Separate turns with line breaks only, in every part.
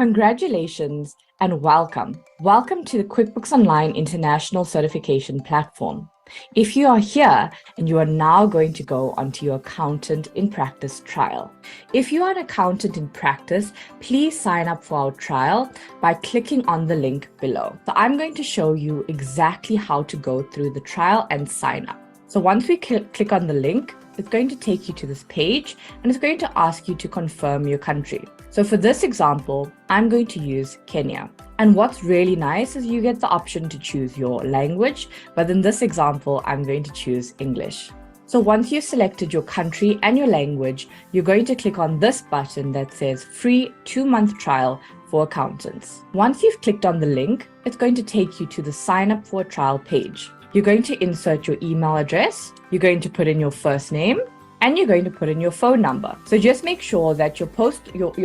Congratulations and welcome. Welcome to the QuickBooks Online International Certification Platform. If you are here and you are now going to go onto your Accountant in Practice trial. If you are an accountant in practice, please sign up for our trial by clicking on the link below. So I'm going to show you exactly how to go through the trial and sign up. So once we click on the link, it's going to take you to this page and it's going to ask you to confirm your country. So for this example, I'm going to use Kenya. And what's really nice is you get the option to choose your language, but in this example, I'm going to choose English. So once you've selected your country and your language, you're going to click on this button that says free 2-month trial for accountants. Once you've clicked on the link, it's going to take you to the sign up for a trial page. You're going to insert your email address, you're going to put in your first name, and you're going to put in your phone number. So just make sure that your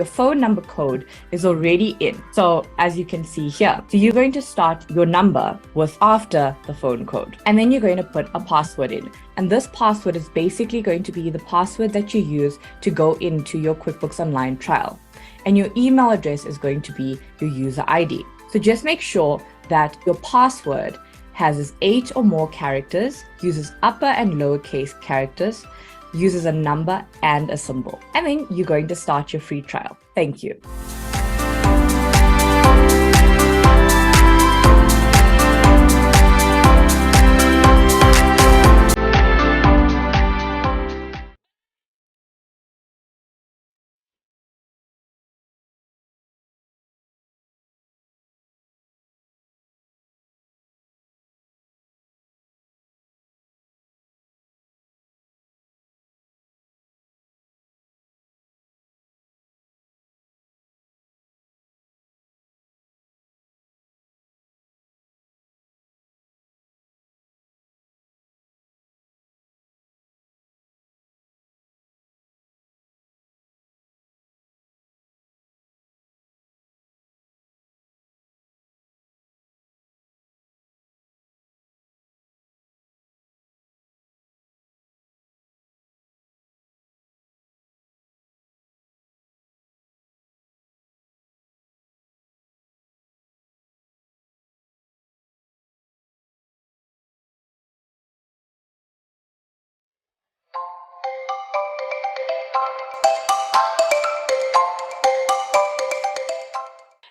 phone number code is already in. So as you can see here, so you're going to start your number with after the phone code. And then you're going to put a password in. And this password is basically going to be the password that you use to go into your QuickBooks Online trial. And your email address is going to be your user ID. So just make sure that your password has 8 or more characters, uses upper and lowercase characters, uses a number and a symbol. And then you're going to start your free trial. Thank you.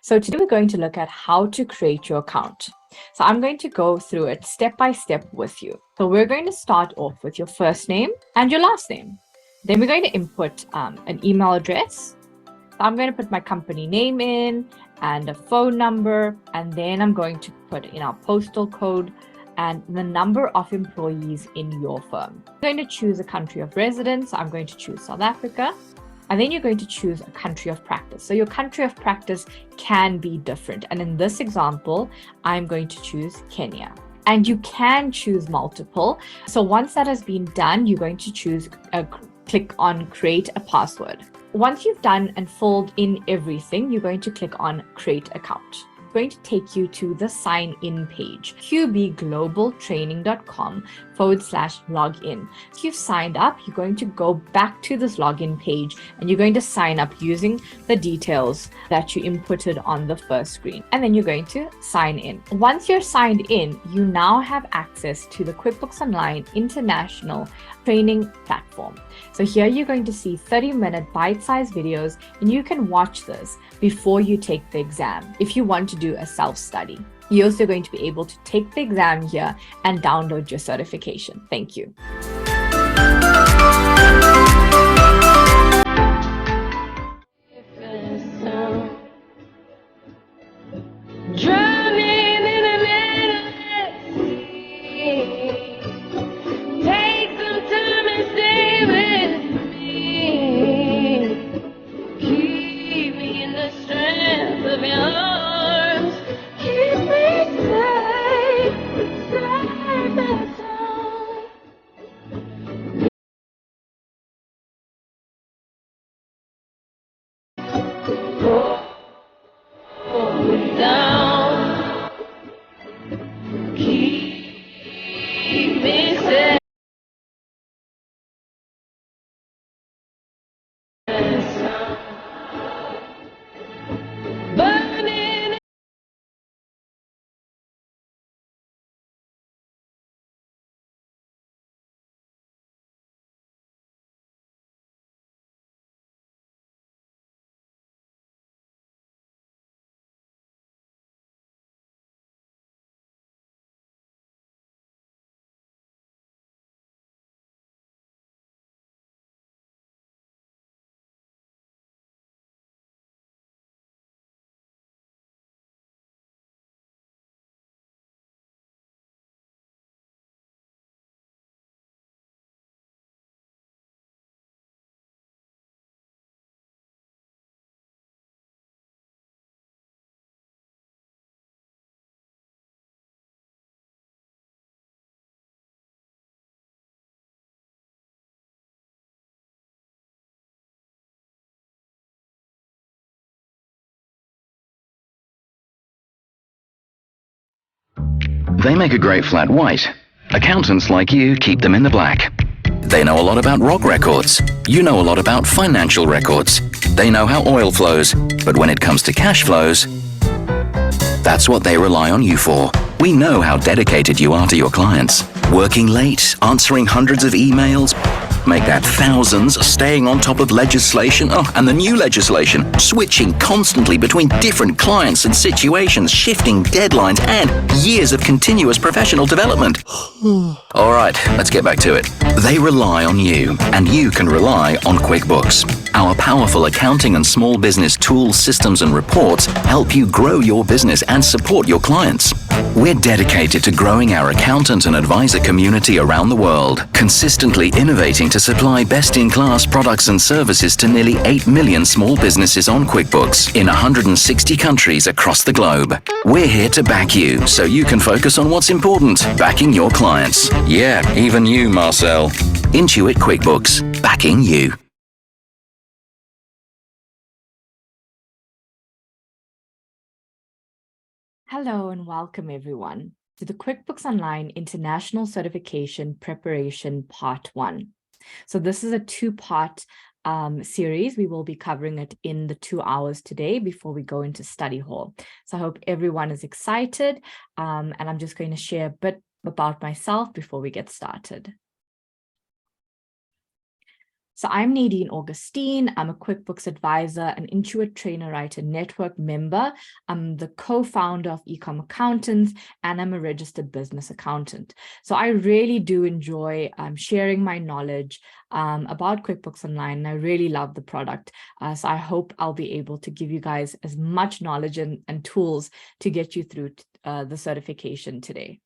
So today we're going to look at how to create your account. So I'm going to go through it step by step with you. So we're going to start off with your first name and your last name. Then we're going to input an email address. So I'm going to put my company name in and a phone number, and then I'm going to put in our postal code and the number of employees in your firm. I'm going to choose a country of residence. I'm going to choose South Africa. And then you're going to choose a country of practice. So your country of practice can be different. And in this example, I'm going to choose Kenya. And you can choose multiple. So once that has been done, you're going to click on create a password. Once you've done and filled in everything, you're going to click on create account. It's going to take you to the sign in page, qbglobaltraining.com/login. If you've signed up, you're going to go back to this login page and you're going to sign up using the details that you inputted on the first screen. And then you're going to sign in. Once you're signed in, you now have access to the QuickBooks Online International Training platform. So here you're going to see 30-minute bite-sized videos, and you can watch this before you take the exam if you want to do a self-study. You're also going to be able to take the exam here and download your certification. Thank you.
They make a great flat white. Accountants like you keep them in the black. They know a lot about rock records. You know a lot about financial records. They know how oil flows, but when it comes to cash flows, that's what they rely on you for. We know how dedicated you are to your clients. Working late, answering hundreds of emails, make that thousands, staying on top of legislation, and the new legislation, switching constantly between different clients and situations, shifting deadlines, and years of continuous professional development. All right, let's get back to it. They rely on you, and you can rely on QuickBooks. Our powerful accounting and small business tools, systems, and reports help you grow your business and support your clients. We're dedicated to growing our accountant and advisor community around the world, consistently innovating to supply best-in-class products and services to nearly 8 million small businesses on QuickBooks in 160 countries across the globe. We're here to back you so you can focus on what's important, backing your clients. Yeah, even you, Marcel. Intuit QuickBooks, backing you.
Hello and welcome everyone to the QuickBooks Online International Certification Preparation Part 1. So this is a two-part series. We will be covering it in the 2 hours today before we go into study hall. So I hope everyone is excited, and I'm just going to share a bit about myself before we get started. So I'm Nadine Augustine. I'm a QuickBooks advisor, an Intuit Trainer Writer Network member. I'm the co-founder of Ecom Accountants, and I'm a registered business accountant. So I really do enjoy sharing my knowledge about QuickBooks Online, and I really love the product. So I hope I'll be able to give you guys as much knowledge and tools to get you through the certification today.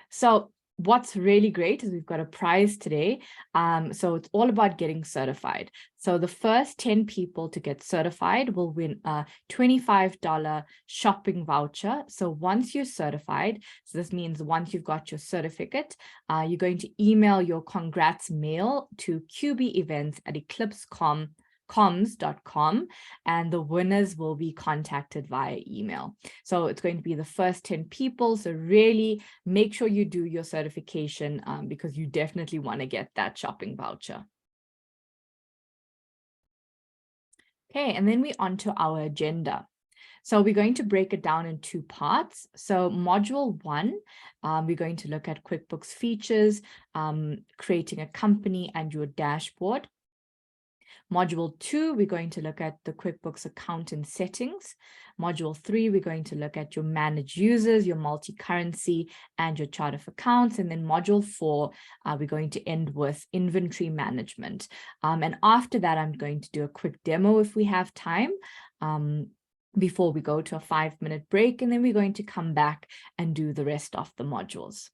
So what's really great is we've got a prize today. So it's all about getting certified. So the first 10 people to get certified will win a $25 shopping voucher. So once you're certified, so this means once you've got your certificate, you're going to email your congrats mail to qbevents@eclipsecomms.com, and the winners will be contacted via email. So it's going to be the first 10 people. So really make sure you do your certification because you definitely want to get that shopping voucher. Okay, and then we're on to our agenda. So we're going to break it down in 2 parts. So module 1, we're going to look at QuickBooks features, creating a company and your dashboard. Module 2, we're going to look at the QuickBooks accountant settings. Module 3, we're going to look at your managed users, your multi-currency, and your chart of accounts. And then module 4, we're going to end with inventory management. And after that, I'm going to do a quick demo if we have time, before we go to a 5-minute break. And then we're going to come back and do the rest of the modules.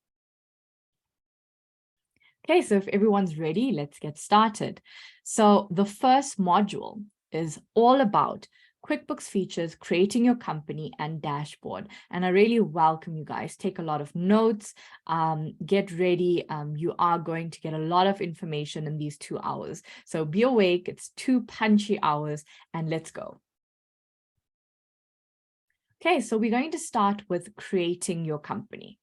Okay, so if everyone's ready, let's get started. So the first module is all about QuickBooks features, creating your company and dashboard. And I really welcome you guys. Take a lot of notes, get ready. You are going to get a lot of information in these 2 hours. So be awake, it's 2 punchy hours, and let's go. Okay, so we're going to start with creating your company.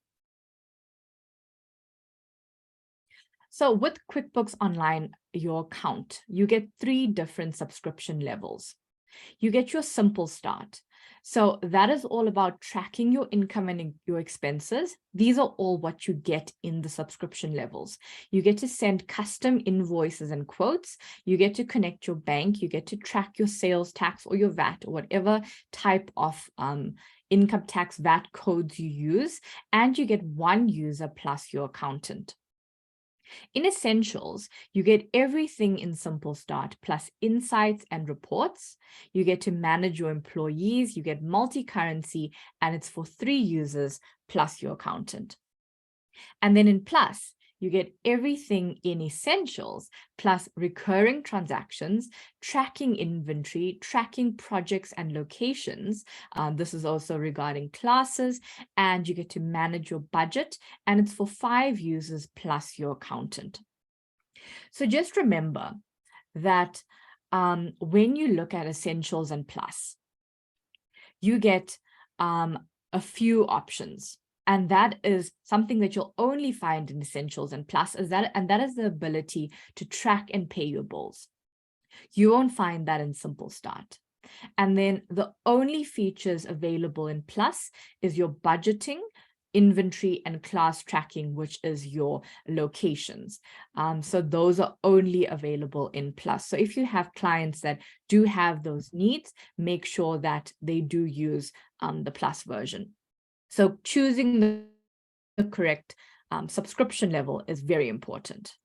So with QuickBooks Online, your account, you get 3 different subscription levels. You get your simple start. So that is all about tracking your income and your expenses. These are all what you get in the subscription levels. You get to send custom invoices and quotes. You get to connect your bank. You get to track your sales tax or your VAT or whatever type of income tax VAT codes you use. And you get 1 user plus your accountant. In Essentials, you get everything in Simple Start, plus insights and reports. You get to manage your employees, you get multi-currency, and it's for 3 users plus your accountant. And then in Plus, you get everything in Essentials, plus recurring transactions, tracking inventory, tracking projects and locations. This is also regarding classes, and you get to manage your budget, and it's for 5 users plus your accountant. So just remember that when you look at Essentials and Plus, you get a few options. And that is something that you'll only find in Essentials and Plus, and that is the ability to track and pay your bills. You won't find that in Simple Start. And then the only features available in Plus is your budgeting, inventory, and class tracking, which is your locations. So those are only available in Plus. So if you have clients that do have those needs, make sure that they do use the Plus version. So choosing the correct subscription level is very important.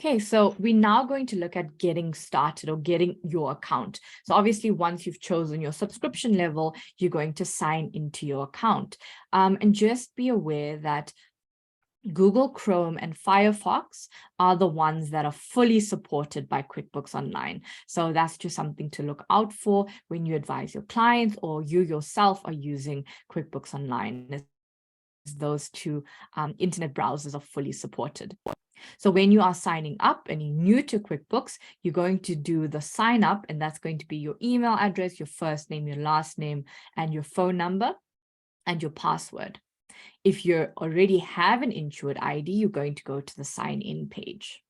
Okay, so we're now going to look at getting started or getting your account. So obviously, once you've chosen your subscription level, you're going to sign into your account. And just be aware that Google Chrome and Firefox are the ones that are fully supported by QuickBooks Online. So that's just something to look out for when you advise your clients or you yourself are using QuickBooks Online. Those two internet browsers are fully supported. So when you are signing up and you're new to QuickBooks, you're going to do the sign up, and that's going to be your email address, your first name, your last name, and your phone number and your password. If you already have an Intuit ID, you're going to go to the sign in page.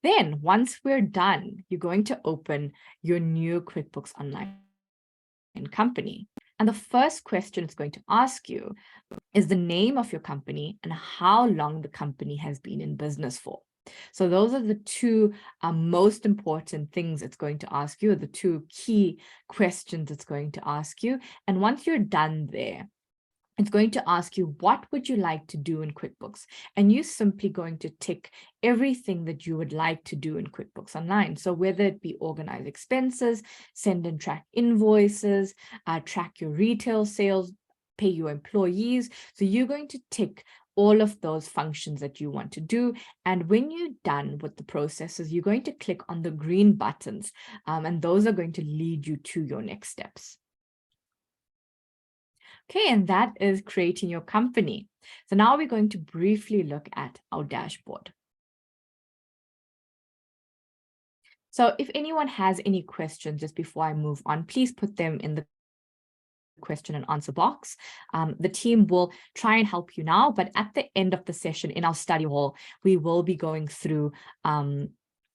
Then once we're done, you're going to open your new QuickBooks Online company. And the first question it's going to ask you is the name of your company and how long the company has been in business for. So those are the two most important things it's going to ask you, the two key questions it's going to ask you. And once you're done there, it's going to ask you, what would you like to do in QuickBooks? And you're simply going to tick everything that you would like to do in QuickBooks Online. So whether it be organize expenses, send and track invoices, track your retail sales, pay your employees. So you're going to tick all of those functions that you want to do. And when you're done with the processes, you're going to click on the green buttons, and those are going to lead you to your next steps. Okay, and that is creating your company. So now we're going to briefly look at our dashboard. So if anyone has any questions just before I move on, please put them in the question and answer box. The team will try and help you now, but at the end of the session in our study hall, we will be going through a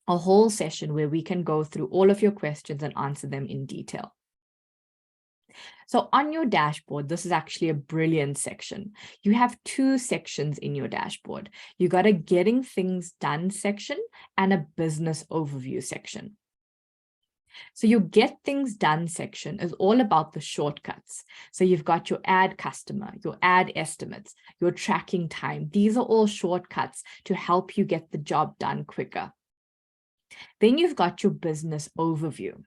whole session where we can go through all of your questions and answer them in detail. So on your dashboard, this is actually a brilliant section. You have two sections in your dashboard. You got a getting things done section and a business overview section. So your get things done section is all about the shortcuts. So you've got your add customer, your add estimates, your tracking time. These are all shortcuts to help you get the job done quicker. Then you've got your business overview.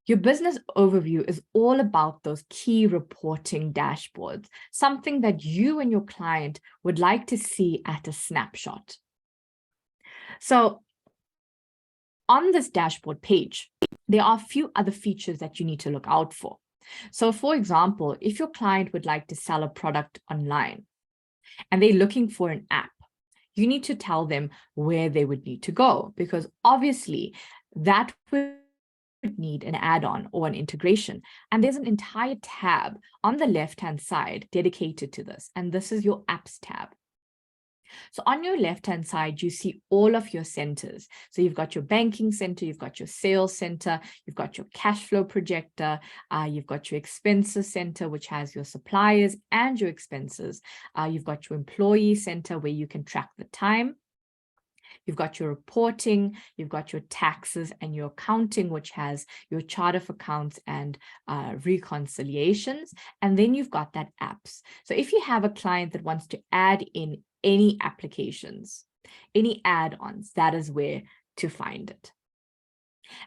Your business overview is all about those key reporting dashboards, something that you and your client would like to see at a snapshot. So on this dashboard page, there are a few other features that you need to look out for. So for example, if your client would like to sell a product online and they're looking for an app, you need to tell them where they would need to go, because obviously that would need an add-on or an integration. And there's an entire tab on the left-hand side dedicated to this. And this is your apps tab. So on your left-hand side, you see all of your centers. So you've got your banking center, you've got your sales center, you've got your cash flow projector, you've got your expenses center, which has your suppliers and your expenses. You've got your employee center where you can track the time. You've got your reporting, you've got your taxes and your accounting, which has your chart of accounts and reconciliations. And then you've got that apps. So if you have a client that wants to add in any applications, any add-ons, that is where to find it.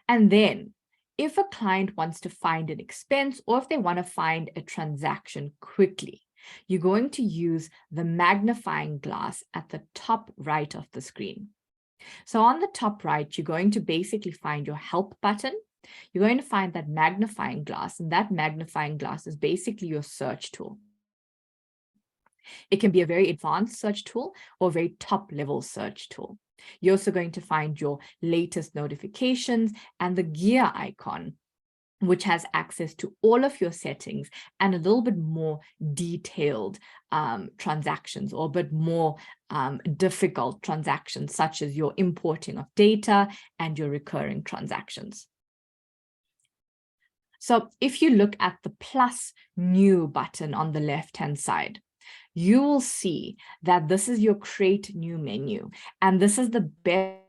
And then if a client wants to find an expense or if they want to find a transaction quickly, you're going to use the magnifying glass at the top right of the screen. So on the top right, you're going to basically find your help button. You're going to find that magnifying glass, and that magnifying glass is basically your search tool. It can be a very advanced search tool or a very top level search tool. You're also going to find your latest notifications and the gear icon, which has access to all of your settings and a little bit more detailed transactions, or a bit more difficult transactions, such as your importing of data and your recurring transactions. So if you look at the plus new button on the left-hand side, you will see that this is your create new menu, and this is the best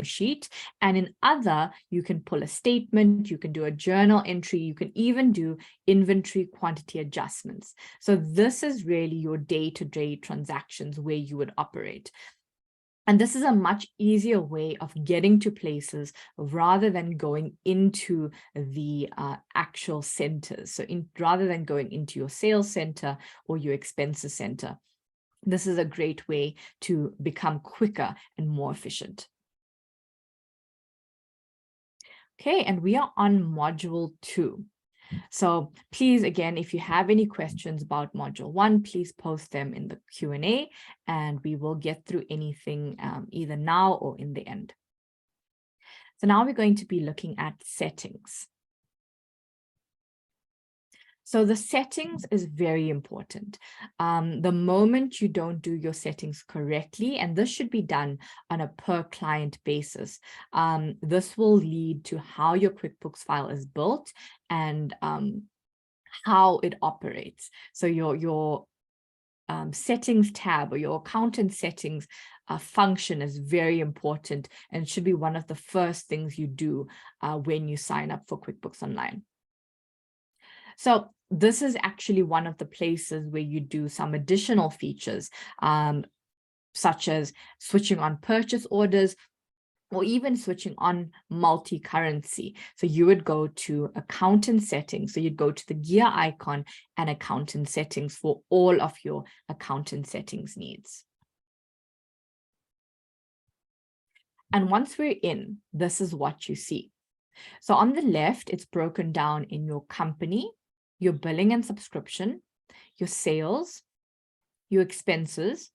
sheet. And in other, you can pull a statement, you can do a journal entry, you can even do inventory quantity adjustments. So this is really your day-to-day transactions where you would operate. And this is a much easier way of getting to places rather than going into the actual centers. So rather than going into your sales center or your expenses center, this is a great way to become quicker and more efficient. Okay, and we are on module 2. So please, again, if you have any questions about module 1, please post them in the Q&A, and we will get through anything either now or in the end. So now we're going to be looking at settings. So the settings is very important. The moment you don't do your settings correctly, and this should be done on a per client basis, this will lead to how your QuickBooks file is built and how it operates. So your settings tab or your accountant settings function is very important and should be one of the first things you do when you sign up for QuickBooks Online. So this is actually one of the places where you do some additional features, such as switching on purchase orders, or even switching on multi-currency. So you would go to accountant settings. So you'd go to the gear icon and accountant settings for all of your accountant settings needs. And once we're in, this is what you see. So on the left, it's broken down in your company, your billing and subscription, your sales, your expenses,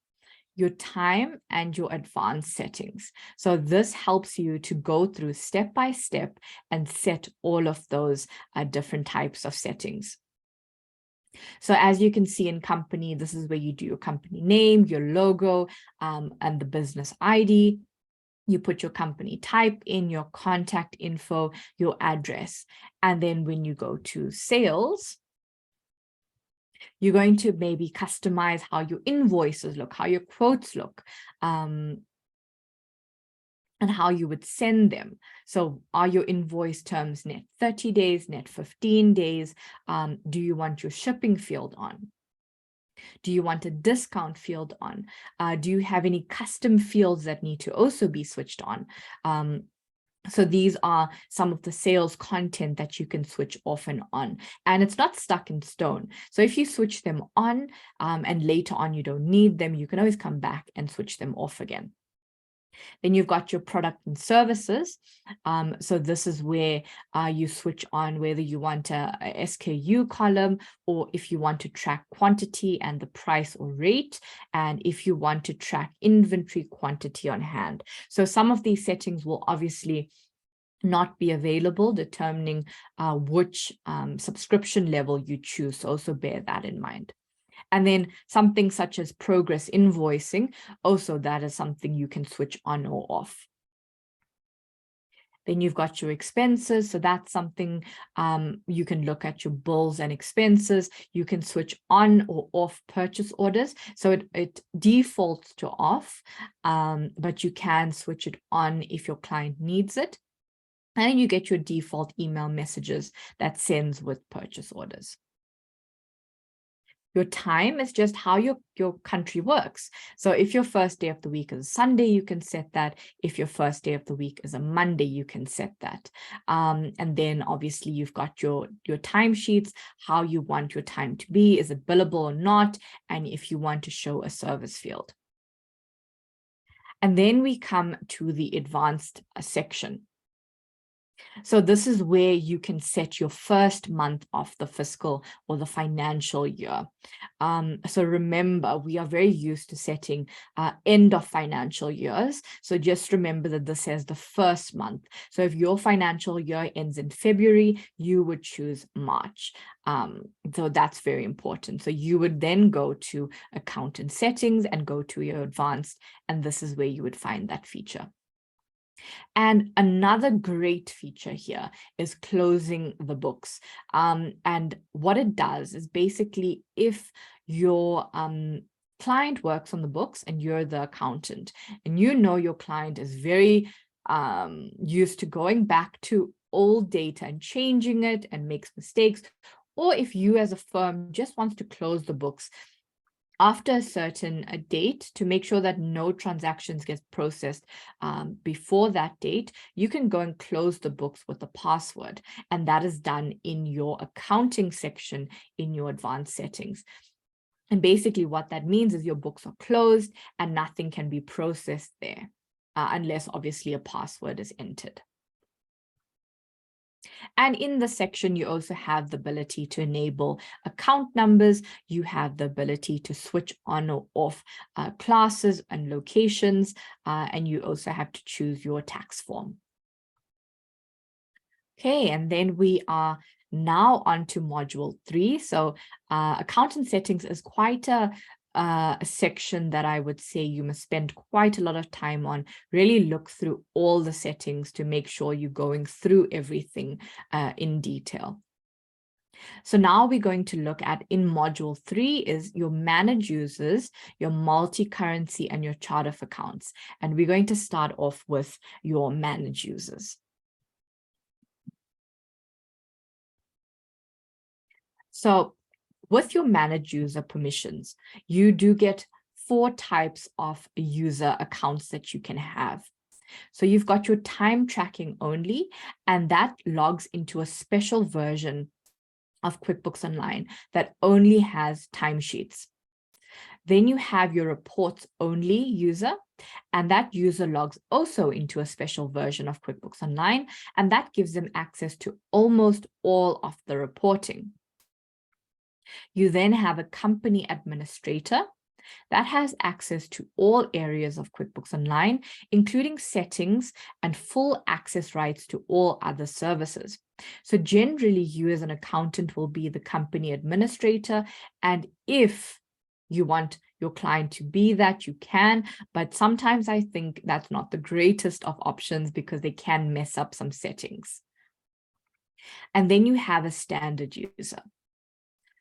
your time, and your advanced settings. So this helps you to go through step by step and set all of those different types of settings. So as you can see in company, this is where you do your company name, your logo, and the business ID. You put your company type in, your contact info, your address. And then when you go to sales, you're going to maybe customize how your invoices look, how your quotes look, and how you would send them. So are your invoice terms net 30 days, net 15 days? Do you want your shipping field on? Do you want a discount field on? Do you have any custom fields that need to also be switched on? So these are some of the sales content that you can switch off and on, and it's not stuck in stone. So if you switch them on and later on you don't need them, you can always come back and switch them off again. Then you've got your product and services. So this is where you switch on whether you want a SKU column, or if you want to track quantity and the price or rate, and if you want to track inventory quantity on hand. So some of these settings will obviously not be available, determining which subscription level you choose. So also bear that in mind. And then something such as progress invoicing, also that is something you can switch on or off. Then you've got your expenses. So that's something you can look at your bills and expenses. You can switch on or off purchase orders. So it defaults to off, but you can switch it on if your client needs it. And then you get your default email messages that sends with purchase orders. Your time is just how your country works. So if your first day of the week is a Sunday, you can set that. If your first day of the week is a Monday, you can set that. And then obviously you've got your timesheets, how you want your time to be, is it billable or not, and if you want to show a service field. And then we come to the advanced section. So this is where you can set your first month of the fiscal or the financial year. So remember, we are very used to setting end of financial years. So just remember that this says the first month. So if your financial year ends in February, you would choose March. So that's very important. So you would then go to accountant settings and go to your advanced, and this is where you would find that feature. And another great feature here is closing the books. And what it does is basically if your client works on the books and you're the accountant and you know your client is very used to going back to old data and changing it and makes mistakes, or if you as a firm just wants to close the books after a certain date to make sure that no transactions get processed before that date, you can go and close the books with a password. And that is done in your accounting section in your advanced settings. And basically what that means is your books are closed and nothing can be processed there unless obviously a password is entered. And in the section, you also have the ability to enable account numbers. You have the ability to switch on or off classes and locations, and you also have to choose your tax form. Okay, and then we are now on to module 3. So accountant settings is quite a section that I would say you must spend quite a lot of time on. Really look through all the settings to make sure you're going through everything in detail. So now we're going to look at in module 3 is your manage users, your multi-currency and your chart of accounts. And we're going to start off with your manage users. So with your manage user permissions, you do get 4 types of user accounts that you can have. So you've got your time tracking only, and that logs into a special version of QuickBooks Online that only has timesheets. Then you have your reports only user, and that user logs also into a special version of QuickBooks Online, and that gives them access to almost all of the reporting. You then have a company administrator that has access to all areas of QuickBooks Online, including settings and full access rights to all other services. So generally, you as an accountant will be the company administrator, and if you want your client to be that, you can, but sometimes I think that's not the greatest of options because they can mess up some settings. And then you have a standard user.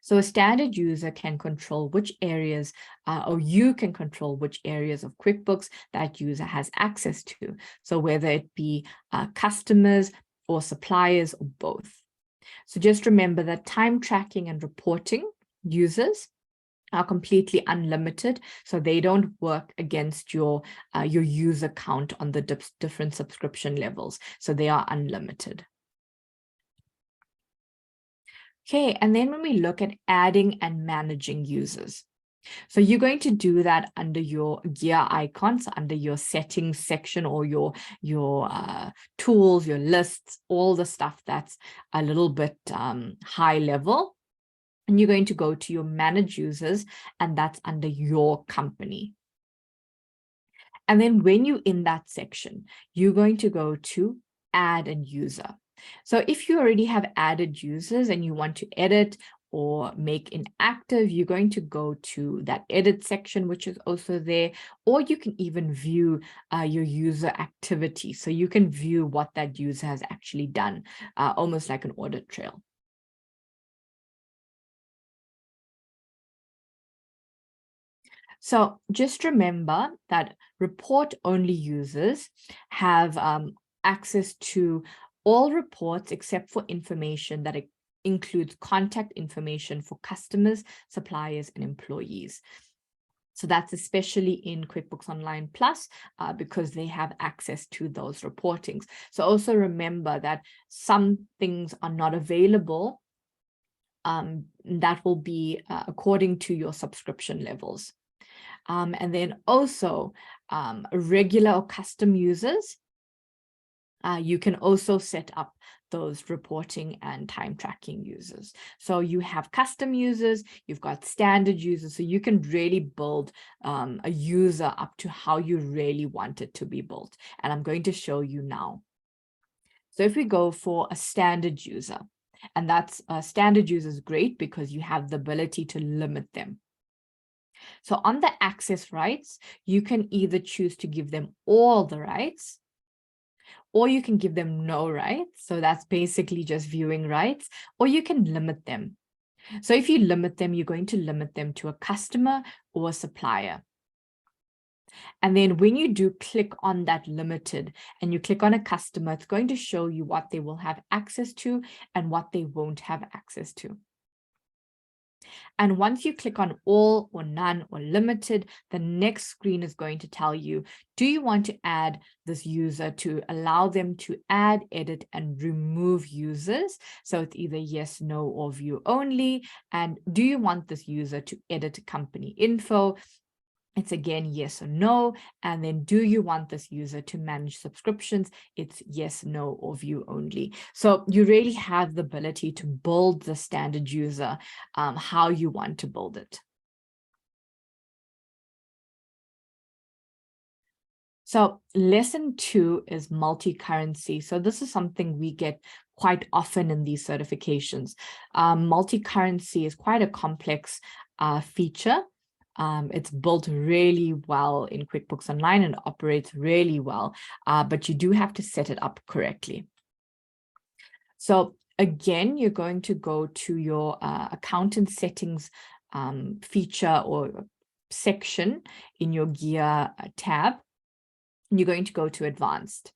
So a standard user can control which areas, or you can control which areas of QuickBooks that user has access to. So whether it be customers or suppliers or both. So just remember that time tracking and reporting users are completely unlimited. So they don't work against your user count on the different subscription levels. So they are unlimited. Okay, and then when we look at adding and managing users, so you're going to do that under your gear icons, under your settings section, or your tools, your lists, all the stuff that's a little bit high level. And you're going to go to your manage users, and that's under your company. And then when you're in that section, you're going to go to add a user. So if you already have added users and you want to edit or make inactive, you're going to go to that edit section, which is also there, or you can even view your user activity. So you can view what that user has actually done, almost like an audit trail. So just remember that report-only users have access to all reports except for information that includes contact information for customers, suppliers, and employees. So that's especially in QuickBooks Online Plus because they have access to those reportings. So also remember that some things are not available. That will be according to your subscription levels. And then also regular or custom users, you can also set up those reporting and time tracking users. So you have custom users, you've got standard users, so you can really build a user up to how you really want it to be built. And I'm going to show you now. So if we go for a standard user, and that's a standard user is great because you have the ability to limit them. So on the access rights, you can either choose to give them all the rights, or you can give them no rights. So that's basically just viewing rights, or you can limit them. So if you limit them, you're going to limit them to a customer or a supplier. And then when you do click on that limited and you click on a customer, it's going to show you what they will have access to and what they won't have access to. And once you click on all or none or limited, the next screen is going to tell you, do you want to add this user to allow them to add, edit, and remove users? So it's either yes, no, or view only. And do you want this user to edit company info? It's again, yes or no. And then do you want this user to manage subscriptions? It's yes, no, or view only. So you really have the ability to build the standard user how you want to build it. So lesson 2 is multi-currency. So this is something we get quite often in these certifications. Multi-currency is quite a complex feature. It's built really well in QuickBooks Online and operates really well, but you do have to set it up correctly. So again, you're going to go to your accountant settings feature or section in your gear tab. You're going to go to advanced.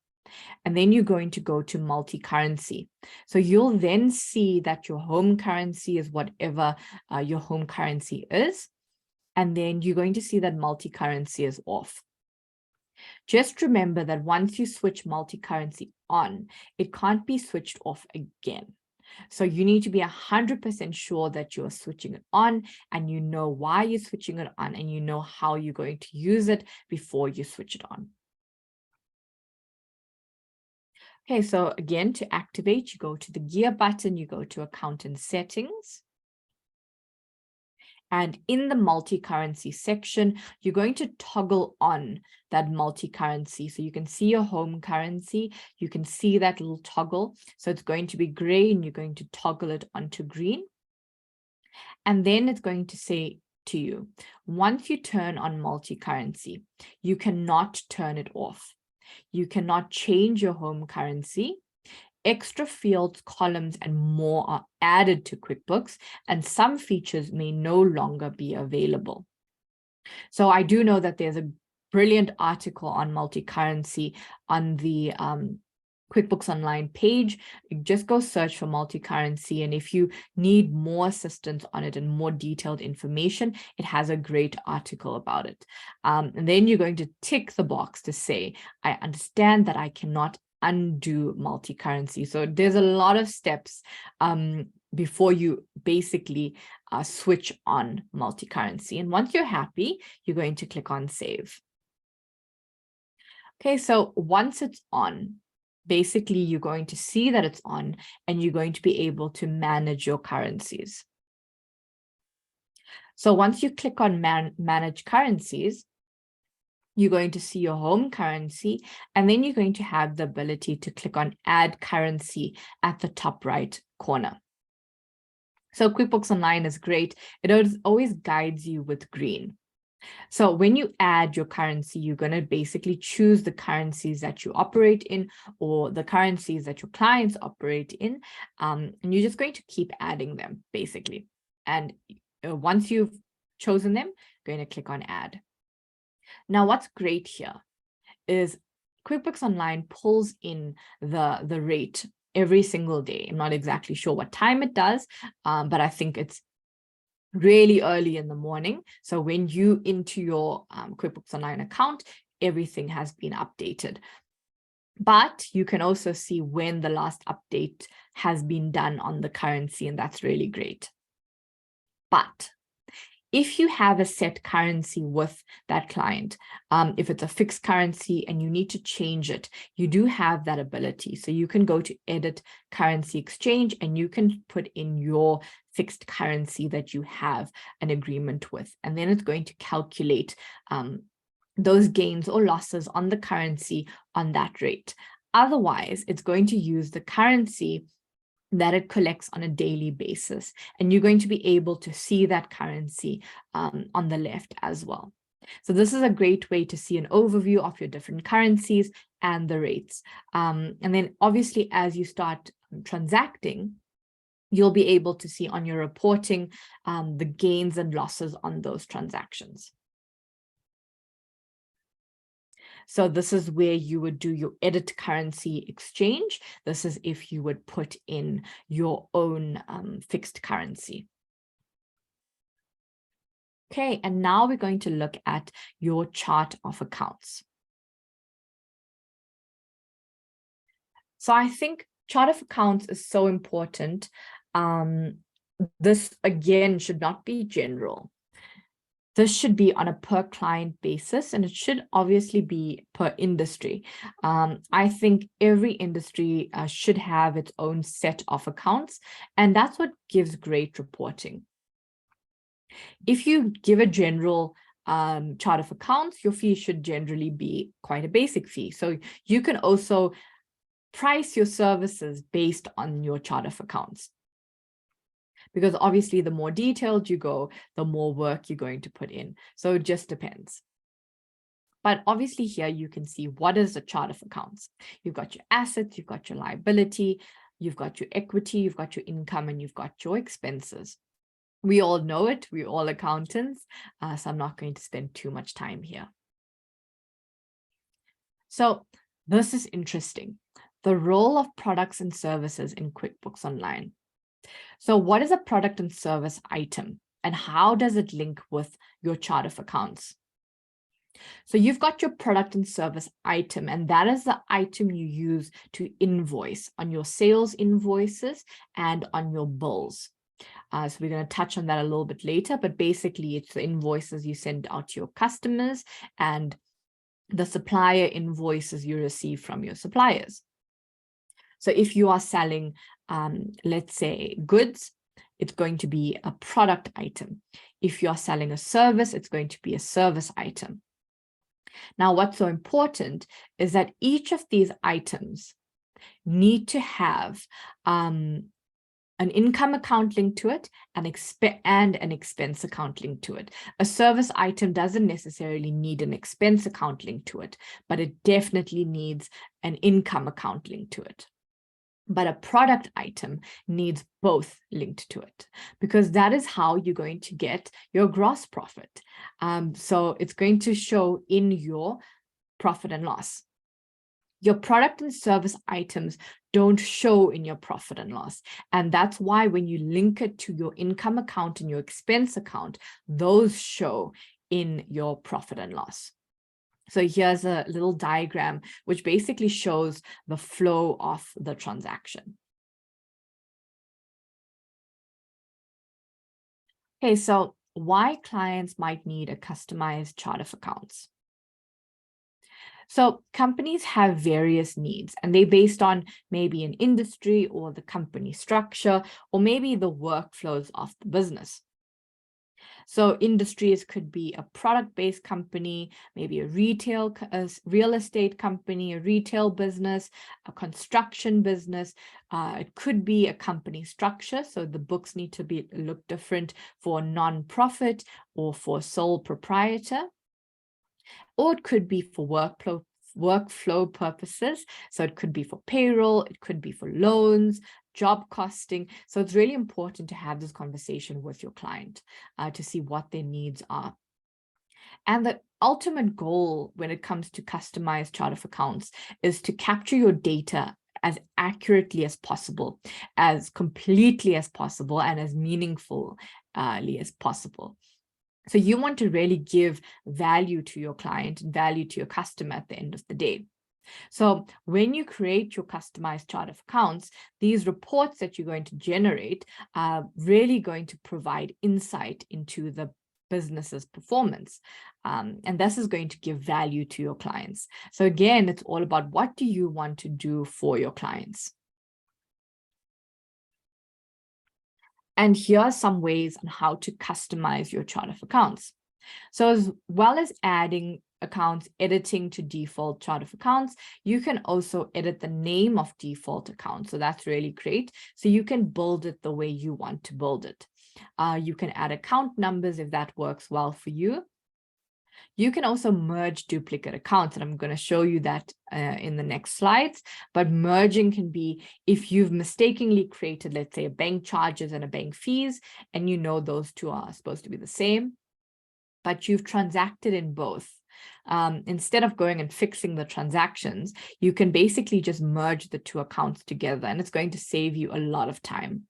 And then you're going to go to multi-currency. So you'll then see that your home currency is whatever your home currency is. And then you're going to see that multi-currency is off. Just remember that once you switch multi-currency on, it can't be switched off again. So you need to be 100% sure that you're switching it on and you know why you're switching it on and you know how you're going to use it before you switch it on. Okay, so again, to activate, you go to the gear button, you go to accountant settings. And in the multi-currency section, you're going to toggle on that multi-currency. So you can see your home currency, you can see that little toggle. So it's going to be gray and you're going to toggle it onto green. And then it's going to say to you, once you turn on multi-currency, you cannot turn it off. You cannot change your home currency. Extra fields, columns, and more are added to QuickBooks, and some features may no longer be available. So I do know that there's a brilliant article on multi-currency on the QuickBooks Online page. You just go search for multi-currency, and if you need more assistance on it and more detailed information, it has a great article about it. And then you're going to tick the box to say, I understand that I cannot undo multi-currency. So there's a lot of steps before you basically switch on multi-currency. And once you're happy, you're going to click on save. Okay, so once it's on, basically you're going to see that it's on and you're going to be able to manage your currencies. So once you click on manage currencies, you're going to see your home currency, and then you're going to have the ability to click on add currency at the top right corner. So QuickBooks Online is great. It always guides you with green. So when you add your currency, you're going to basically choose the currencies that you operate in or the currencies that your clients operate in. And you're just going to keep adding them basically. And once you've chosen them, you're going to click on add. Now, what's great here is QuickBooks Online pulls in the rate every single day. I'm not exactly sure what time it does, but I think it's really early in the morning. So when you into your QuickBooks Online account, everything has been updated. But you can also see when the last update has been done on the currency, and that's really great. But if you have a set currency with that client, if it's a fixed currency and you need to change it, you do have that ability. So you can go to Edit Currency Exchange and you can put in your fixed currency that you have an agreement with. And then it's going to calculate those gains or losses on the currency on that rate. Otherwise, it's going to use the currency that it collects on a daily basis. And you're going to be able to see that currency on the left as well. So this is a great way to see an overview of your different currencies and the rates. And then obviously, as you start transacting, you'll be able to see on your reporting the gains and losses on those transactions. So this is where you would do your edit currency exchange. This is if you would put in your own fixed currency. Okay, and now we're going to look at your chart of accounts. So I think chart of accounts is so important. This again should not be general. This should be on a per client basis, and it should obviously be per industry. I think every industry should have its own set of accounts, and that's what gives great reporting. If you give a general chart of accounts, your fee should generally be quite a basic fee. So you can also price your services based on your chart of accounts. Because obviously, the more detailed you go, the more work you're going to put in. So it just depends. But obviously here you can see what is a chart of accounts. You've got your assets, you've got your liability, you've got your equity, you've got your income, and you've got your expenses. We all know it. We're all accountants. So I'm not going to spend too much time here. So this is interesting. The role of products and services in QuickBooks Online. So what is a product and service item, and how does it link with your chart of accounts? So you've got your product and service item, and that is the item you use to invoice on your sales invoices and on your bills. So we're going to touch on that a little bit later, but basically it's the invoices you send out to your customers and the supplier invoices you receive from your suppliers. So if you are selling, let's say, goods, it's going to be a product item. If you are selling a service, it's going to be a service item. Now, what's so important is that each of these items need to have an income account linked to it and an expense account linked to it. A service item doesn't necessarily need an expense account linked to it, but it definitely needs an income account linked to it. But a product item needs both linked to it, because that is how you're going to get your gross profit. So it's going to show in your profit and loss. Your product and service items don't show in your profit and loss. And that's why when you link it to your income account and your expense account, those show in your profit and loss. So here's a little diagram which basically shows the flow of the transaction. Okay, so why clients might need a customized chart of accounts. So companies have various needs, and they're based on maybe an industry or the company structure, or maybe the workflows of the business. So industries could be a product-based company, maybe a real estate company, a retail business, a construction business. It could be a company structure. So the books need to look different for non-profit or for sole proprietor. Or it could be for workflow purposes. So it could be for payroll, it could be for loans, job costing. So it's really important to have this conversation with your client to see what their needs are. And the ultimate goal when it comes to customized chart of accounts is to capture your data as accurately as possible, as completely as possible, and as meaningfully as possible. So you want to really give value to your client and value to your customer at the end of the day. So when you create your customized chart of accounts, these reports that you're going to generate are really going to provide insight into the business's performance. And this is going to give value to your clients. So again, it's all about what do you want to do for your clients? And here are some ways on how to customize your chart of accounts. So as well as adding accounts, editing to default chart of accounts, you can also edit the name of default accounts. So that's really great. So you can build it the way you want to build it. You can add account numbers if that works well for you. You can also merge duplicate accounts, and I'm going to show you that in the next slides. But merging can be if you've mistakenly created, let's say, a bank charges and a bank fees, and you know those two are supposed to be the same, but you've transacted in both. Instead of going and fixing the transactions, you can basically just merge the two accounts together, and it's going to save you a lot of time.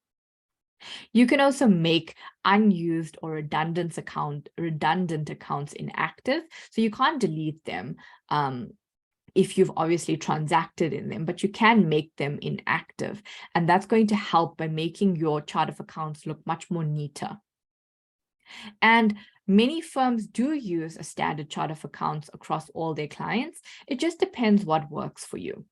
You can also make unused or redundant accounts inactive. So you can't delete them if you've obviously transacted in them, but you can make them inactive. And that's going to help by making your chart of accounts look much more neater. And many firms do use a standard chart of accounts across all their clients. It just depends what works for you.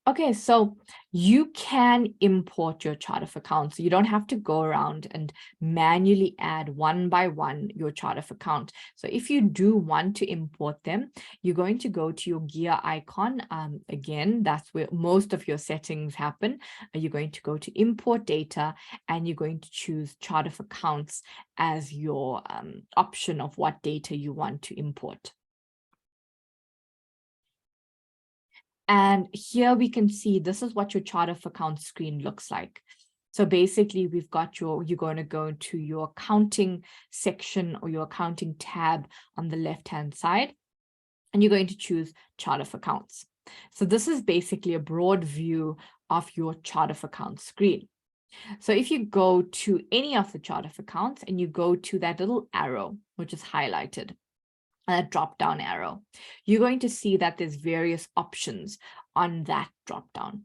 Okay, so you can import your chart of accounts. So you don't have to go around and manually add one by one your chart of account. So if you do want to import them, you're going to go to your gear icon. Again, that's where most of your settings happen. You're going to go to import data, and you're going to choose chart of accounts as your option of what data you want to import. And here we can see this is what your chart of accounts screen looks like. So basically we've got you're going to go to your accounting section or your accounting tab on the left-hand side, and you're going to choose chart of accounts. So this is basically a broad view of your chart of accounts screen. So if you go to any of the chart of accounts and you go to that little arrow, which is highlighted, a drop down arrow, you're going to see that there's various options on that drop down.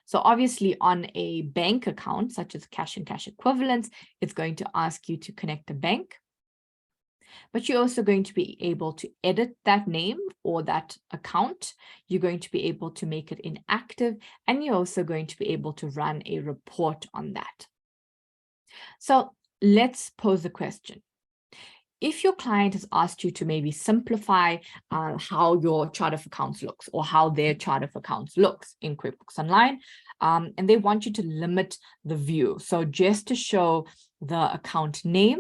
So obviously on a bank account, such as cash and cash equivalents, it's going to ask you to connect a bank. But you're also going to be able to edit that name or that account. You're going to be able to make it inactive, and you're also going to be able to run a report on that. So let's pose a question. If your client has asked you to maybe simplify how your chart of accounts looks or how their chart of accounts looks in QuickBooks Online, and they want you to limit the view. So just to show the account name,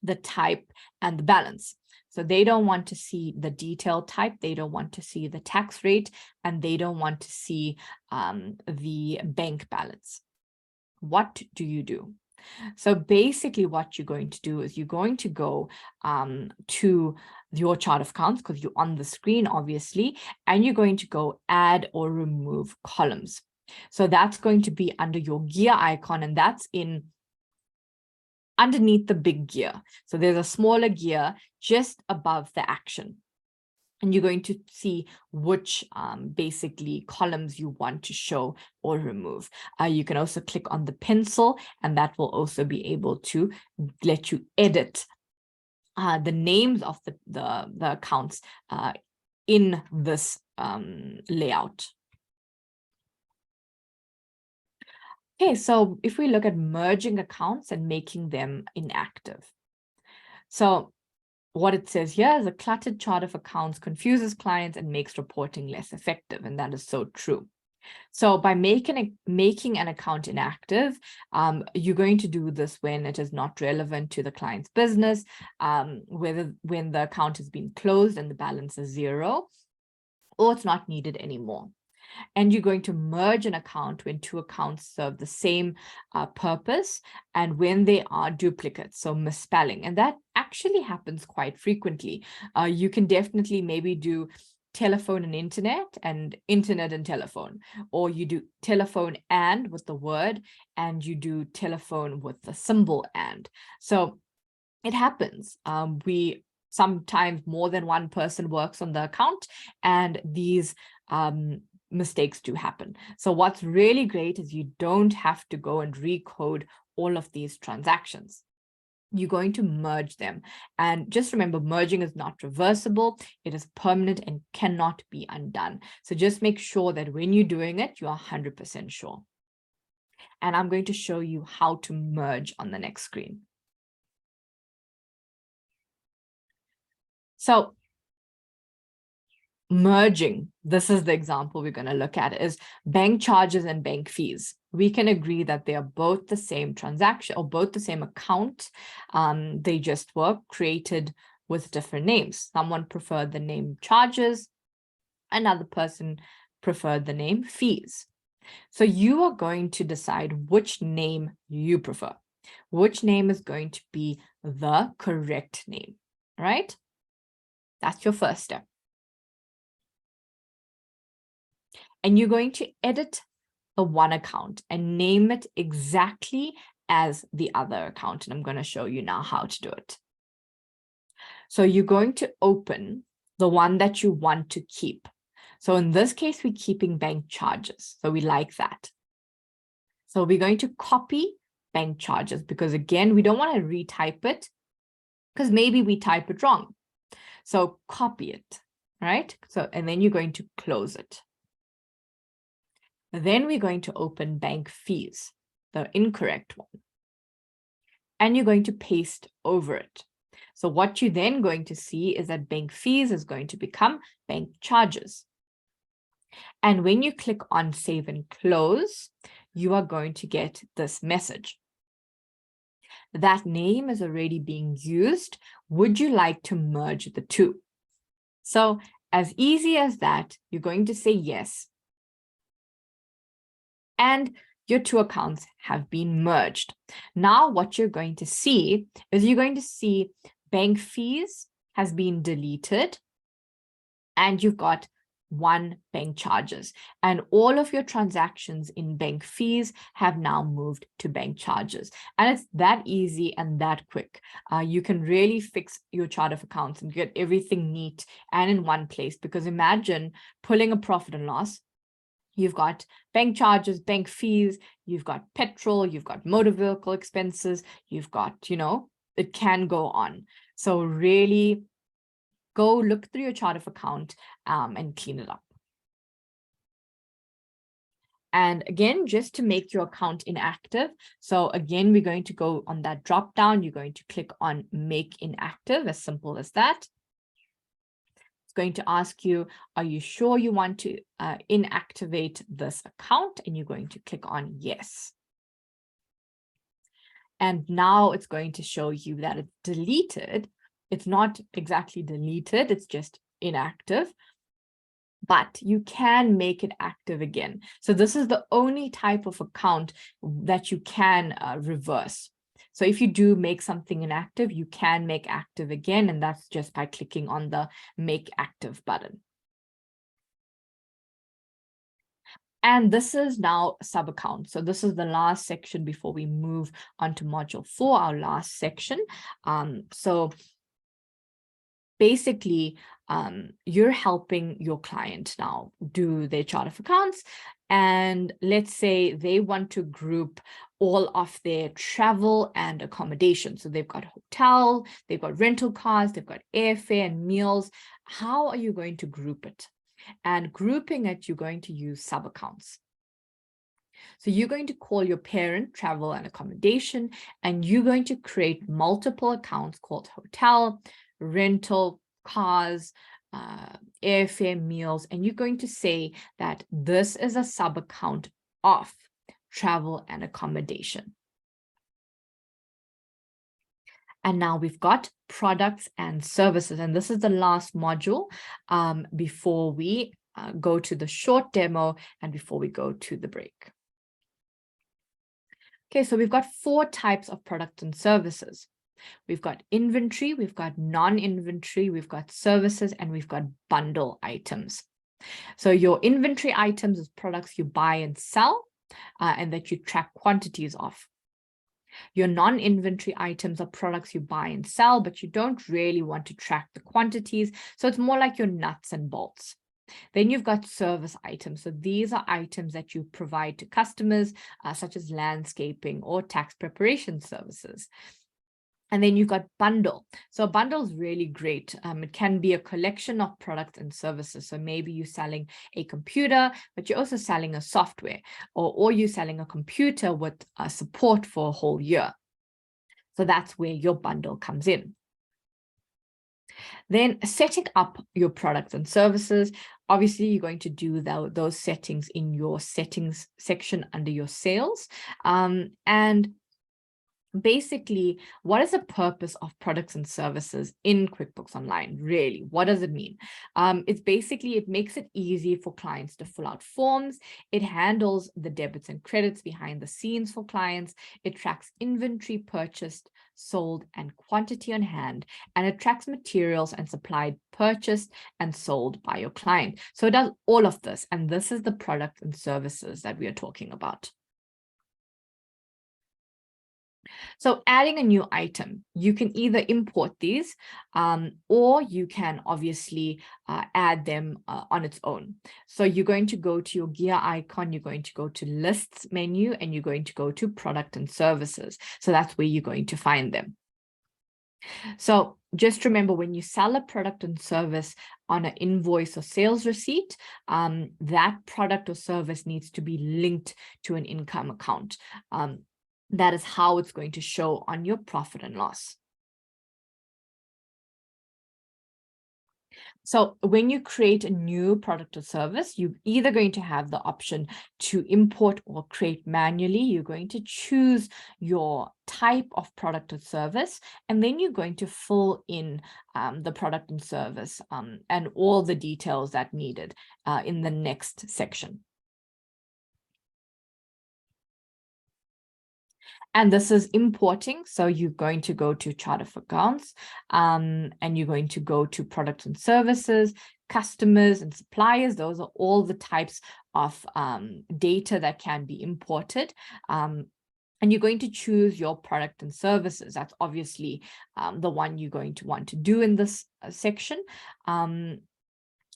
the type, and the balance. So they don't want to see the detailed type, they don't want to see the tax rate, and they don't want to see the bank balance. What do you do? So basically what you're going to do is you're going to go to your chart of accounts, because you're on the screen, obviously, and you're going to go add or remove columns. So that's going to be under your gear icon, and that's underneath the big gear. So there's a smaller gear just above the action. And you're going to see which basically columns you want to show or remove. You can also click on the pencil, and that will also be able to let you edit the names of the accounts in this layout. Okay, so if we look at merging accounts and making them inactive. So what it says here is a cluttered chart of accounts confuses clients and makes reporting less effective. And that is so true. So by making an account inactive, you're going to do this when it is not relevant to the client's business, when the account has been closed and the balance is 0, or it's not needed anymore. And you're going to merge an account when two accounts serve the same purpose and when they are duplicates, so misspelling. And that actually happens quite frequently. You can definitely maybe do telephone and internet and telephone, or you do telephone and with the word, and you do telephone with the symbol and. So it happens. We sometimes more than one person works on the account, and these mistakes do happen. So what's really great is you don't have to go and recode all of these transactions. You're going to merge them. And just remember, merging is not reversible. It is permanent and cannot be undone. So just make sure that when you're doing it, you are 100% sure. And I'm going to show you how to merge on the next screen. So merging, this is the example we're going to look at, is bank charges and bank fees. We can agree that they are both the same transaction or both the same account. They just were created with different names. Someone preferred the name charges, another person preferred the name fees. So you are going to decide which name you prefer. Which name is going to be the correct name, right? That's your first step. And you're going to edit the one account and name it exactly as the other account. And I'm going to show you now how to do it. So you're going to open the one that you want to keep. So in this case, we're keeping bank charges. So we like that. So we're going to copy bank charges because, again, we don't want to retype it because maybe we type it wrong. So copy it, right? So, and then you're going to close it. Then we're going to open bank fees, the incorrect one. And you're going to paste over it. So what you're then going to see is that bank fees is going to become bank charges. And when you click on save and close, you are going to get this message. That name is already being used. Would you like to merge the two? So as easy as that, you're going to say yes. And your two accounts have been merged. Now what you're going to see is you're going to see bank fees has been deleted and you've got one bank charges, and all of your transactions in bank fees have now moved to bank charges. And it's that easy and that quick. You can really fix your chart of accounts and get everything neat and in one place, because imagine pulling a profit and loss. You've got bank charges, bank fees, you've got petrol, you've got motor vehicle expenses, you've got, it can go on. So really go look through your chart of account and clean it up. And again, just to make your account inactive. So again, we're going to go on that drop down. You're going to click on make inactive, as simple as that. It's going to ask you, are you sure you want to inactivate this account? And you're going to click on yes. And now it's going to show you that it's deleted. It's not exactly deleted, it's just inactive, but you can make it active again. So this is the only type of account that you can reverse. So if you do make something inactive, you can make active again, and that's just by clicking on the make active button. And this is now sub account. So this is the last section before we move on to module 4, our last section. So basically, you're helping your client now do their chart of accounts. And let's say they want to group all of their travel and accommodation. So they've got hotel, they've got rental cars, they've got airfare and meals. How are you going to group it? And grouping it, you're going to use sub accounts. So you're going to call your parent travel and accommodation, and you're going to create multiple accounts called hotel, rental, cars, airfare, meals, and you're going to say that this is a sub account of travel and accommodation. And now we've got products and services, and this is the last module before we go to the short demo and before we go to the break. Okay, so we've got 4 types of products and services. We've got inventory, we've got non-inventory, we've got services, and we've got bundle items. So your inventory items is products you buy and sell and that you track quantities of. Your non-inventory items are products you buy and sell, but you don't really want to track the quantities. So it's more like your nuts and bolts. Then you've got service items. So these are items that you provide to customers, such as landscaping or tax preparation services. And then you've got bundle. So a bundle is really great. It can be a collection of products and services. So maybe you're selling a computer, but you're also selling a software, or you're selling a computer with support for a whole year. So that's where your bundle comes in. Then setting up your products and services. Obviously, you're going to do those settings in your settings section under your sales. And basically, what is the purpose of products and services in QuickBooks Online? Really, what does it mean? It's basically, it makes it easy for clients to fill out forms. It handles the debits and credits behind the scenes for clients. It tracks inventory purchased, sold, and quantity on hand. And it tracks materials and supplied purchased and sold by your client. So it does all of this. And this is the products and services that we are talking about. So adding a new item, you can either import these or you can obviously add them on its own. So you're going to go to your gear icon, you're going to go to lists menu, and you're going to go to product and services. So that's where you're going to find them. So just remember, when you sell a product and service on an invoice or sales receipt, that product or service needs to be linked to an income account. That is how it's going to show on your profit and loss. So when you create a new product or service, you're either going to have the option to import or create manually. You're going to choose your type of product or service, and then you're going to fill in the product and service and all the details that needed in the next section. And this is importing. So you're going to go to chart of accounts and you're going to go to products and services, customers and suppliers. Those are all the types of data that can be imported. And you're going to choose your product and services. That's obviously the one you're going to want to do in this section. And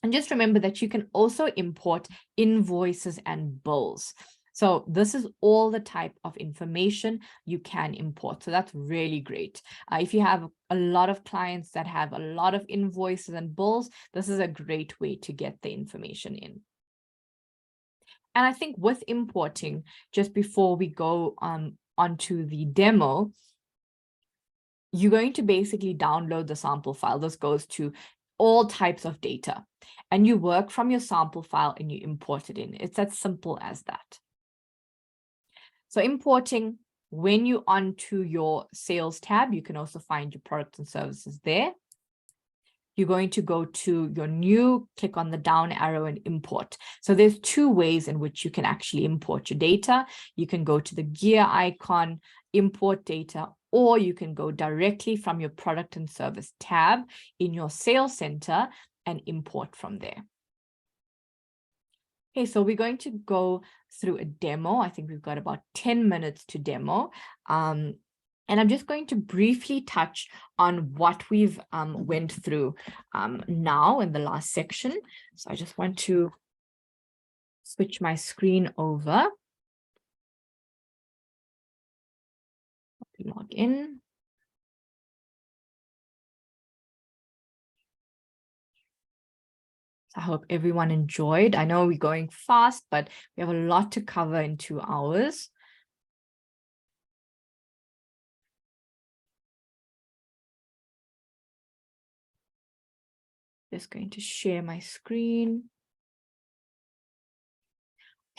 just remember that you can also import invoices and bills. So this is all the type of information you can import. So that's really great. If you have a lot of clients that have a lot of invoices and bills, this is a great way to get the information in. And I think with importing, just before we go onto the demo, you're going to basically download the sample file. This goes to all types of data, and you work from your sample file and you import it in. It's as simple as that. So importing, when you're onto your sales tab, you can also find your products and services there. You're going to go to your new, click on the down arrow and import. So there's two ways in which you can actually import your data. You can go to the gear icon, import data, or you can go directly from your product and service tab in your sales center and import from there. Okay, so we're going to go through a demo. I think we've got about 10 minutes to demo. And I'm just going to briefly touch on what we've went through now in the last section. So I just want to switch my screen over. Log in. I hope everyone enjoyed. I know we're going fast, but we have a lot to cover in 2 hours. Just going to share my screen.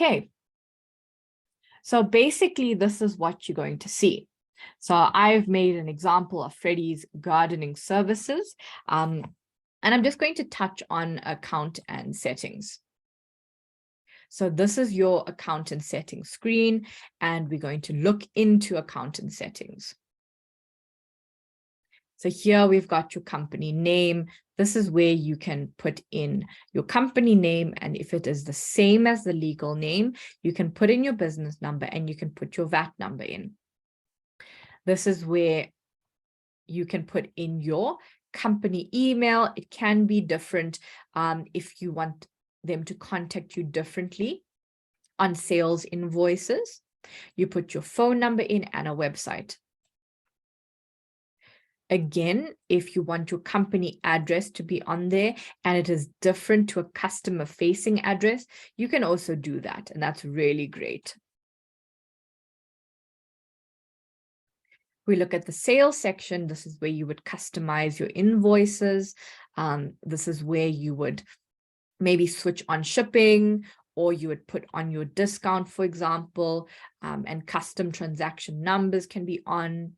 Okay. So basically, this is what you're going to see. So I've made an example of Freddie's gardening services. And I'm just going to touch on account and settings. So this is your account and settings screen, and we're going to look into account and settings. So here we've got your company name. This is where you can put in your company name. And if it is the same as the legal name, you can put in your business number and you can put your VAT number in. This is where you can put in your company email. It can be different if you want them to contact you differently on sales invoices. You put your phone number in and a website. Again, if you want your company address to be on there and it is different to a customer facing address, you can also do that. And that's really great. We look at the sales section. This is where you would customize your invoices. This is where you would maybe switch on shipping, or you would put on your discount, for example, and custom transaction numbers can be on.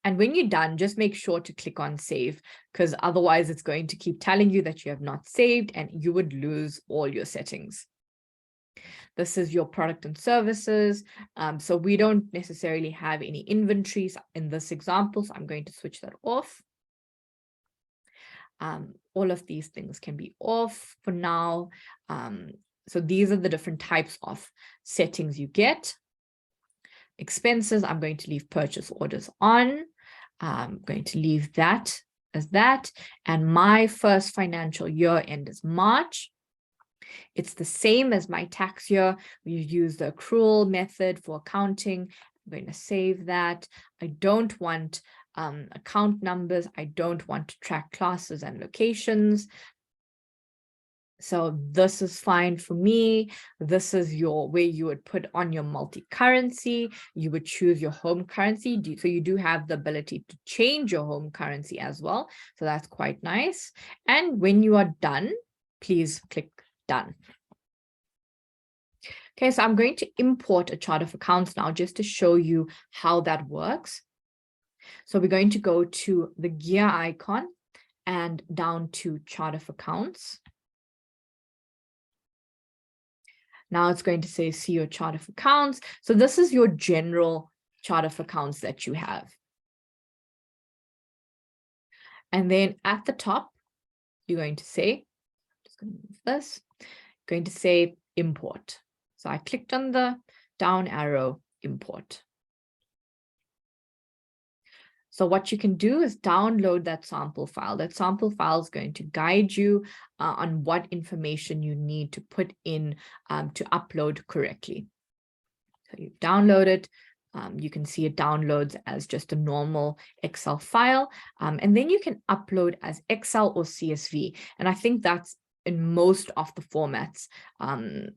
And when you're done, just make sure to click on save, because otherwise it's going to keep telling you that you have not saved and you would lose all your settings. This is your product and services. So we don't necessarily have any inventories in this example, so I'm going to switch that off. All of these things can be off for now. So these are the different types of settings you get. Expenses, I'm going to leave purchase orders on. I'm going to leave that as that. And my first financial year end is March. It's the same as my tax year. We use the accrual method for accounting. I'm going to save that. I don't want account numbers. I don't want to track classes and locations. So this is fine for me. This is your where you would put on your multi-currency. You would choose your home currency. So you do have the ability to change your home currency as well. So that's quite nice. And when you are done, please click done. Okay, so I'm going to import a chart of accounts now just to show you how that works. So we're going to go to the gear icon and down to chart of accounts. Now it's going to say, see your chart of accounts. So this is your general chart of accounts that you have. And then at the top, you're going to say, just going to move this, going to say import. So I clicked on the down arrow, import. So what you can do is download that sample file. That sample file is going to guide you on what information you need to put in to upload correctly. So you download it. You can see it downloads as just a normal Excel file. And then you can upload as Excel or CSV. And I think that's in most of the formats,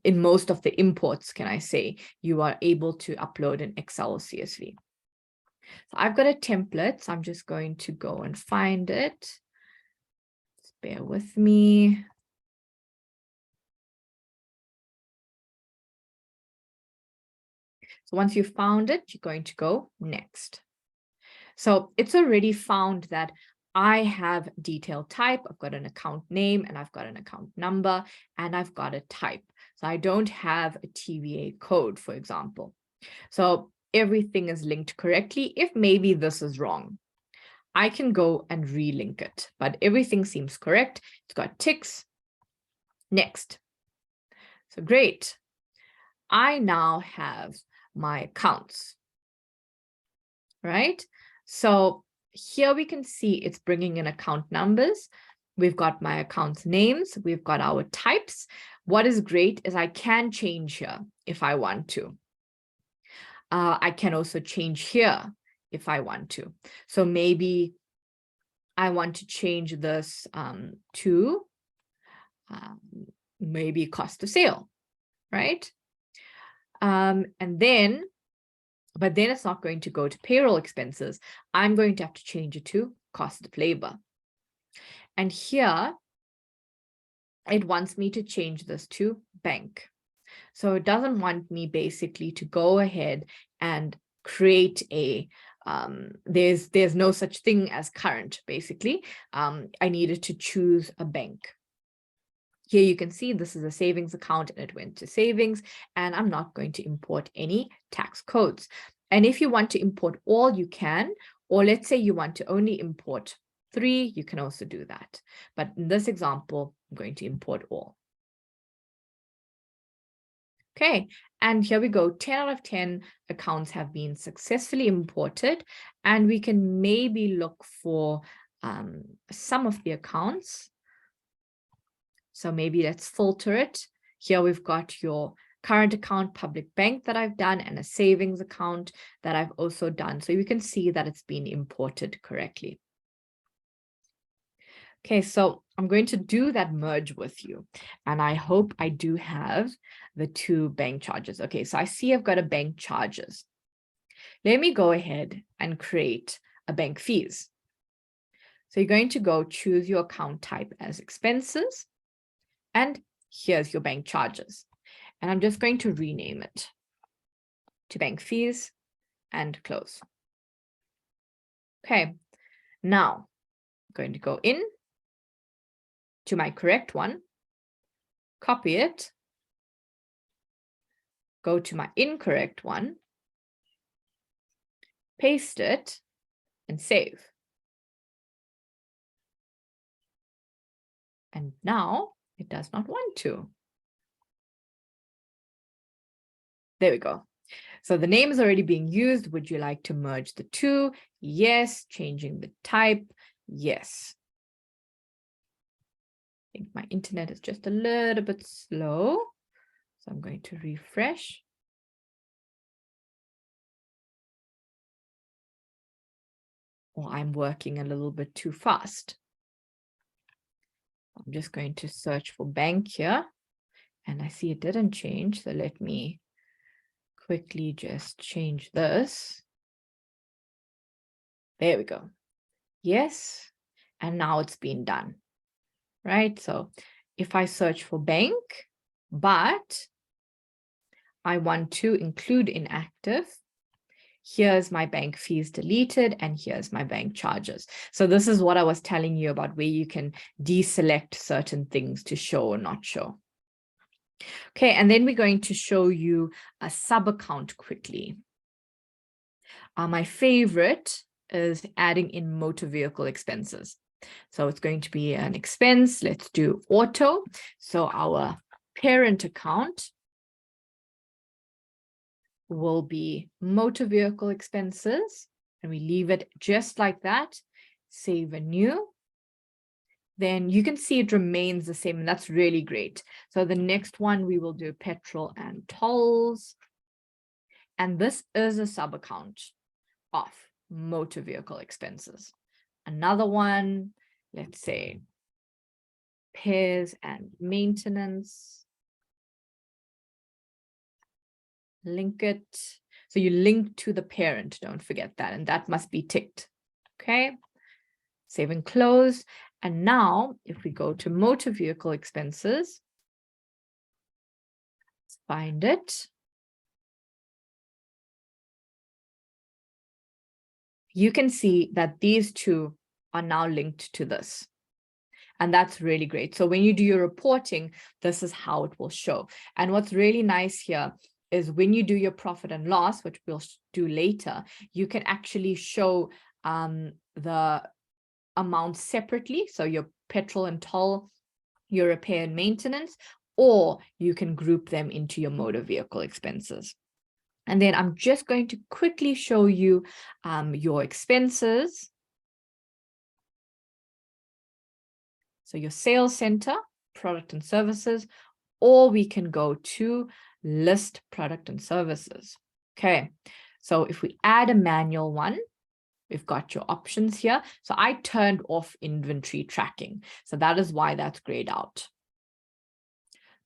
in most of the imports, can I say, you are able to upload in Excel or CSV. So I've got a template, so I'm just going to go and find it. Just bear with me. So once you've found it, you're going to go next. So it's already found that I have detail type. I've got an account name and I've got an account number and I've got a type. So I don't have a TVA code, for example. So everything is linked correctly. If maybe this is wrong, I can go and relink it, but everything seems correct. It's got ticks. Next. So great. I now have my accounts, right? So here we can see it's bringing in account numbers. We've got my accounts names. We've got our types. What is great is I can change here if I want to. I can also change here if I want to. So maybe I want to change this to maybe cost of sale, right? But then it's not going to go to payroll expenses. I'm going to have to change it to cost of labor. And here, it wants me to change this to bank. So it doesn't want me basically to go ahead and create a, there's no such thing as current, basically. I needed to choose a bank. Here you can see this is a savings account and it went to savings, and I'm not going to import any tax codes. And if you want to import all, you can, Or let's say you want to only import 3, you can also do that. But in this example, I'm going to import all. Okay, and here we go. 10 out of 10 accounts have been successfully imported, and we can maybe look for some of the accounts. So maybe let's filter it. Here we've got your current account, public bank that I've done, and a savings account that I've also done. So you can see that it's been imported correctly. Okay, so I'm going to do that merge with you, and I hope I do have the 2 bank charges. Okay, so I see I've got a bank charges. Let me go ahead and create a bank fees. So you're going to go choose your account type as expenses, and here's your bank charges. And I'm just going to rename it to bank fees and close. Okay, now I'm going to go in to my correct one, copy it, go to my incorrect one, paste it, and save. And now it does not want to. There we go. So the name is already being used. Would you like to merge the 2? Yes. Changing the type? Yes. I think my internet is just a little bit slow, so I'm going to refresh. Or I'm working a little bit too fast. I'm just going to search for bank here, and I see it didn't change. So let me quickly just change this. There we go. Yes. And now it's been done, right? So if I search for bank, but I want to include inactive, here's my bank fees deleted, and here's my bank charges. So this is what I was telling you about, where you can deselect certain things to show or not show. Okay, and then we're going to show you a sub account quickly. My favorite is adding in motor vehicle expenses. So it's going to be an expense. Let's do auto. So our parent account will be motor vehicle expenses, and we leave it just like that. Save a new. Then you can see it remains the same, and that's really great. So the next one we will do petrol and tolls. And this is a sub account of motor vehicle expenses. Another one, let's say repairs and maintenance. Link it. So you link to the parent, don't forget that, and that must be ticked. Okay, save and close. And now if we go to motor vehicle expenses, let's find it. You can see that these 2 are now linked to this. And that's really great. So when you do your reporting, this is how it will show. And what's really nice here is when you do your profit and loss, which we'll do later, you can actually show the amounts separately. So your petrol and toll, your repair and maintenance, or you can group them into your motor vehicle expenses. And then I'm just going to quickly show you your expenses. So your sales center, product and services, or we can go to list product and services. Okay, so if we add a manual one, we've got your options here. So I turned off inventory tracking. So that is why that's grayed out.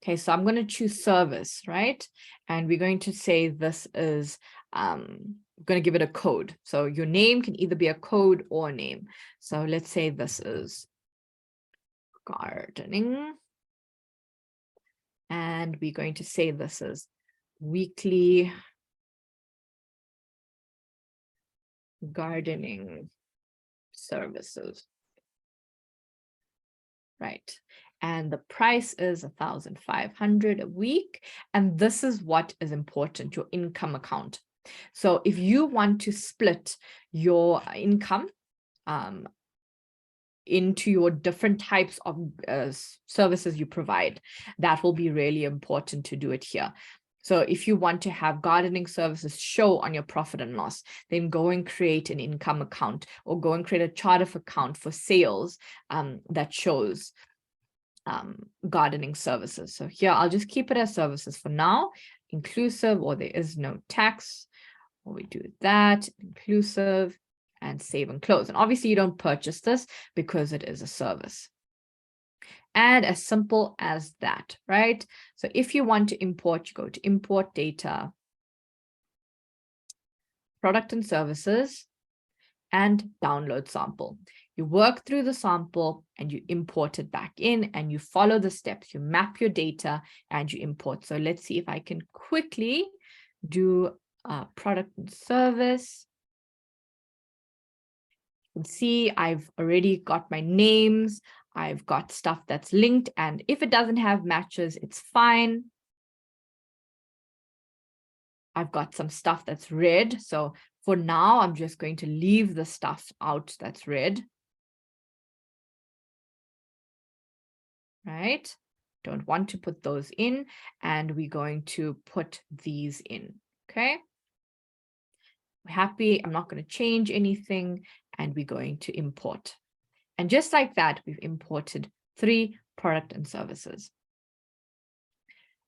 Okay, so I'm going to choose service, right? And we're going to say this is, I'm going to give it a code. So your name can either be a code or a name. So let's say this is gardening. And we're going to say this is weekly gardening services. Right. And the price is 1,500 a week. And this is what is important, your income account. So if you want to split your income into your different types of services you provide, that will be really important to do it here. So if you want to have gardening services show on your profit and loss, then go and create an income account, or go and create a chart of account for sales that shows gardening services. So here, I'll just keep it as services for now, inclusive, or there is no tax, or we do that, inclusive, and save and close. And obviously you don't purchase this because it is a service. And as simple as that, right? So if you want to import, you go to import data, product and services, and download sample. You work through the sample and you import it back in, and you follow the steps. You map your data and you import. So let's see if I can quickly do product and service. You can see I've already got my names. I've got stuff that's linked, and if it doesn't have matches, it's fine. I've got some stuff that's red. So for now, I'm just going to leave the stuff out that's red. Right? Don't want to put those in, and we're going to put these in. Okay? We're happy. I'm not going to change anything, and we're going to import. And just like that, we've imported 3 product and services.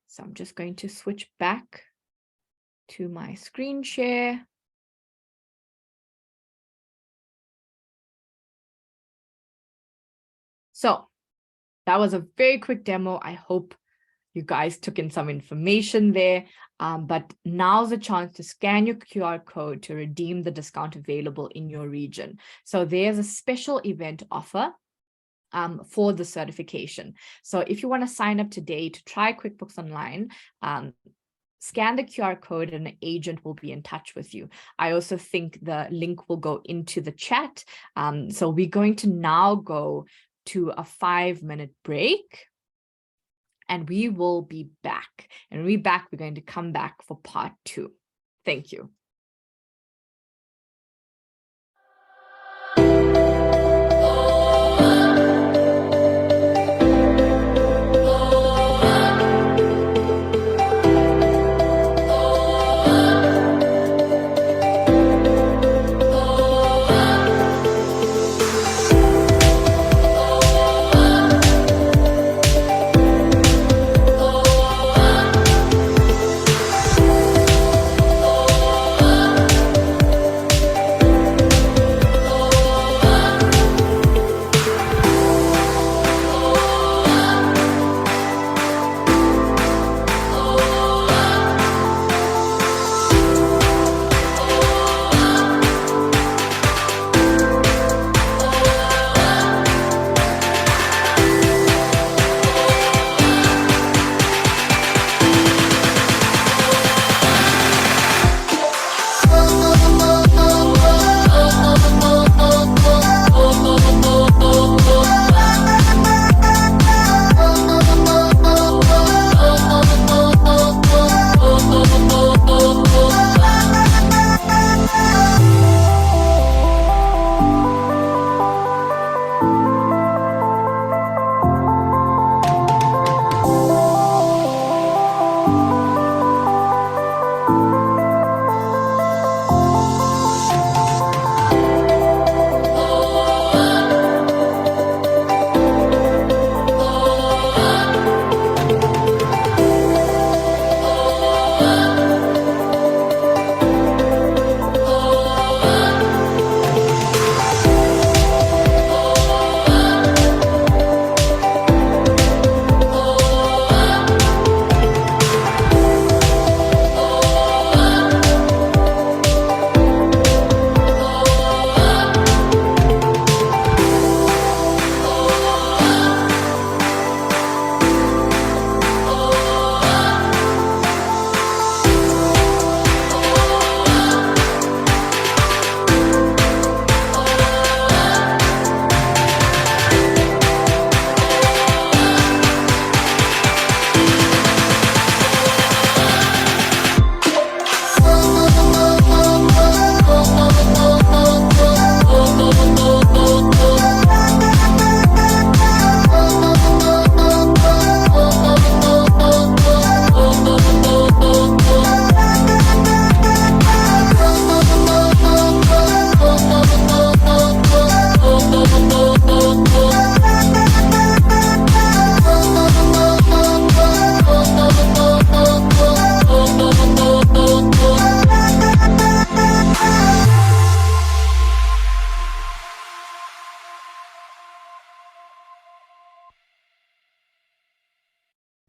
So I'm just going to switch back to my screen share. So that was a very quick demo. I hope you guys took in some information there, but now's a chance to scan your QR code to redeem the discount available in your region. So there's a special event offer for the certification. So if you want to sign up today to try QuickBooks Online, scan the QR code and an agent will be in touch with you. I also think the link will go into the chat. So we're going to now go to a 5-minute break, and we will be back. And when we're back, we're going to come back for part 2. Thank you.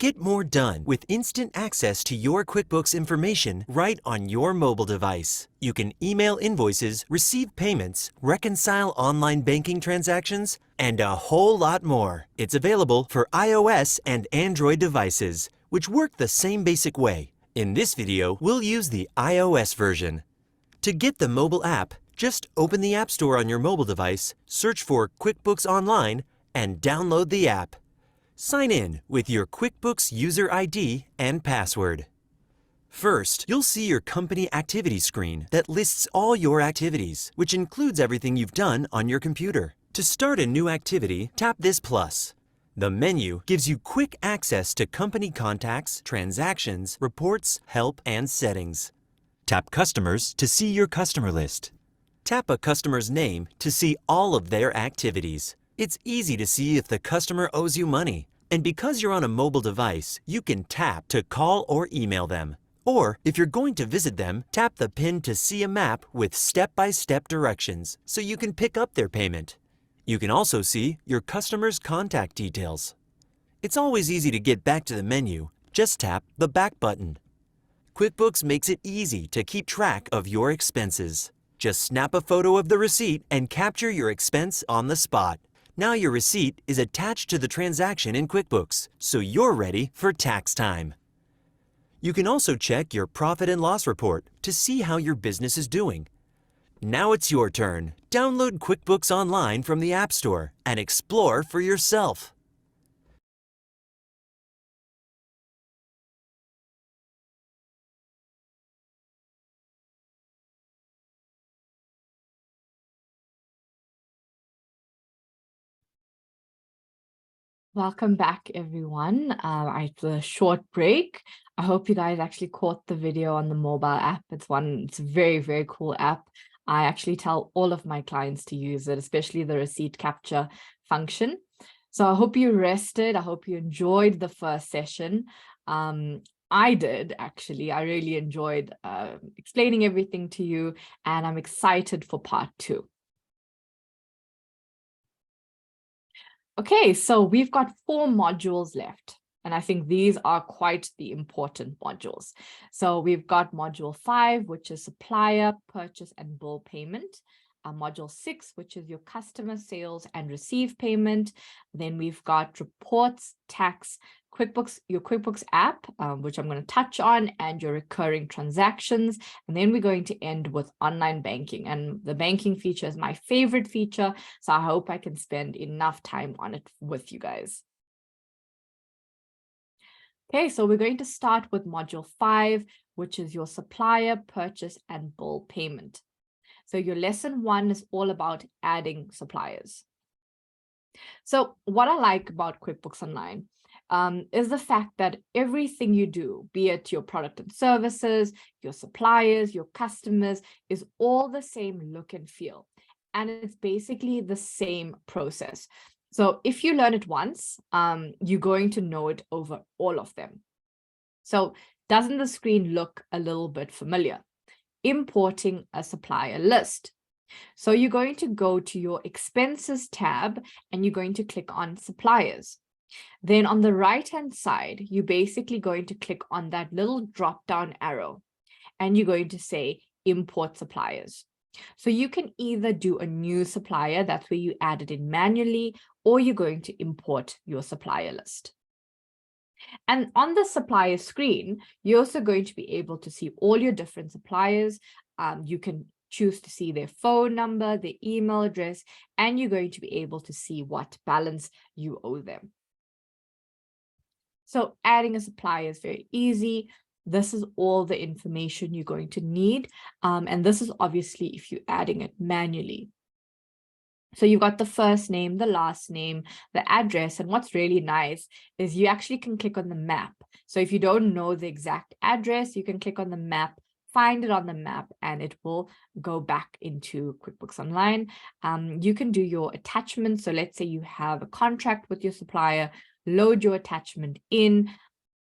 Get more done with instant access to your QuickBooks information right on your mobile device. You can email invoices, receive payments, reconcile online banking transactions, and a whole lot more. It's available for iOS and Android devices, which work the same basic way. In this video, we'll use the iOS version. To get the mobile app, just open the App Store on your mobile device, search for QuickBooks Online, and download the app. Sign in with your QuickBooks user ID and password. First, you'll see your company activity screen that lists all your activities, which includes everything you've done on your computer. To start a new activity, tap this plus. The menu gives you quick access to company contacts, transactions, reports, help, and settings. Tap Customers to see your customer list. Tap a customer's name to see all of their activities. It's easy to see if the customer owes you money. And because you're on a mobile device, you can tap to call or email them. Or, if you're going to visit them, tap the pin to see a map with step-by-step directions so you can pick up their payment. You can also see your customer's contact details. It's always easy to get back to the menu. Just tap the back button. QuickBooks makes it easy to keep track of your expenses. Just snap a photo of the receipt and capture your expense on the spot. Now your receipt is attached to the transaction in QuickBooks, so you're ready for tax time. You can also check your profit and loss report to see how your business is doing. Now it's your turn. Download QuickBooks Online from the App Store and explore for yourself.
Welcome back, everyone. I had a short break. I hope you guys actually caught the video on the mobile app. It's a very, very cool app. I actually tell all of my clients to use it, especially the receipt capture function. So I hope you rested. I hope you enjoyed the first session. I did, actually. I really enjoyed explaining everything to you, and I'm excited for part 2. Okay, so we've got 4 modules left, and I think these are quite the important modules. So we've got module 5, which is supplier, purchase, and bill payment. Module 6, which is your customer sales and receive payment. Then we've got reports, tax, QuickBooks, your QuickBooks app, which I'm going to touch on, and your recurring transactions. And then we're going to end with online banking. And the banking feature is my favorite feature, so I hope I can spend enough time on it with you guys. Okay, so we're going to start with module 5, which is your supplier, purchase, and bill payment. So your lesson 1 is all about adding suppliers. So what I like about QuickBooks Online is the fact that everything you do, be it your product and services, your suppliers, your customers, is all the same look and feel. And it's basically the same process. So if you learn it once, you're going to know it over all of them. So doesn't the screen look a little bit familiar? Importing a supplier list. So you're going to go to your expenses tab and you're going to click on suppliers. Then on the right-hand side, you're basically going to click on that little drop-down arrow and you're going to say import suppliers. So you can either do a new supplier, that's where you add it in manually, or you're going to import your supplier list. And on the supplier screen, you're also going to be able to see all your different suppliers. You can choose to see their phone number, their email address, and you're going to be able to see what balance you owe them. So adding a supplier is very easy. This is all the information you're going to need. And this is obviously if you're adding it manually. So you've got the first name, the last name, the address, and what's really nice is you actually can click on the map. So if you don't know the exact address, you can click on the map, find it on the map, and it will go back into QuickBooks Online. You can do your attachments. So let's say you have a contract with your supplier, load your attachment in.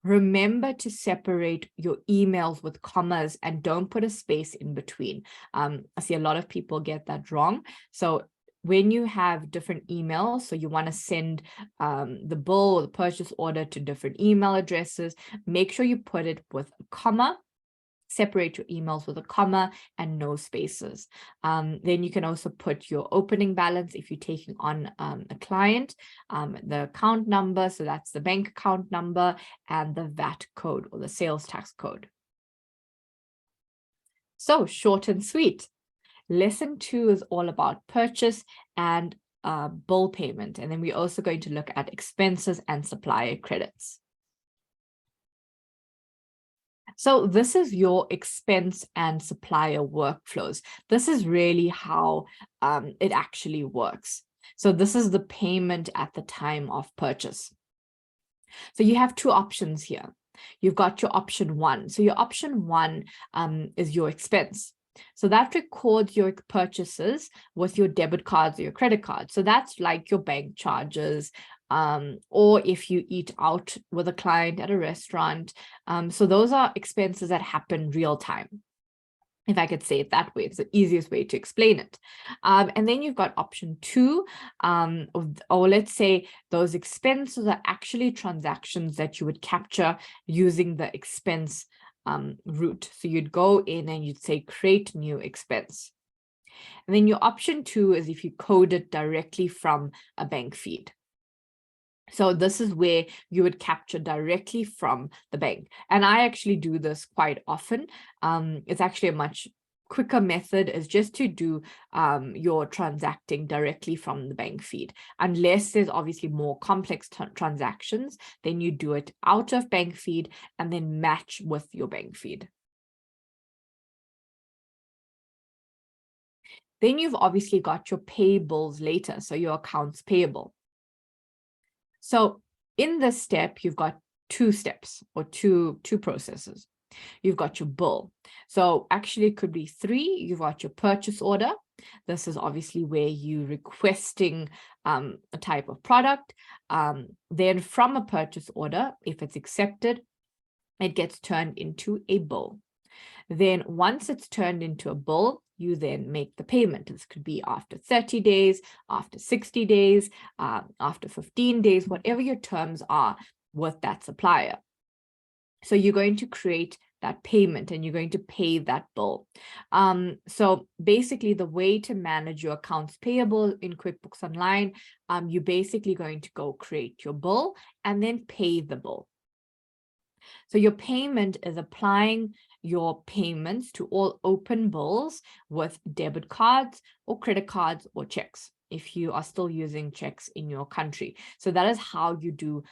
Remember to separate your emails with commas and don't put a space in between. I see a lot of people get that wrong. So when you have different emails, so you want to send the bill or the purchase order to different email addresses, make sure you put it with a comma. Separate your emails with a comma and no spaces. Then you can also put your opening balance if you're taking on a client, the account number, so that's the bank account number, and the VAT code or the sales tax code. So short and sweet. Lesson 2 is all about purchase and bill payment. And then we're also going to look at expenses and supplier credits. So this is your expense and supplier workflows. This is really how it actually works. So this is the payment at the time of purchase. So you have two options here. You've got your option 1. So your option 1 is your expense. So that records your purchases with your debit cards or your credit cards. So that's like your bank charges, or if you eat out with a client at a restaurant. So those are expenses that happen real time, if I could say it that way. It's the easiest way to explain it. And then you've got option 2, or let's say those expenses are actually transactions that you would capture using the expense route. So you'd go in and you'd say create new expense. And then your option 2 is if you code it directly from a bank feed. So this is where you would capture directly from the bank. And I actually do this quite often. It's actually a much quicker method, is just to do your transacting directly from the bank feed. Unless there's obviously more complex transactions, then you do it out of bank feed and then match with your bank feed. Then you've obviously got your payables later, so your accounts payable. So in this step, you've got 2 steps or two processes. You've got your bill. So actually it could be 3. You've got your purchase order. This is obviously where you're requesting a type of product. Then from a purchase order, if it's accepted, it gets turned into a bill. Then once it's turned into a bill, you then make the payment. This could be after 30 days, after 60 days, after 15 days, whatever your terms are with that supplier. So you're going to create that payment and you're going to pay that bill. So basically the way to manage your accounts payable in QuickBooks Online, you're basically going to go create your bill and then pay the bill. So your payment is applying your payments to all open bills with debit cards or credit cards or checks, if you are still using checks in your country. So that is how you do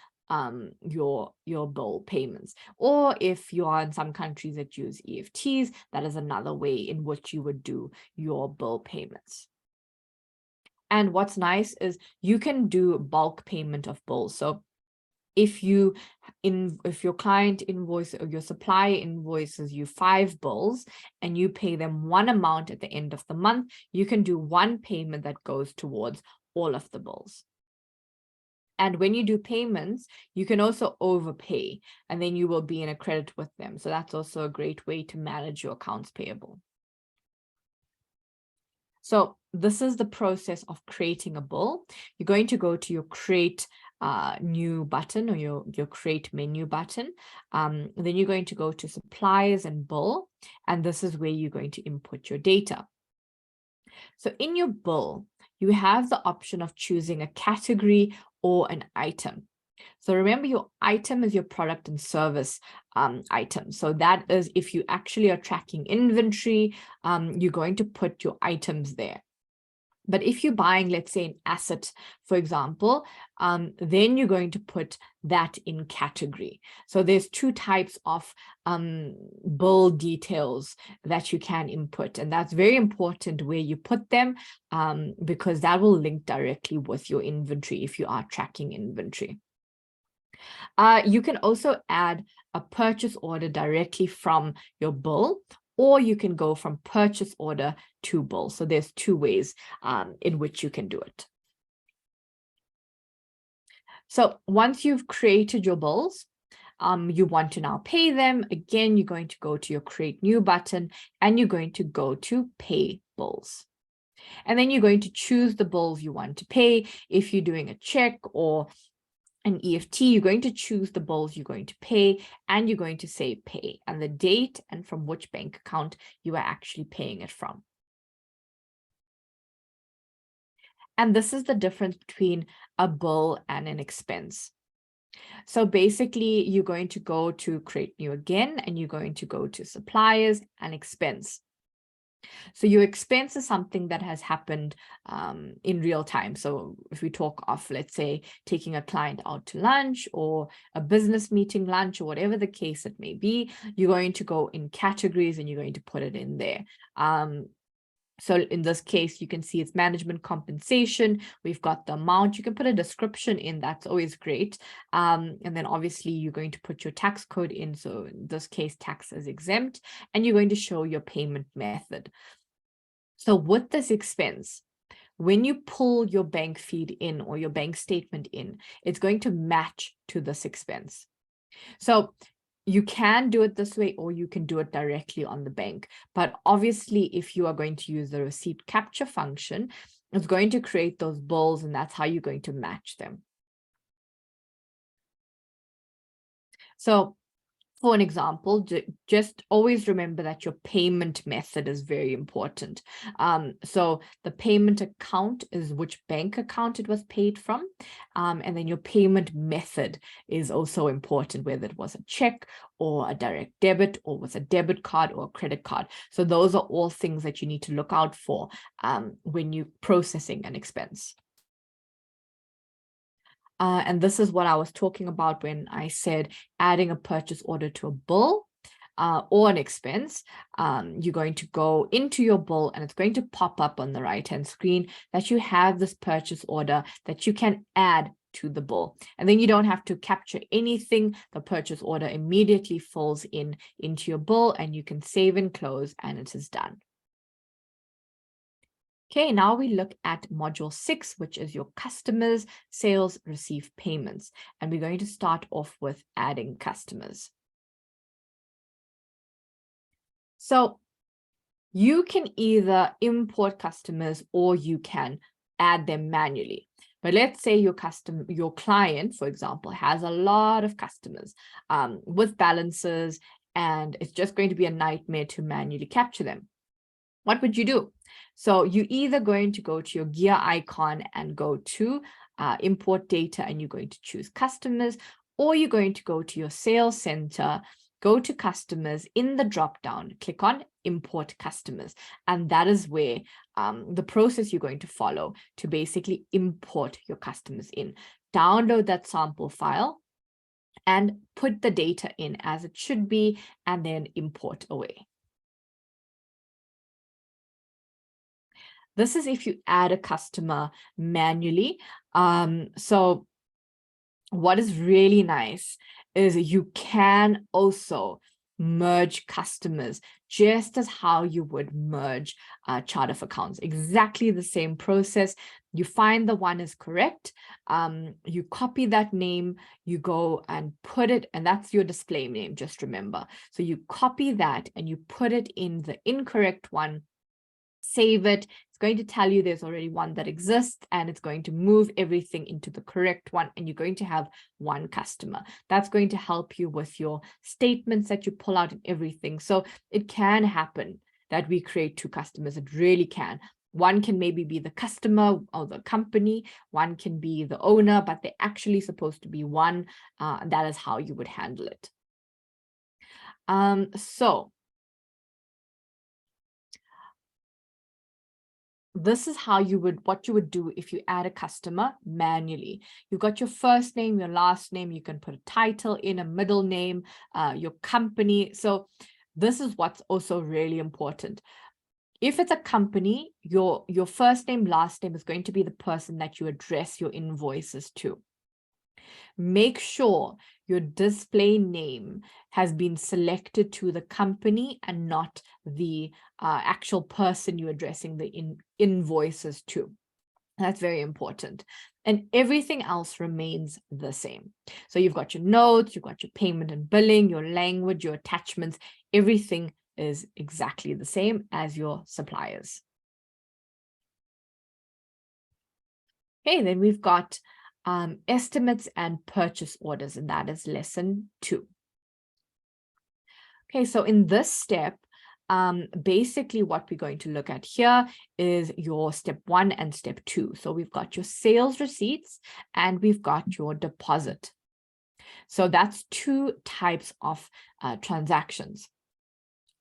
your bill payments. Or if you are in some countries that use EFTs, that is another way in which you would do your bill payments. And what's nice is you can do bulk payment of bills. So if your client invoice or your supplier invoices you 5 bills and you pay them one amount at the end of the month, you can do one payment that goes towards all of the bills. And when you do payments, you can also overpay, and then you will be in a credit with them. So that's also a great way to manage your accounts payable. So this is the process of creating a bill. You're going to go to your create new button, or your create menu button. Then you're going to go to suppliers and bill, and this is where you're going to input your data. So in your bill, you have the option of choosing a category or an item. So remember, your item is your product and service item. So that is, if you actually are tracking inventory, you're going to put your items there. But if you're buying, let's say, an asset, for example, then you're going to put that in category. So there's 2 types of bill details that you can input. And that's very important where you put them, because that will link directly with your inventory if you are tracking inventory. You can also add a purchase order directly from your bill, or you can go from purchase order to bill. So there's 2 ways in which you can do it. So once you've created your bills, you want to now pay them. Again, you're going to go to your create new button and you're going to go to pay bills. And then you're going to choose the bills you want to pay. If you're doing a check or an EFT, you're going to choose the bills you're going to pay, and you're going to say pay and the date and from which bank account you are actually paying it from. And this is the difference between a bill and an expense. So basically, you're going to go to create new again, and you're going to go to suppliers and expense. So your expense is something that has happened in real time. So if we talk of, let's say, taking a client out to lunch or a business meeting lunch or whatever the case it may be, you're going to go in categories and you're going to put it in there. So in this case, you can see it's management compensation. We've got the amount. You can put a description in. That's always great. And then obviously you're going to put your tax code in. So in this case, tax is exempt, and you're going to show your payment method. So with this expense, when you pull your bank feed in or your bank statement in, it's going to match to this expense. So you can do it this way, or you can do it directly on the bank. But obviously, if you are going to use the receipt capture function, it's going to create those bills, and that's how you're going to match them. So for an example, just always remember that your payment method is very important. So the payment account is which bank account it was paid from. And then your payment method is also important, whether it was a check or a direct debit or was a debit card or a credit card. So those are all things that you need to look out for when you're processing an expense. And this is what I was talking about when I said adding a purchase order to a bill or an expense. You're going to go into your bill, and it's going to pop up on the right-hand screen that you have this purchase order that you can add to the bill. And then you don't have to capture anything. The purchase order immediately falls into your bill, and you can save and close, and it is done. Okay, now we look at module 6, which is your customers, sales, receive payments. And we're going to start off with adding customers. So you can either import customers or you can add them manually. But let's say your client, for example, has a lot of customers with balances, and it's just going to be a nightmare to manually capture them. What would you do? So you're either going to go to your gear icon and go to import data, and you're going to choose customers, or you're going to go to your sales center, go to customers, in the drop down, click on import customers. And that is where the process you're going to follow to basically import your customers in. Download that sample file and put the data in as it should be, and then import away. This is if you add a customer manually. So what is really nice is you can also merge customers, just as how you would merge chart of accounts. Exactly the same process. You find the one is correct. You copy that name, you go and put it, and that's your display name, just remember. So you copy that and you put it in the incorrect one, save it. It's going to tell you there's already one that exists, and it's going to move everything into the correct one, and you're going to have one customer. That's going to help you with your statements that you pull out and everything. So it can happen that we create two customers. It really can. One can maybe be the customer or the company, one can be the owner, but they're actually supposed to be one. That is how you would handle it. So this is how what you would do if you add a customer manually. You've got your first name, your last name, you can put a title in, a middle name, your company. So this is what's also really important. If it's a company, your first name, last name is going to be the person that you address your invoices to. Make sure your display name has been selected to the company and not the actual person you're addressing the invoices to. That's very important. And everything else remains the same. So you've got your notes, you've got your payment and billing, your language, your attachments, everything is exactly the same as your suppliers. Okay, then we've got estimates and purchase orders, and that is lesson 2. Okay, so in this step, basically what we're going to look at here is your step 1 and step 2. So we've got your sales receipts and we've got your deposit. So that's 2 types of transactions.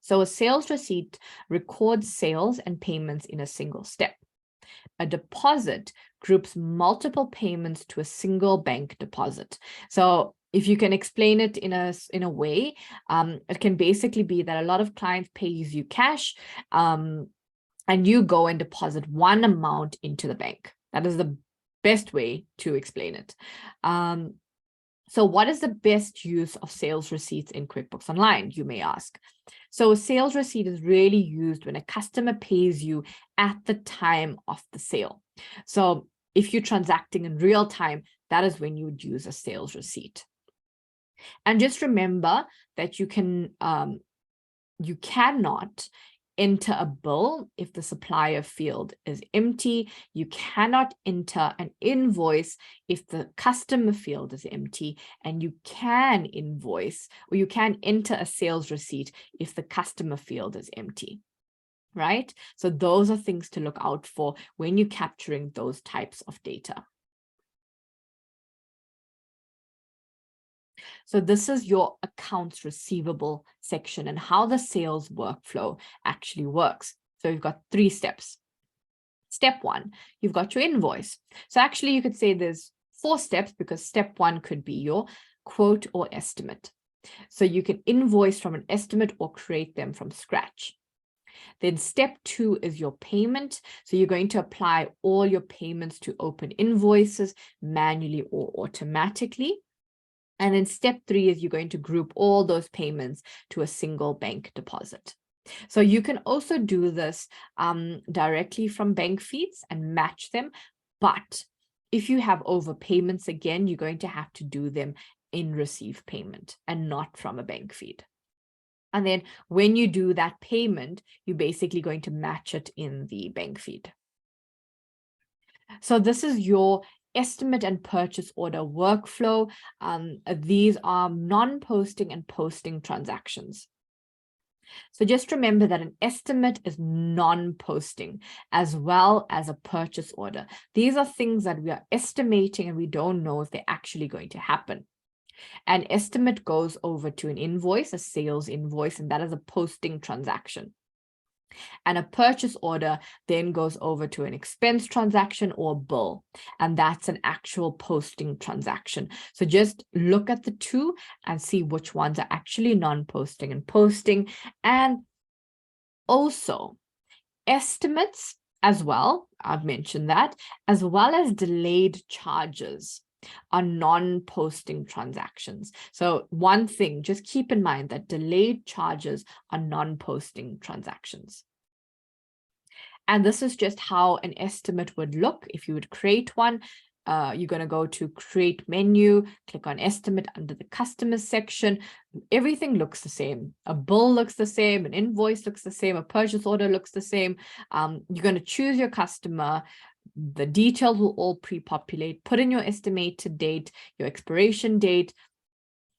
So a sales receipt records sales and payments in a single step. A deposit groups multiple payments to a single bank deposit. So if you can explain it in a way, it can basically be that a lot of clients pays you cash, and you go and deposit one amount into the bank. That is the best way to explain it. So what is the best use of sales receipts in QuickBooks Online, you may ask? So a sales receipt is really used when a customer pays you at the time of the sale. So if you're transacting in real time, that is when you would use a sales receipt. And just remember that you cannot enter a bill if the supplier field is empty. You cannot enter an invoice if the customer field is empty, and you can invoice, or you can enter a sales receipt if the customer field is empty, right? So those are things to look out for when you're capturing those types of data. So this is your accounts receivable section and how the sales workflow actually works. So you've got 3 steps. Step 1, you've got your invoice. So actually you could say there's 4 steps, because step 1 could be your quote or estimate. So you can invoice from an estimate or create them from scratch. Then step 2 is your payment. So you're going to apply all your payments to open invoices manually or automatically. And then step 3 is you're going to group all those payments to a single bank deposit. So you can also do this directly from bank feeds and match them. But if you have overpayments, again, you're going to have to do them in receive payment and not from a bank feed. And then when you do that payment, you're basically going to match it in the bank feed. So this is your estimate and purchase order workflow. These are non-posting and posting transactions. So just remember that an estimate is non-posting as well as a purchase order. These are things that we are estimating and we don't know if they're actually going to happen. An estimate goes over to an invoice, a sales invoice, and that is a posting transaction. And a purchase order then goes over to an expense transaction or bill, and that's an actual posting transaction. So just look at the 2 and see which ones are actually non-posting and posting. And also estimates as well, I've mentioned that, as well as delayed charges are non-posting transactions. So one thing, just keep in mind that delayed charges are non-posting transactions. And this is just how an estimate would look if you would create one. You're going to go to create menu, click on estimate under the customers section. Everything looks the same. A bill looks the same, an invoice looks the same, a purchase order looks the same. You're going to choose your customer. The details will all pre-populate. Put in your estimated date, your expiration date,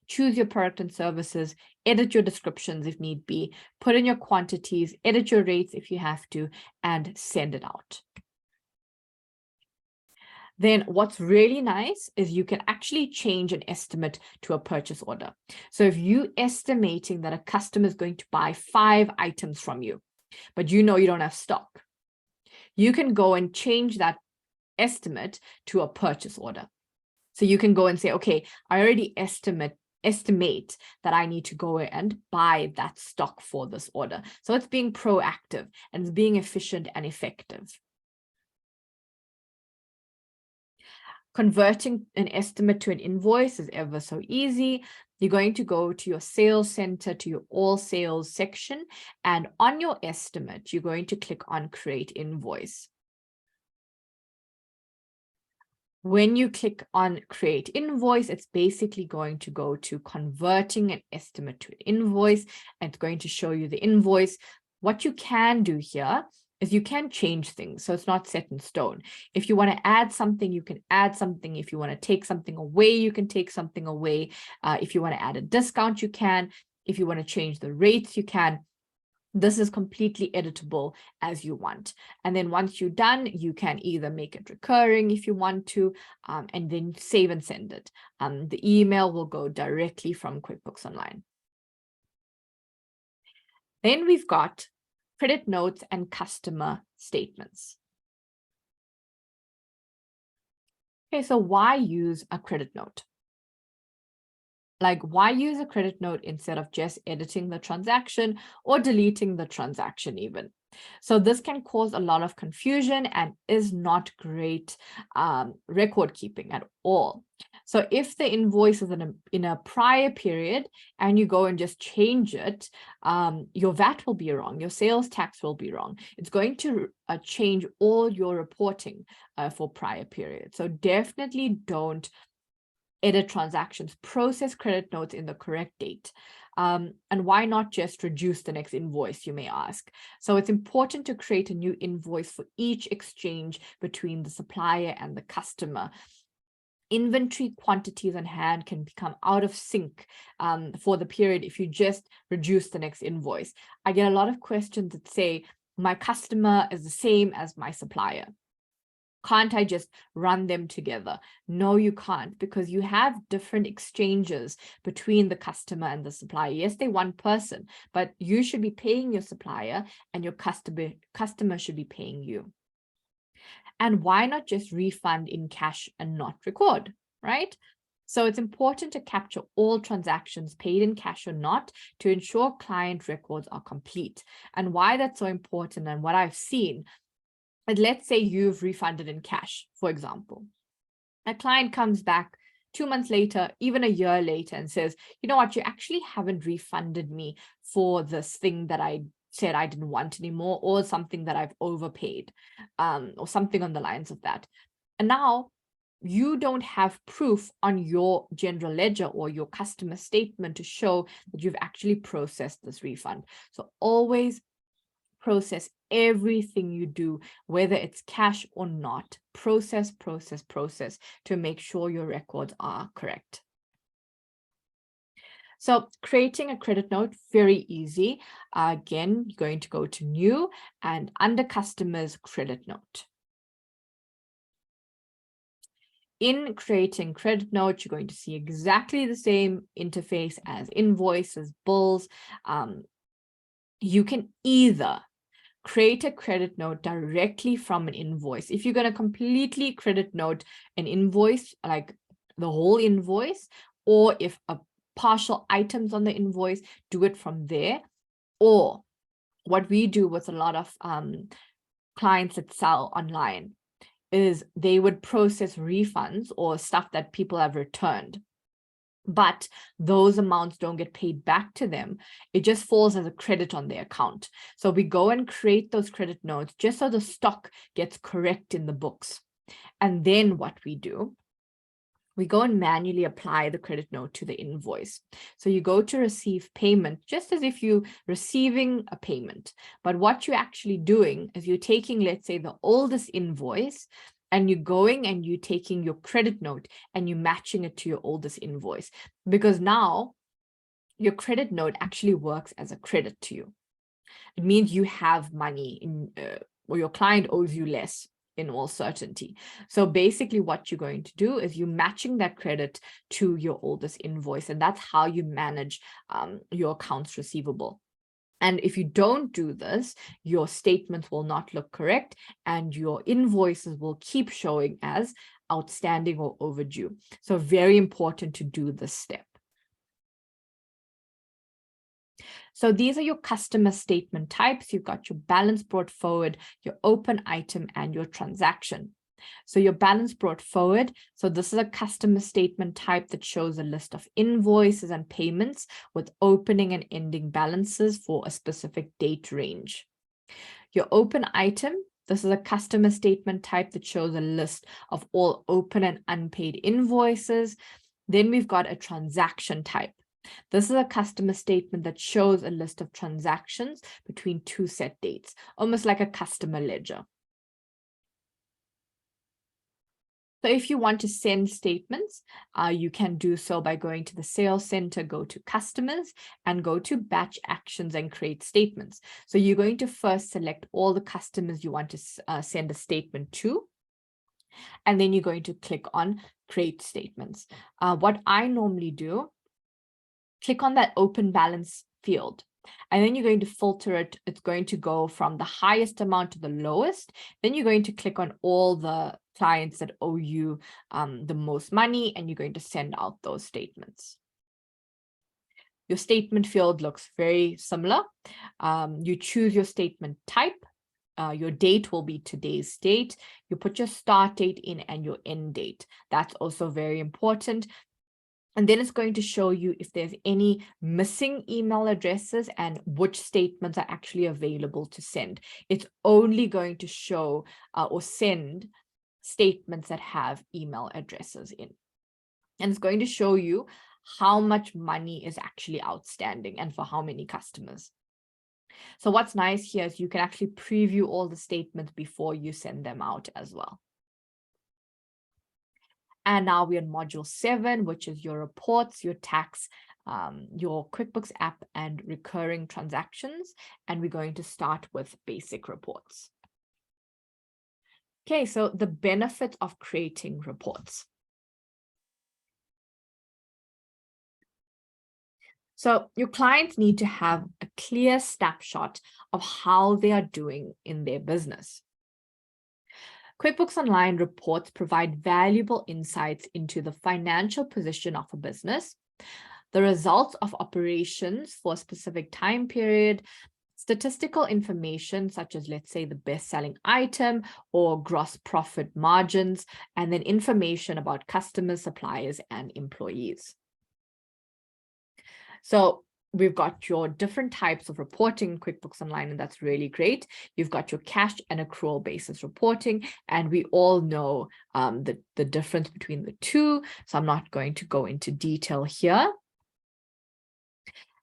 choose your product and services, edit your descriptions if need be, put in your quantities, edit your rates if you have to, and send it out. Then what's really nice is you can actually change an estimate to a purchase order. So if you're estimating that a customer is going to buy 5 items from you, but you know you don't have stock, you can go and change that estimate to a purchase order. So you can go and say, okay, I already estimate that I need to go and buy that stock for this order. So it's being proactive and it's being efficient and effective. Converting an estimate to an invoice is ever so easy. You're going to go to your sales center, to your all sales section, and on your estimate, you're going to click on create invoice. When you click on create invoice, it's basically going to go to converting an estimate to an invoice, and it's going to show you the invoice. What you can do here is you can change things. So it's not set in stone. If you want to add something, you can add something. If you want to take something away, you can take something away. If you want to add a discount, you can. If you want to change the rates, you can. This is completely editable as you want. And then once you're done, you can either make it recurring if you want to, and then save and send it. The email will go directly from QuickBooks Online. Then we've got credit notes and customer statements. Okay, so why use a credit note? Like, why use a credit note instead of just editing the transaction or deleting the transaction even? So this can cause a lot of confusion and is not great record keeping at all. So if the invoice is in a prior period and you go and just change it, your VAT will be wrong, your sales tax will be wrong. It's going to change all your reporting for prior periods. So definitely don't edit transactions, process credit notes in the correct date. And why not just reduce the next invoice, you may ask? So it's important to create a new invoice for each exchange between the supplier and the customer. Inventory quantities on hand can become out of sync for the period if you just reduce the next invoice. I get a lot of questions that say, my customer is the same as my supplier. Can't I just run them together? No, you can't, because you have different exchanges between the customer and the supplier. Yes, they're one person, but you should be paying your supplier and your customer should be paying you. And why not just refund in cash and not record, right? So it's important to capture all transactions, paid in cash or not, to ensure client records are complete. And why that's so important and what I've seen, and let's say you've refunded in cash, for example. A client comes back 2 months later, even a year later, and says, you know what, you actually haven't refunded me for this thing that I said I didn't want anymore, or something that I've overpaid, or something on the lines of that. And now you don't have proof on your general ledger or your customer statement to show that you've actually processed this refund. So always process everything you do, whether it's cash or not. Process to make sure your records are correct. So creating a credit note, very easy. Again, you're going to go to new and under customers credit note. In creating credit note, you're going to see exactly the same interface as invoices, bills. You can either create a credit note directly from an invoice. If you're going to completely credit note an invoice, like the whole invoice, or if a partial items on the invoice, do it from there. Or what we do with a lot of clients that sell online is they would process refunds or stuff that people have returned, but those amounts don't get paid back to them. It just falls as a credit on their account. So we go and create those credit notes just so the stock gets correct in the books. And then what we do, we go and manually apply the credit note to the invoice. So you go to receive payment just as if you're receiving a payment. But what you're actually doing is you're taking, let's say, the oldest invoice, and you're going and you're taking your credit note and you're matching it to your oldest invoice, because now your credit note actually works as a credit to you. It means you have money in, or your client owes you less in all certainty. So basically what you're going to do is you're matching that credit to your oldest invoice, and that's how you manage your accounts receivable. And if you don't do this, your statements will not look correct and your invoices will keep showing as outstanding or overdue. So very important to do this step. So these are your customer statement types. You've got your balance brought forward, your open item, and your transaction. So your balance brought forward. So this is a customer statement type that shows a list of invoices and payments with opening and ending balances for a specific date range. Your open item, this is a customer statement type that shows a list of all open and unpaid invoices. Then we've got a transaction type. This is a customer statement that shows a list of transactions between two set dates, almost like a customer ledger. So if you want to send statements, you can do so by going to the sales center, go to customers, and go to batch actions and create statements. So you're going to first select all the customers you want to send a statement to, and then you're going to click on create statements. What I normally do, click on that open balance field. And then you're going to filter it. It's going to go from the highest amount to the lowest. Then you're going to click on all the clients that owe you the most money, and you're going to send out those statements. Your statement field looks very similar. You choose your statement type. Your date will be today's date. You put your start date in and your end date. That's also very important. And then it's going to show you if there's any missing email addresses and which statements are actually available to send. It's only going to show or send statements that have email addresses in. And it's going to show you how much money is actually outstanding and for how many customers. So what's nice here is you can actually preview all the statements before you send them out as well. And now we're in module 7, which is your reports, your tax, your QuickBooks app, and recurring transactions. And we're going to start with basic reports. Okay, so the benefits of creating reports. So your clients need to have a clear snapshot of how they are doing in their business. QuickBooks Online reports provide valuable insights into the financial position of a business, the results of operations for a specific time period, statistical information such as, let's say, the best-selling item or gross profit margins, and then information about customers, suppliers, and employees. So we've got your different types of reporting in QuickBooks Online, and that's really great. You've got your cash and accrual basis reporting, and we all know the difference between the two, so I'm not going to go into detail here.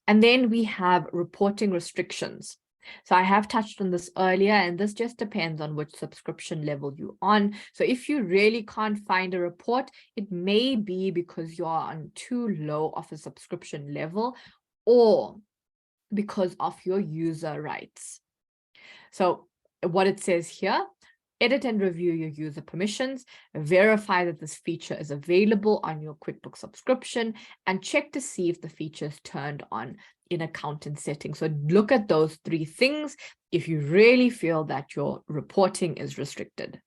And then we have reporting restrictions. So I have touched on this earlier, and this just depends on which subscription level you're on. So if you really can't find a report, it may be because you are on too low of a subscription level, or because of your user rights. So what it says here, edit and review your user permissions, verify that this feature is available on your QuickBooks subscription, and check to see if the feature is turned on in accountant settings. So look at those 3 things if you really feel that your reporting is restricted.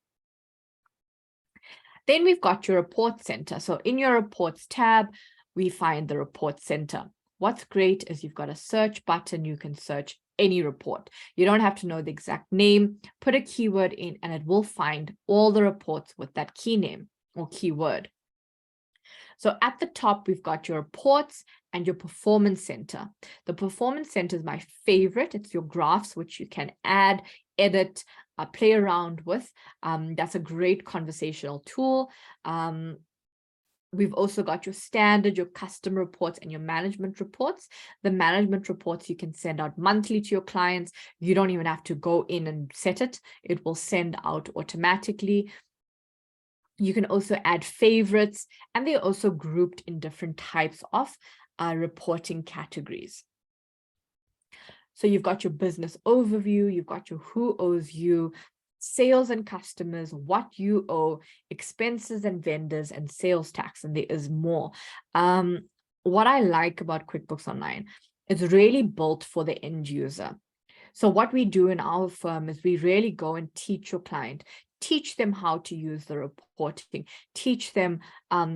Then we've got your report center. So in your reports tab, we find the report center. What's great is you've got a search button. You can search any report. You don't have to know the exact name. Put a keyword in and it will find all the reports with that key name or keyword. So at the top, we've got your reports and your performance center. The performance center is my favorite. It's your graphs, which you can add, edit, play around with. That's a great conversational tool. We've also got your standard, your custom reports, and your management reports. The management reports you can send out monthly to your clients. You don't even have to go in and set it. It will send out automatically. You can also add favorites, and they're also grouped in different types of reporting categories. So you've got your business overview, you've got your who owes you, sales and customers, what you owe, expenses and vendors, and sales tax, and there is more. What I like about QuickBooks Online, it's really built for the end user. So what we do in our firm is we really go and teach your client, teach them how to use the reporting, teach them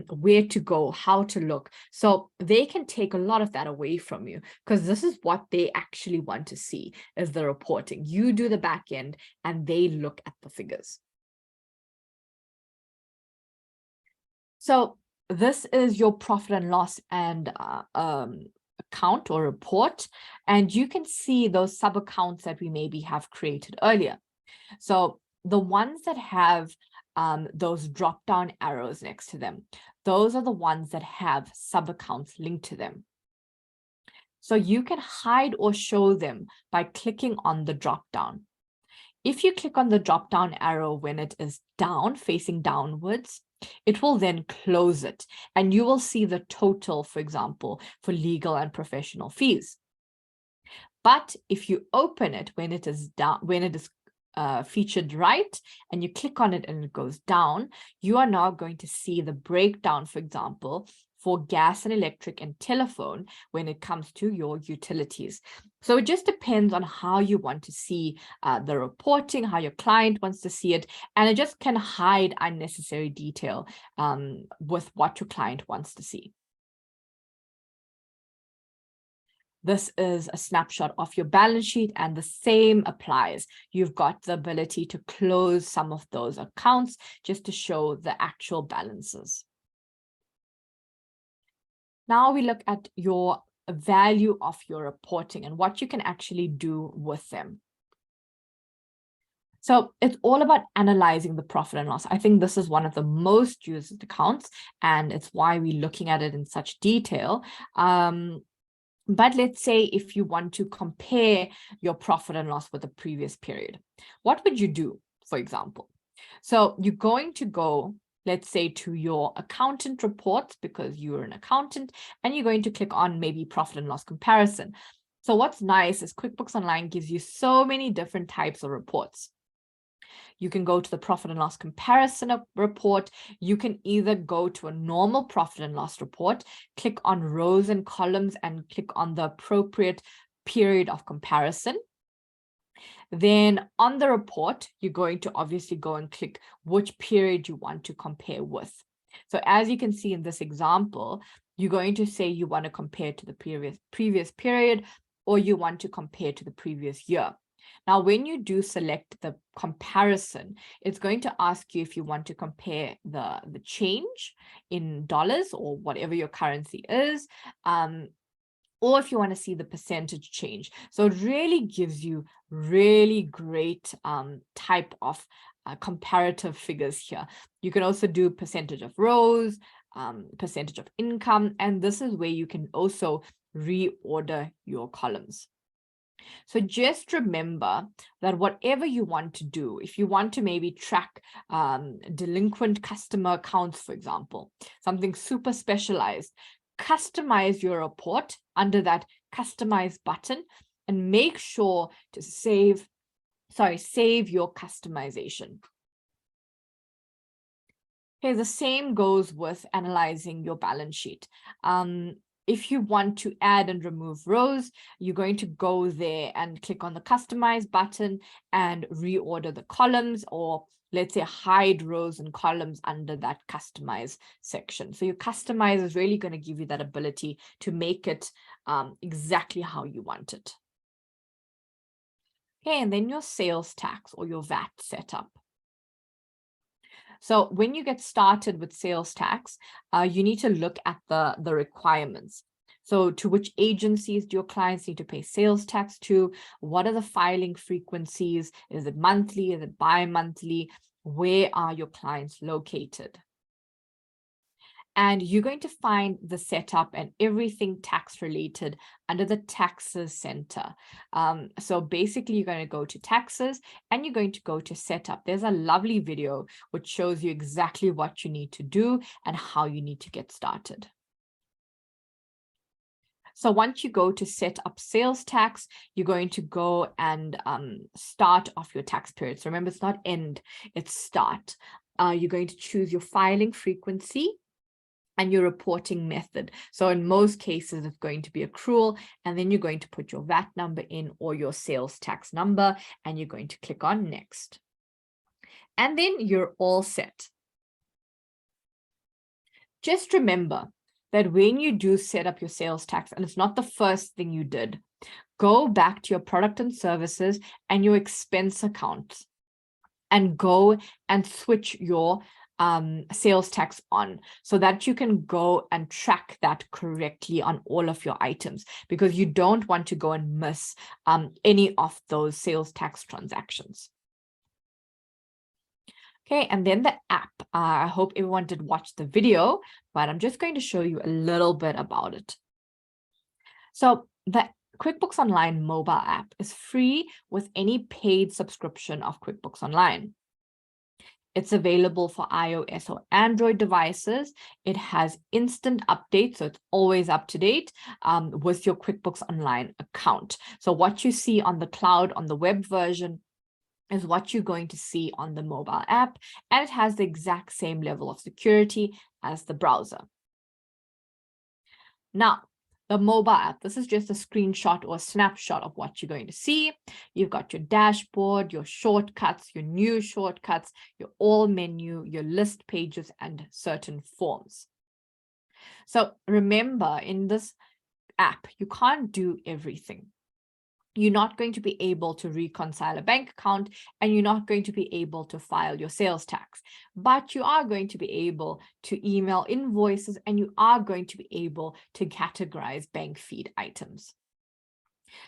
where to go, how to look. So they can take a lot of that away from you, because this is what they actually want to see is the reporting. You do the back end and they look at the figures. So this is your profit and loss and account or report, and you can see those sub accounts that we maybe have created earlier. So the ones that have those drop down arrows next to them, those are the ones that have sub accounts linked to them. So you can hide or show them by clicking on the drop down. If you click on the drop down arrow when it is down, facing downwards, it will then close it and you will see the total, for example, for legal and professional fees. But if you open it when it is down, when it is featured right, and you click on it and it goes down, you are now going to see the breakdown, for example, for gas and electric and telephone when it comes to your utilities. So it just depends on how you want to see the reporting, how your client wants to see it, and it just can hide unnecessary detail with what your client wants to see. This is a snapshot of your balance sheet, and the same applies. You've got the ability to close some of those accounts just to show the actual balances. Now we look at your value of your reporting and what you can actually do with them. So it's all about analyzing the profit and loss. I think this is one of the most used accounts, and it's why we're looking at it in such detail. But let's say if you want to compare your profit and loss with the previous period, what would you do, for example? So you're going to go, let's say, to your accountant reports because you're an accountant, and you're going to click on maybe profit and loss comparison. So what's nice is QuickBooks Online gives you so many different types of reports. You can go to the profit and loss comparison report. You can either go to a normal profit and loss report, click on rows and columns and click on the appropriate period of comparison. Then on the report, you're going to obviously go and click which period you want to compare with. So as you can see in this example, you're going to say you want to compare to the previous period, or you want to compare to the previous year. Now, when you do select the comparison, it's going to ask you if you want to compare the change in dollars or whatever your currency is, or if you want to see the percentage change. So it really gives you really great type of comparative figures here. You can also do percentage of rows, percentage of income, and this is where you can also reorder your columns. So just remember that whatever you want to do, if you want to maybe track delinquent customer accounts, for example, something super specialized, customize your report under that customize button and make sure to save your customization. Okay, the same goes with analyzing your balance sheet. If you want to add and remove rows, you're going to go there and click on the customize button and reorder the columns, or let's say hide rows and columns under that customize section. So your customize is really going to give you that ability to make it exactly how you want it. Okay, and then your sales tax or your VAT setup. So when you get started with sales tax, you need to look at the requirements. So to which agencies do your clients need to pay sales tax to? What are the filing frequencies? Is it monthly? Is it bi-monthly? Where are your clients located? And you're going to find the setup and everything tax related under the taxes center. So basically you're going to go to taxes and you're going to go to setup. There's a lovely video which shows you exactly what you need to do and how you need to get started. So once you go to set up sales tax, you're going to go and start off your tax period. So remember, it's not end, it's start. You're going to choose your filing frequency and your reporting method. So in most cases, it's going to be accrual, and then you're going to put your VAT number in or your sales tax number, and you're going to click on next. And then you're all set. Just remember that when you do set up your sales tax, and it's not the first thing you did, go back to your product and services and your expense accounts and go and switch your sales tax on so that you can go and track that correctly on all of your items, because you don't want to go and miss any of those sales tax transactions. Okay, and then the app. I hope everyone did watch the video, but I'm just going to show you a little bit about it. So the QuickBooks Online mobile app is free with any paid subscription of QuickBooks Online. It's available for iOS or Android devices. It has instant updates, so it's always up to date with your QuickBooks Online account. So what you see on the cloud, on the web version, is what you're going to see on the mobile app, and it has the exact same level of security as the browser. Now, the mobile app, this is just a screenshot or a snapshot of what you're going to see. You've got your dashboard, your shortcuts, your new shortcuts, your all menu, your list pages, and certain forms. So remember, in this app, you can't do everything. You're not going to be able to reconcile a bank account, and you're not going to be able to file your sales tax, but you are going to be able to email invoices, and you are going to be able to categorize bank feed items.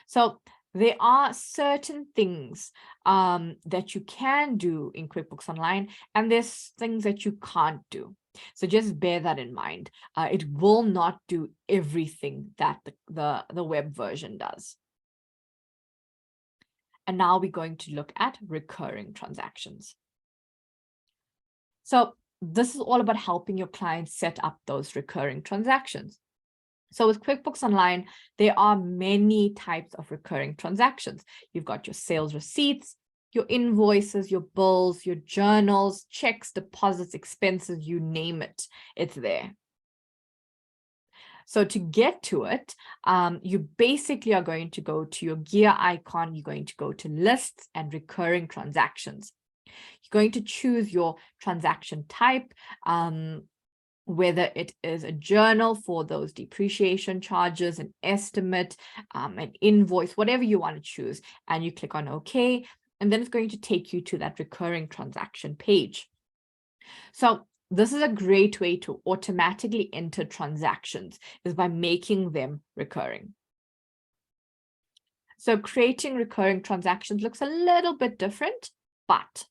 So there are certain things that you can do in QuickBooks Online, and there's things that you can't do. So just bear that in mind. It will not do everything that the web version does. And now we're going to look at recurring transactions. So this is all about helping your clients set up those recurring transactions. So with QuickBooks Online, there are many types of recurring transactions. You've got your sales receipts, your invoices, your bills, your journals, checks, deposits, expenses, you name it, it's there. So to get to it, you basically are going to go to your gear icon. You're going to go to lists and recurring transactions. You're going to choose your transaction type, whether it is a journal for those depreciation charges, an estimate, an invoice, whatever you want to choose. And you click on OK, and then it's going to take you to that recurring transaction page. So this is a great way to automatically enter transactions, is by making them recurring. So creating recurring transactions looks a little bit different, but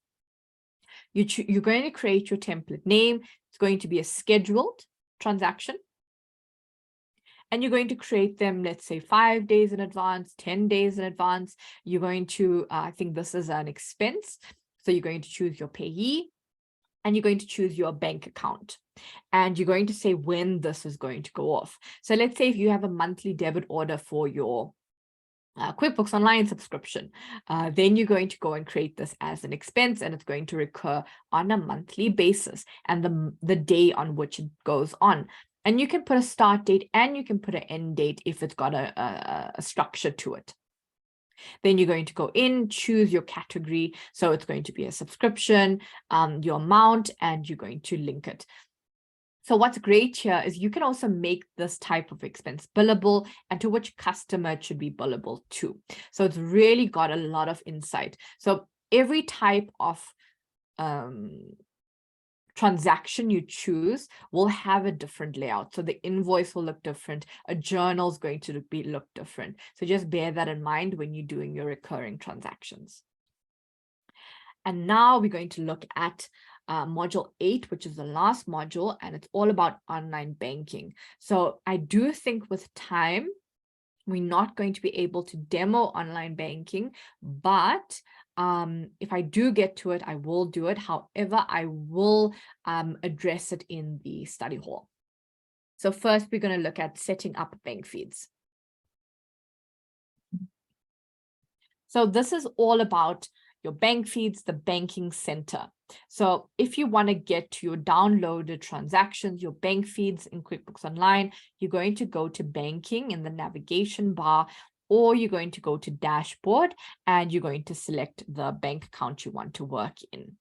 you're going to create your template name. It's going to be a scheduled transaction. And you're going to create them, let's say 5 days in advance, 10 days in advance. You're going to, I think this is an expense. So you're going to choose your payee, and you're going to choose your bank account, and you're going to say when this is going to go off. So let's say if you have a monthly debit order for your QuickBooks Online subscription, then you're going to go and create this as an expense, and it's going to recur on a monthly basis and the day on which it goes on. And you can put a start date and you can put an end date if it's got a structure to it. Then you're going to go in, choose your category. So it's going to be a subscription, your amount, and you're going to link it. So what's great here is you can also make this type of expense billable, and to which customer it should be billable to. So it's really got a lot of insight. So every type of transaction you choose will have a different layout. So the invoice will look different. A journal is going to look different. So just bear that in mind when you're doing your recurring transactions. And now we're going to look at module 8, which is the last module, and it's all about online banking. So I do think with time, we're not going to be able to demo online banking, but if I do get to it, I will do it. However, I will address it in the study hall. So first, we're going to look at setting up bank feeds. So this is all about your bank feeds, the banking center. So if you want to get to your downloaded transactions, your bank feeds in QuickBooks Online, you're going to go to banking in the navigation bar, or you're going to go to dashboard and you're going to select the bank account you want to work in.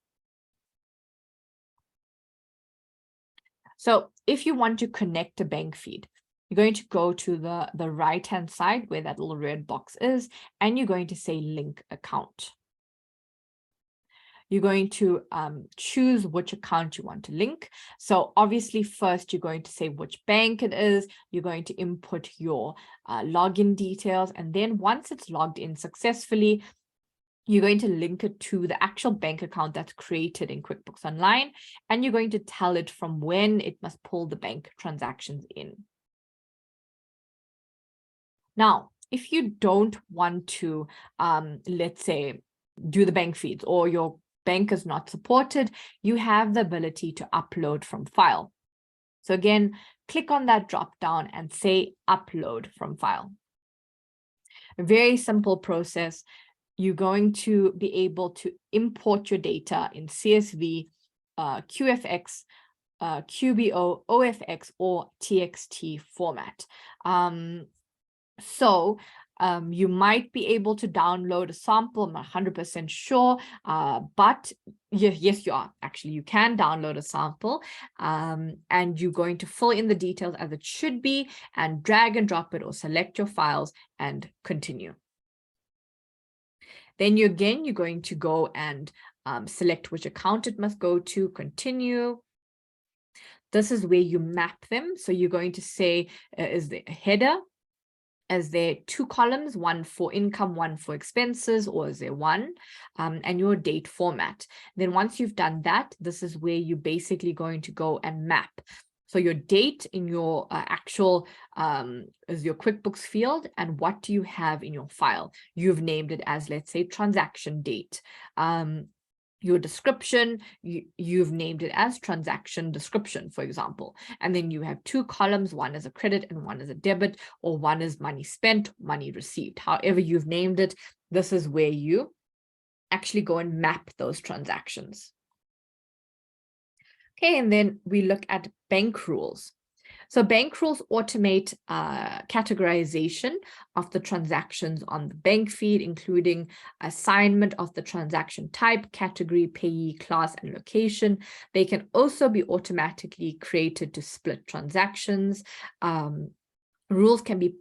So if you want to connect a bank feed, you're going to go to the right-hand side where that little red box is, and you're going to say link account. You're going to choose which account you want to link. So obviously, first, you're going to say which bank it is. You're going to input your login details. And then once it's logged in successfully, you're going to link it to the actual bank account that's created in QuickBooks Online. And you're going to tell it from when it must pull the bank transactions in. Now, if you don't want to, let's say, do the bank feeds, or your bank is not supported, you have the ability to upload from file. So again, click on that drop down and say upload from file. A very simple process. You're going to be able to import your data in CSV, QFX, QBO, OFX, or TXT format. You might be able to download a sample. I'm not 100% sure, but yes, you are. Actually, you can download a sample, and you're going to fill in the details as it should be and drag and drop it or select your files and continue. Then you're going to go and select which account it must go to, continue. This is where you map them. So you're going to say, is there a header? Is there two columns, one for income, one for expenses, or is there one? And your date format. Then once you've done that, this is where you're basically going to go and map. So your date in your actual is your QuickBooks field, and what do you have in your file? You've named it as, let's say, transaction date. Your description, you've named it as transaction description, for example. And then you have two columns, one is a credit and one is a debit, or one is money spent, money received. However you've named it, this is where you actually go and map those transactions. Okay, and then we look at bank rules. So bank rules automate categorization of the transactions on the bank feed, including assignment of the transaction type, category, payee, class, and location. They can also be automatically created to split transactions. Rules can be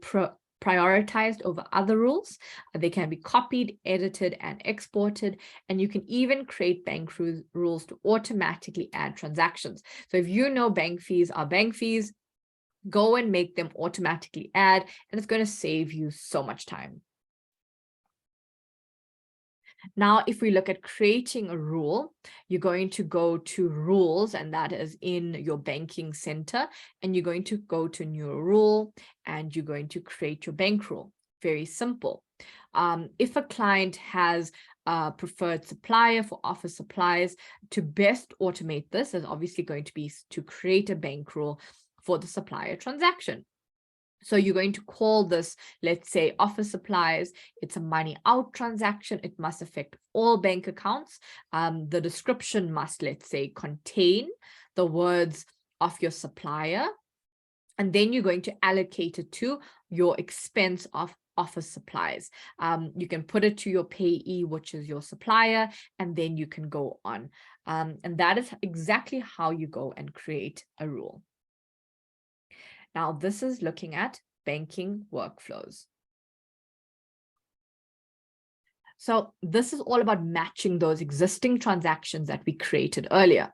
prioritized over other rules. They can be copied, edited, and exported. And you can even create bank rules to automatically add transactions. So if you know bank fees are bank fees, go and make them automatically add, and it's going to save you so much time. Now, if we look at creating a rule, you're going to go to rules, and that is in your banking center, and you're going to go to new rule, and you're going to create your bank rule. Very simple. If a client has a preferred supplier for office supplies, to best automate this is obviously going to be to create a bank rule for the supplier transaction. So you're going to call this, let's say, office supplies. It's a money out transaction. It must affect all bank accounts. The description must, let's say, contain the words of your supplier. And then you're going to allocate it to your expense of office supplies. You can put it to your payee, which is your supplier, and then you can go on. And that is exactly how you go and create a rule. Now, this is looking at banking workflows. So this is all about matching those existing transactions that we created earlier.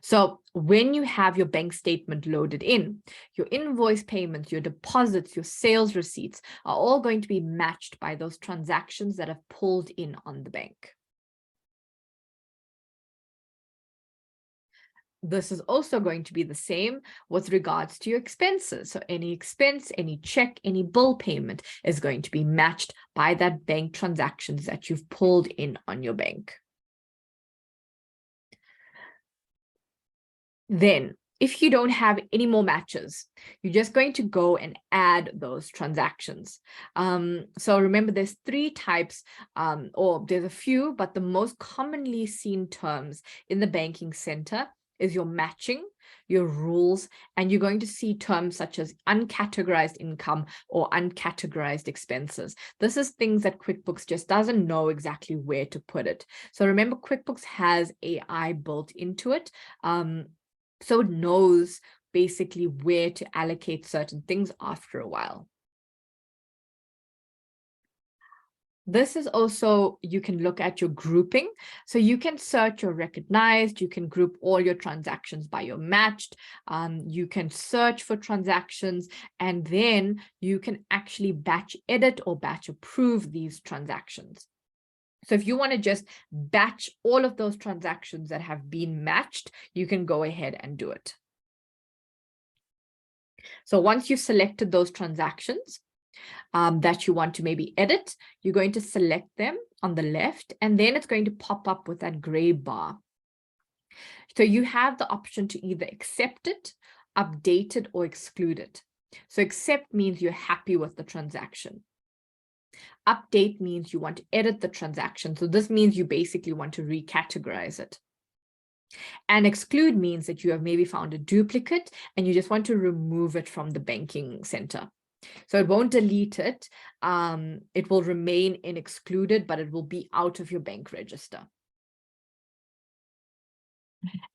So when you have your bank statement loaded in, your invoice payments, your deposits, your sales receipts are all going to be matched by those transactions that have pulled in on the bank. This is also going to be the same with regards to your expenses. So any expense, any check, any bill payment is going to be matched by that bank transactions that you've pulled in on your bank. Then, if you don't have any more matches, you're just going to go and add those transactions. So remember, there's three types, or there's a few, but the most commonly seen terms in the banking center is your matching, your rules, and you're going to see terms such as uncategorized income or uncategorized expenses. This is things that QuickBooks just doesn't know exactly where to put it. So remember, QuickBooks has AI built into it. So it knows basically where to allocate certain things after a while. This is also, you can look at your grouping. So you can search your recognized, you can group all your transactions by your matched, you can search for transactions, and then you can actually batch edit or batch approve these transactions. So if you want to just batch all of those transactions that have been matched, you can go ahead and do it. So once you've selected those transactions, that you want to maybe edit, you're going to select them on the left, and then it's going to pop up with that gray bar. So you have the option to either accept it, update it, or exclude it. So accept means you're happy with the transaction. Update means you want to edit the transaction. So this means you basically want to recategorize it. And exclude means that you have maybe found a duplicate and you just want to remove it from the banking center. So it won't delete it. It will remain in excluded, but it will be out of your bank register.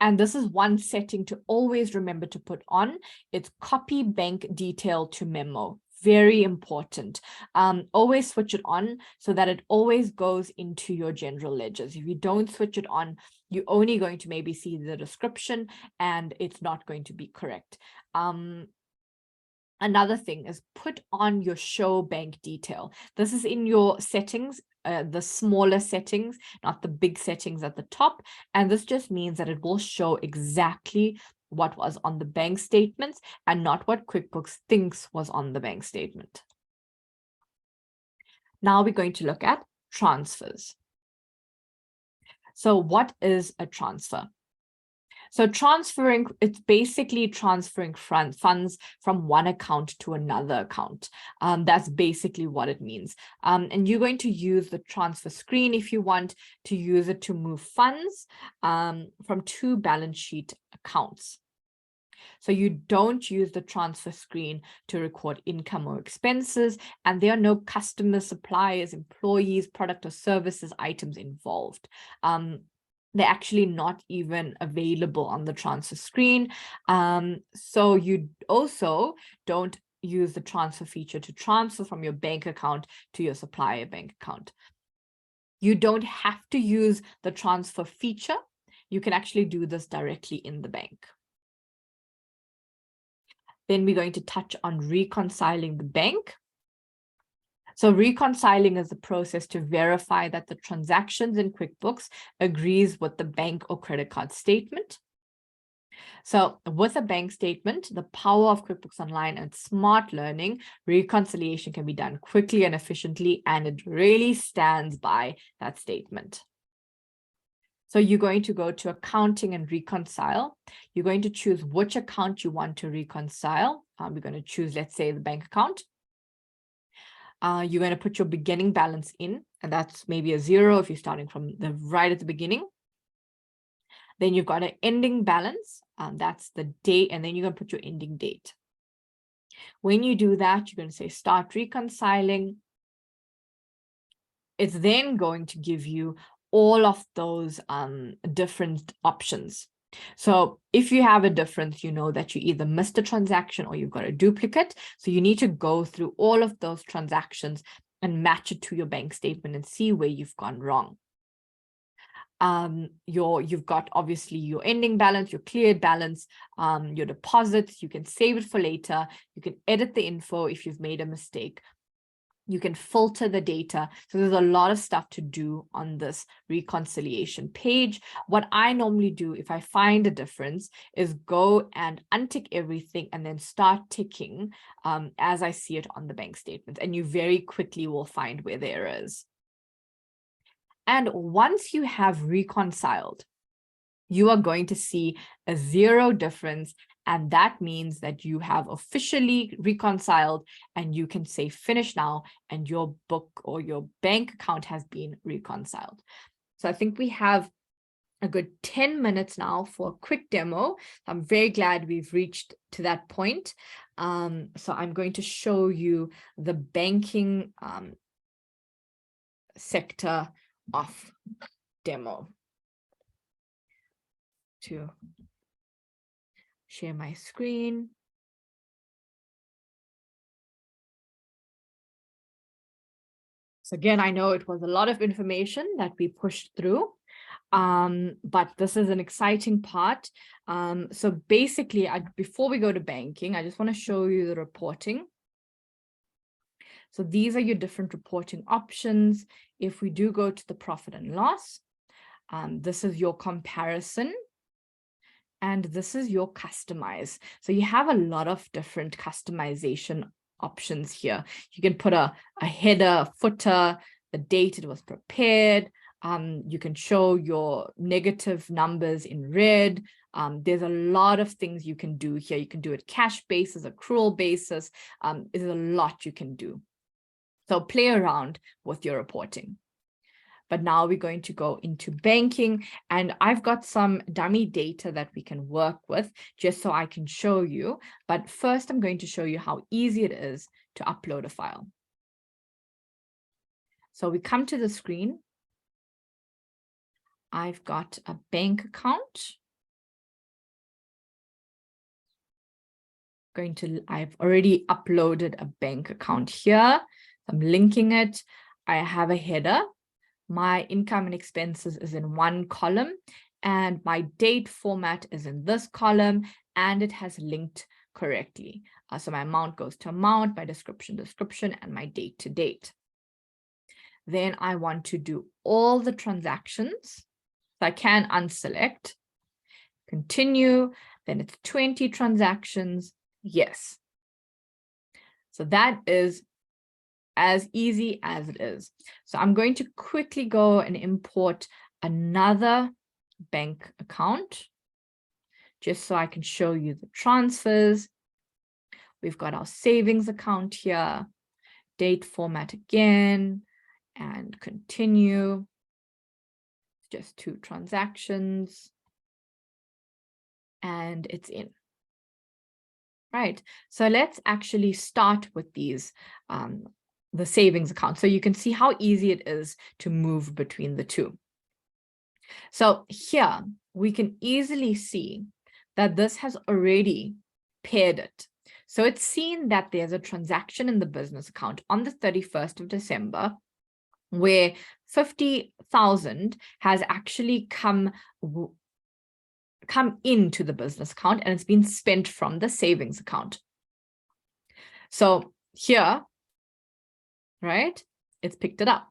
And this is one setting to always remember to put on. It's copy bank detail to memo. Very important. Always switch it on so that it always goes into your general ledgers. If you don't switch it on, you're only going to maybe see the description and it's not going to be correct. Another thing is put on your show bank detail. This is in your settings, the smaller settings, not the big settings at the top. And this just means that it will show exactly what was on the bank statements and not what QuickBooks thinks was on the bank statement. Now we're going to look at transfers. So what is a transfer? So transferring, it's basically transferring funds from one account to another account. That's basically what it means. And you're going to use the transfer screen if you want to use it to move funds from two balance sheet accounts. So you don't use the transfer screen to record income or expenses, and there are no customers, suppliers, employees, product or services items involved. They're actually not even available on the transfer screen. So you also don't use the transfer feature to transfer from your bank account to your supplier bank account. You don't have to use the transfer feature. You can actually do this directly in the bank. Then we're going to touch on reconciling the bank. So reconciling is the process to verify that the transactions in QuickBooks agrees with the bank or credit card statement. So with a bank statement, the power of QuickBooks Online and Smart Learning, reconciliation can be done quickly and efficiently, and it really stands by that statement. So you're going to go to accounting and reconcile. You're going to choose which account you want to reconcile. We're going to choose, let's say, the bank account. You're going to put your beginning balance in, and that's maybe a 0 if you're starting from the right at the beginning. Then you've got an ending balance, that's the date, and then you're going to put your ending date. When you do that, you're going to say start reconciling. It's then going to give you all of those different options. So if you have a difference, you know that you either missed a transaction or you've got a duplicate. So you need to go through all of those transactions and match it to your bank statement and see where you've gone wrong. You've got obviously your ending balance, your cleared balance, your deposits. You can save it for later. You can edit the info if you've made a mistake. You can filter the data. So there's a lot of stuff to do on this reconciliation page. What I normally do if I find a difference is go and untick everything and then start ticking as I see it on the bank statement. And you very quickly will find where the error is. And once you have reconciled, you are going to see a 0 difference. And that means that you have officially reconciled and you can say finish now and your book or your bank account has been reconciled. So I think we have a good 10 minutes now for a quick demo. I'm very glad we've reached to that point. So I'm going to show you the banking sector off demo to share my screen. So again, I know it was a lot of information that we pushed through, but this is an exciting part. So basically, before we go to banking, I just want to show you the reporting. So these are your different reporting options. If we do go to the profit and loss, this is your comparison. And this is your customize. So you have a lot of different customization options here. You can put a header, a footer, the date it was prepared. You can show your negative numbers in red. There's a lot of things you can do here. You can do it cash basis, accrual basis. There's a lot you can do. So play around with your reporting. But now we're going to go into banking, and I've got some dummy data that we can work with just so I can show you. But first, I'm going to show you how easy it is to upload a file. So we come to the screen. I've got a bank account. I've already uploaded a bank account here. I'm linking it. I have a header. My income and expenses is in one column, and my date format is in this column, and it has linked correctly. So my amount goes to amount, my description, and my date to date. Then I want to do all the transactions. So I can unselect, continue, then it's 20 transactions, yes. So that is as easy as it is. So I'm going to quickly go and import another bank account just so I can show you the transfers. We've got our savings account here, date format again, and continue. Just 2 transactions, and it's in. Right, so let's actually start with these, the savings account, so you can see how easy it is to move between the two. So here we can easily see that this has already paired it. So it's seen that there's a transaction in the business account on the 31st of December where 50,000 has actually come into the business account, and it's been spent from the savings account. So here, right, it's picked it up.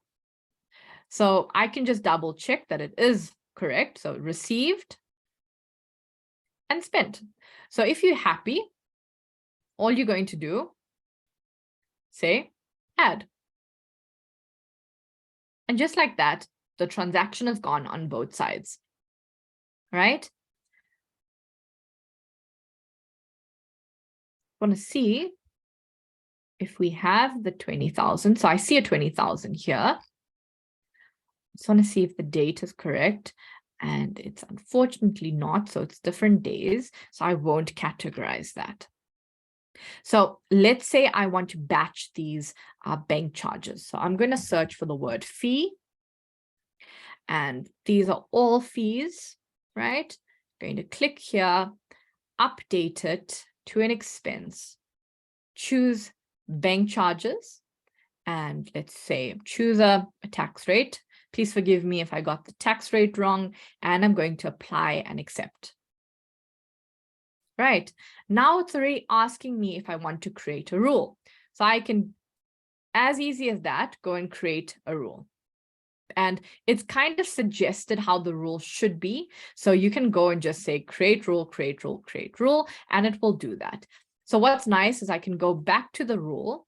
So I can just double check that it is correct. So received and spent. So if you're happy, all you're going to do, say add. And just like that, the transaction is gone on both sides, right? I want to see if we have the 20,000. So I see a 20,000 here. Just want to see if the date is correct, and it's unfortunately not. So it's different days. So I won't categorize that. So let's say I want to batch these bank charges. So I'm going to search for the word fee. And these are all fees, right? Going to click here, update it to an expense, choose bank charges, and let's say choose a tax rate. Please forgive me if I got the tax rate wrong, and I'm going to apply and accept. Right, now it's already asking me if I want to create a rule. So I can, as easy as that, go and create a rule. And it's kind of suggested how the rule should be. So you can go and just say create rule, create rule, create rule, and it will do that. So what's nice is I can go back to the rule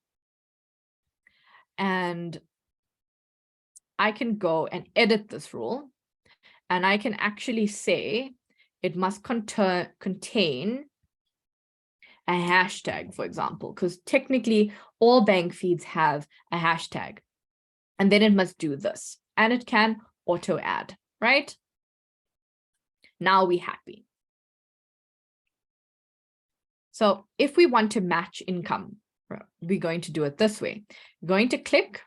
and I can go and edit this rule. And I can actually say it must contain a hashtag, for example, because technically all bank feeds have a hashtag. And then it must do this, and it can auto add, right? Now we're happy. So if we want to match income, we're going to do it this way. Going to click,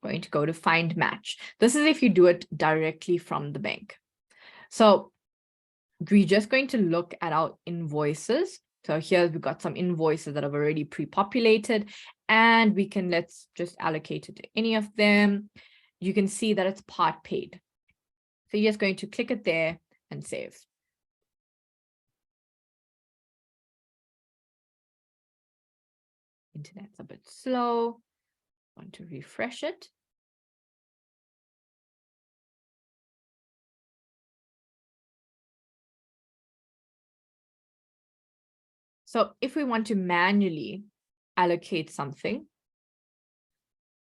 going to go to find match. This is if you do it directly from the bank. So we're just going to look at our invoices. So here we've got some invoices that have already pre-populated, and we can, let's just allocate it to any of them. You can see that it's part paid. So you're just going to click it there and save. Internet's a bit slow. Want to refresh it. So if we want to manually allocate something.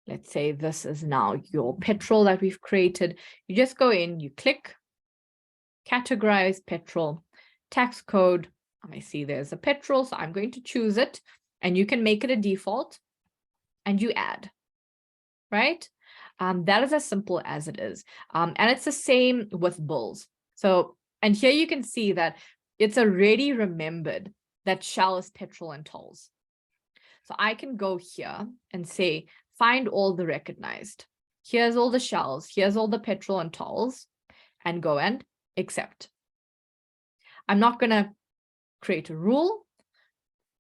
Let's say this is now your petrol that we've created. You just go in, you click, categorize petrol, tax code. I see there's a petrol, so I'm going to choose it, and you can make it a default and you add, right? That is as simple as it is. And it's the same with bills. So, and here you can see that it's already remembered that Shell is petrol and tolls. So I can go here and say, find all the recognized. Here's all the Shells, here's all the petrol and tolls, and go and accept. I'm not going to create a rule,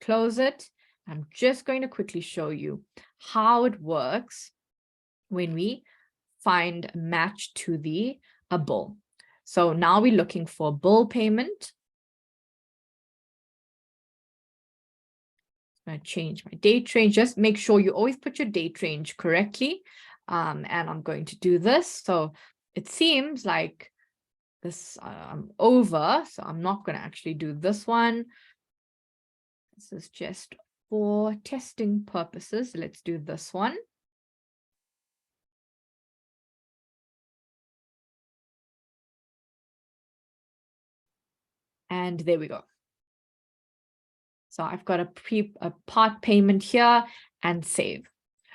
close it. I'm just going to quickly show you how it works when we find a match to a bill. So now we're looking for bill payment. I'm going to change my date range. Just make sure you always put your date range correctly. And I'm going to do this. So it seems like this I'm over, so I'm not going to actually do this one. This is just for testing purposes. Let's do this one. And there we go. So I've got a part payment here and save.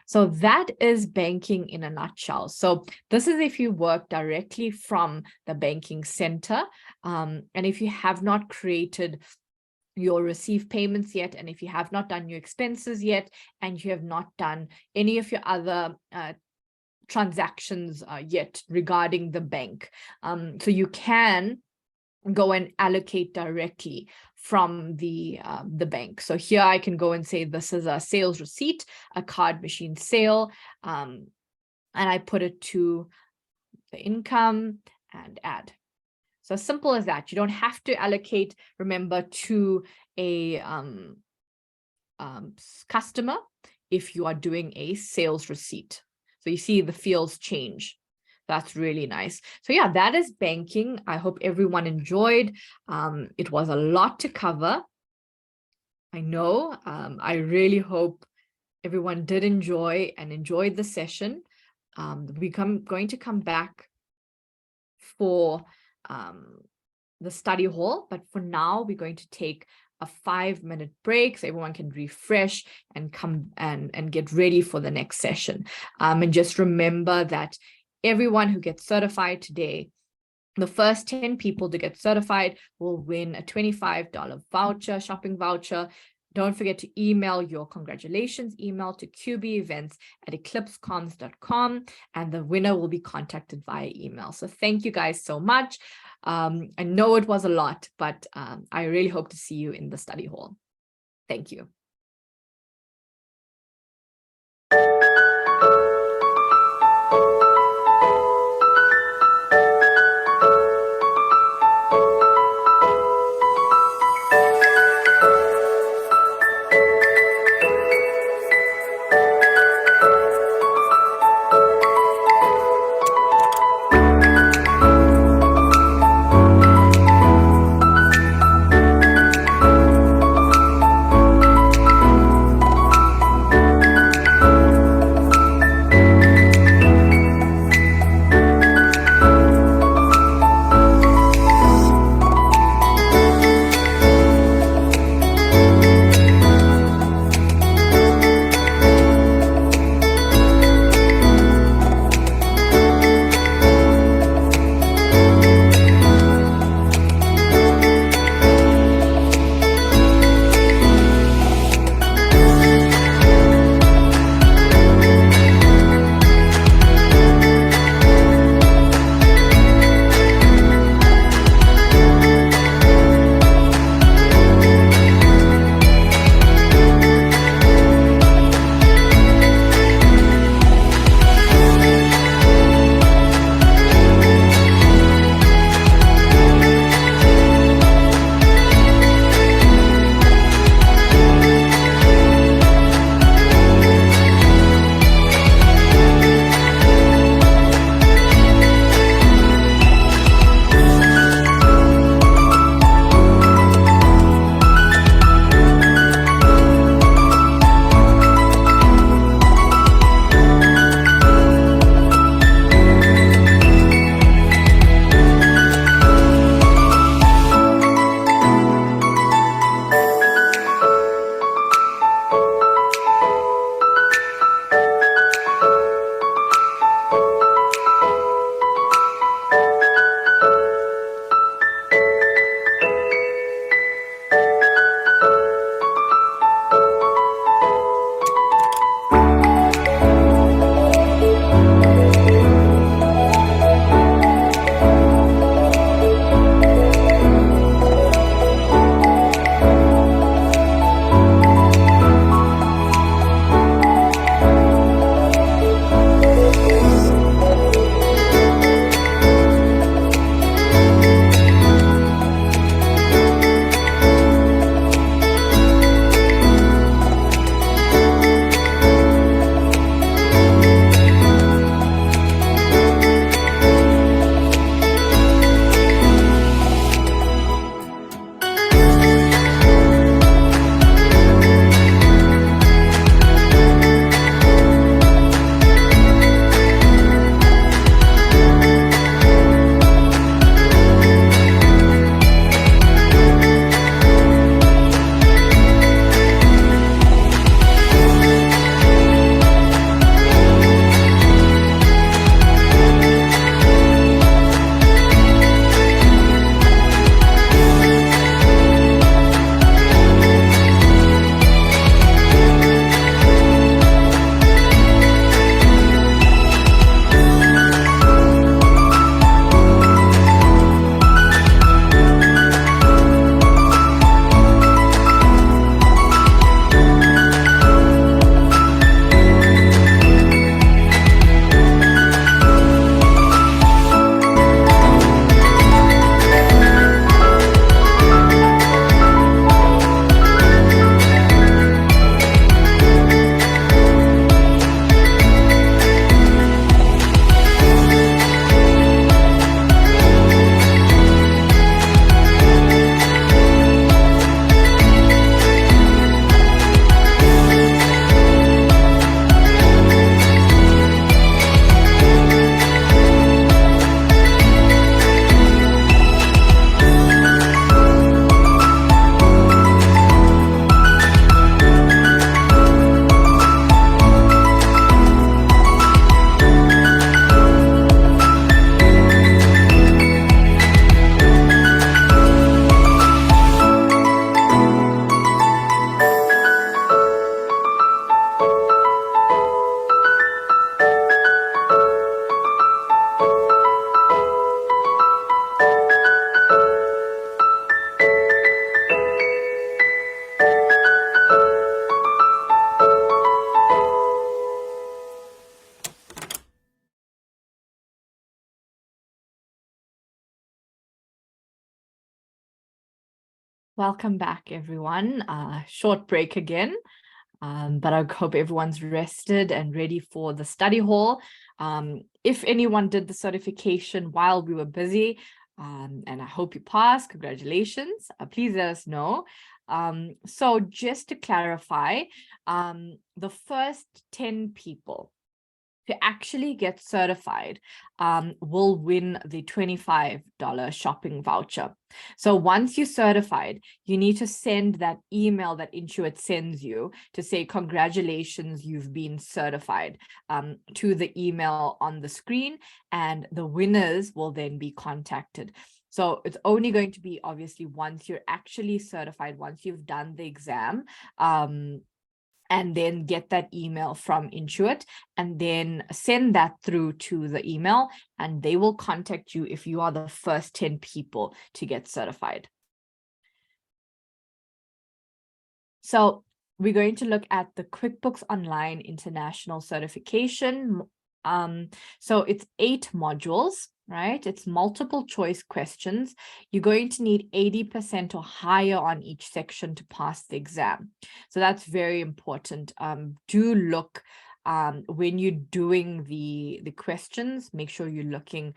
So that is banking in a nutshell. So this is if you work directly from the banking center. And if you have not created your receive payments yet, and if you have not done your expenses yet, and you have not done any of your other transactions yet regarding the bank. So you can go and allocate directly from the bank. So here I can go and say this is a sales receipt, a card machine sale, and I put it to the income and add. So simple as that. You don't have to allocate, remember, to a customer if you are doing a sales receipt. So you see the fields change. That's really nice. So yeah, that is banking. I hope everyone enjoyed. It was a lot to cover. I know. I really hope everyone did enjoy and enjoyed the session. We're going to come back for the study hall, but for now we're going to take a 5-minute break so everyone can refresh and come and get ready for the next session. And just remember that everyone who gets certified today, the first 10 people to get certified will win a $25 voucher, shopping voucher. Don't forget to email your congratulations email to qbevents@eclipsecomms.com, and the winner will be contacted via email. So thank you guys so much. I know it was a lot, but I really hope to see you in the study hall. Thank you. Welcome back, everyone. Short break again, but I hope everyone's rested and ready for the study hall. If anyone did the certification while we were busy, and I hope you passed, congratulations. Please let us know. So just to clarify, the first 10 people to actually get certified will win the $25 shopping voucher. So once you're certified, you need to send that email that Intuit sends you to say, congratulations, you've been certified, to the email on the screen, and the winners will then be contacted. So it's only going to be obviously once you're actually certified, once you've done the exam, and then get that email from Intuit and then send that through to the email, and they will contact you if you are the first 10 people to get certified. So we're going to look at the QuickBooks Online International Certification. So it's 8 modules, right? It's multiple choice questions. You're going to need 80% or higher on each section to pass the exam. So that's very important. Do look when you're doing the questions, make sure you're looking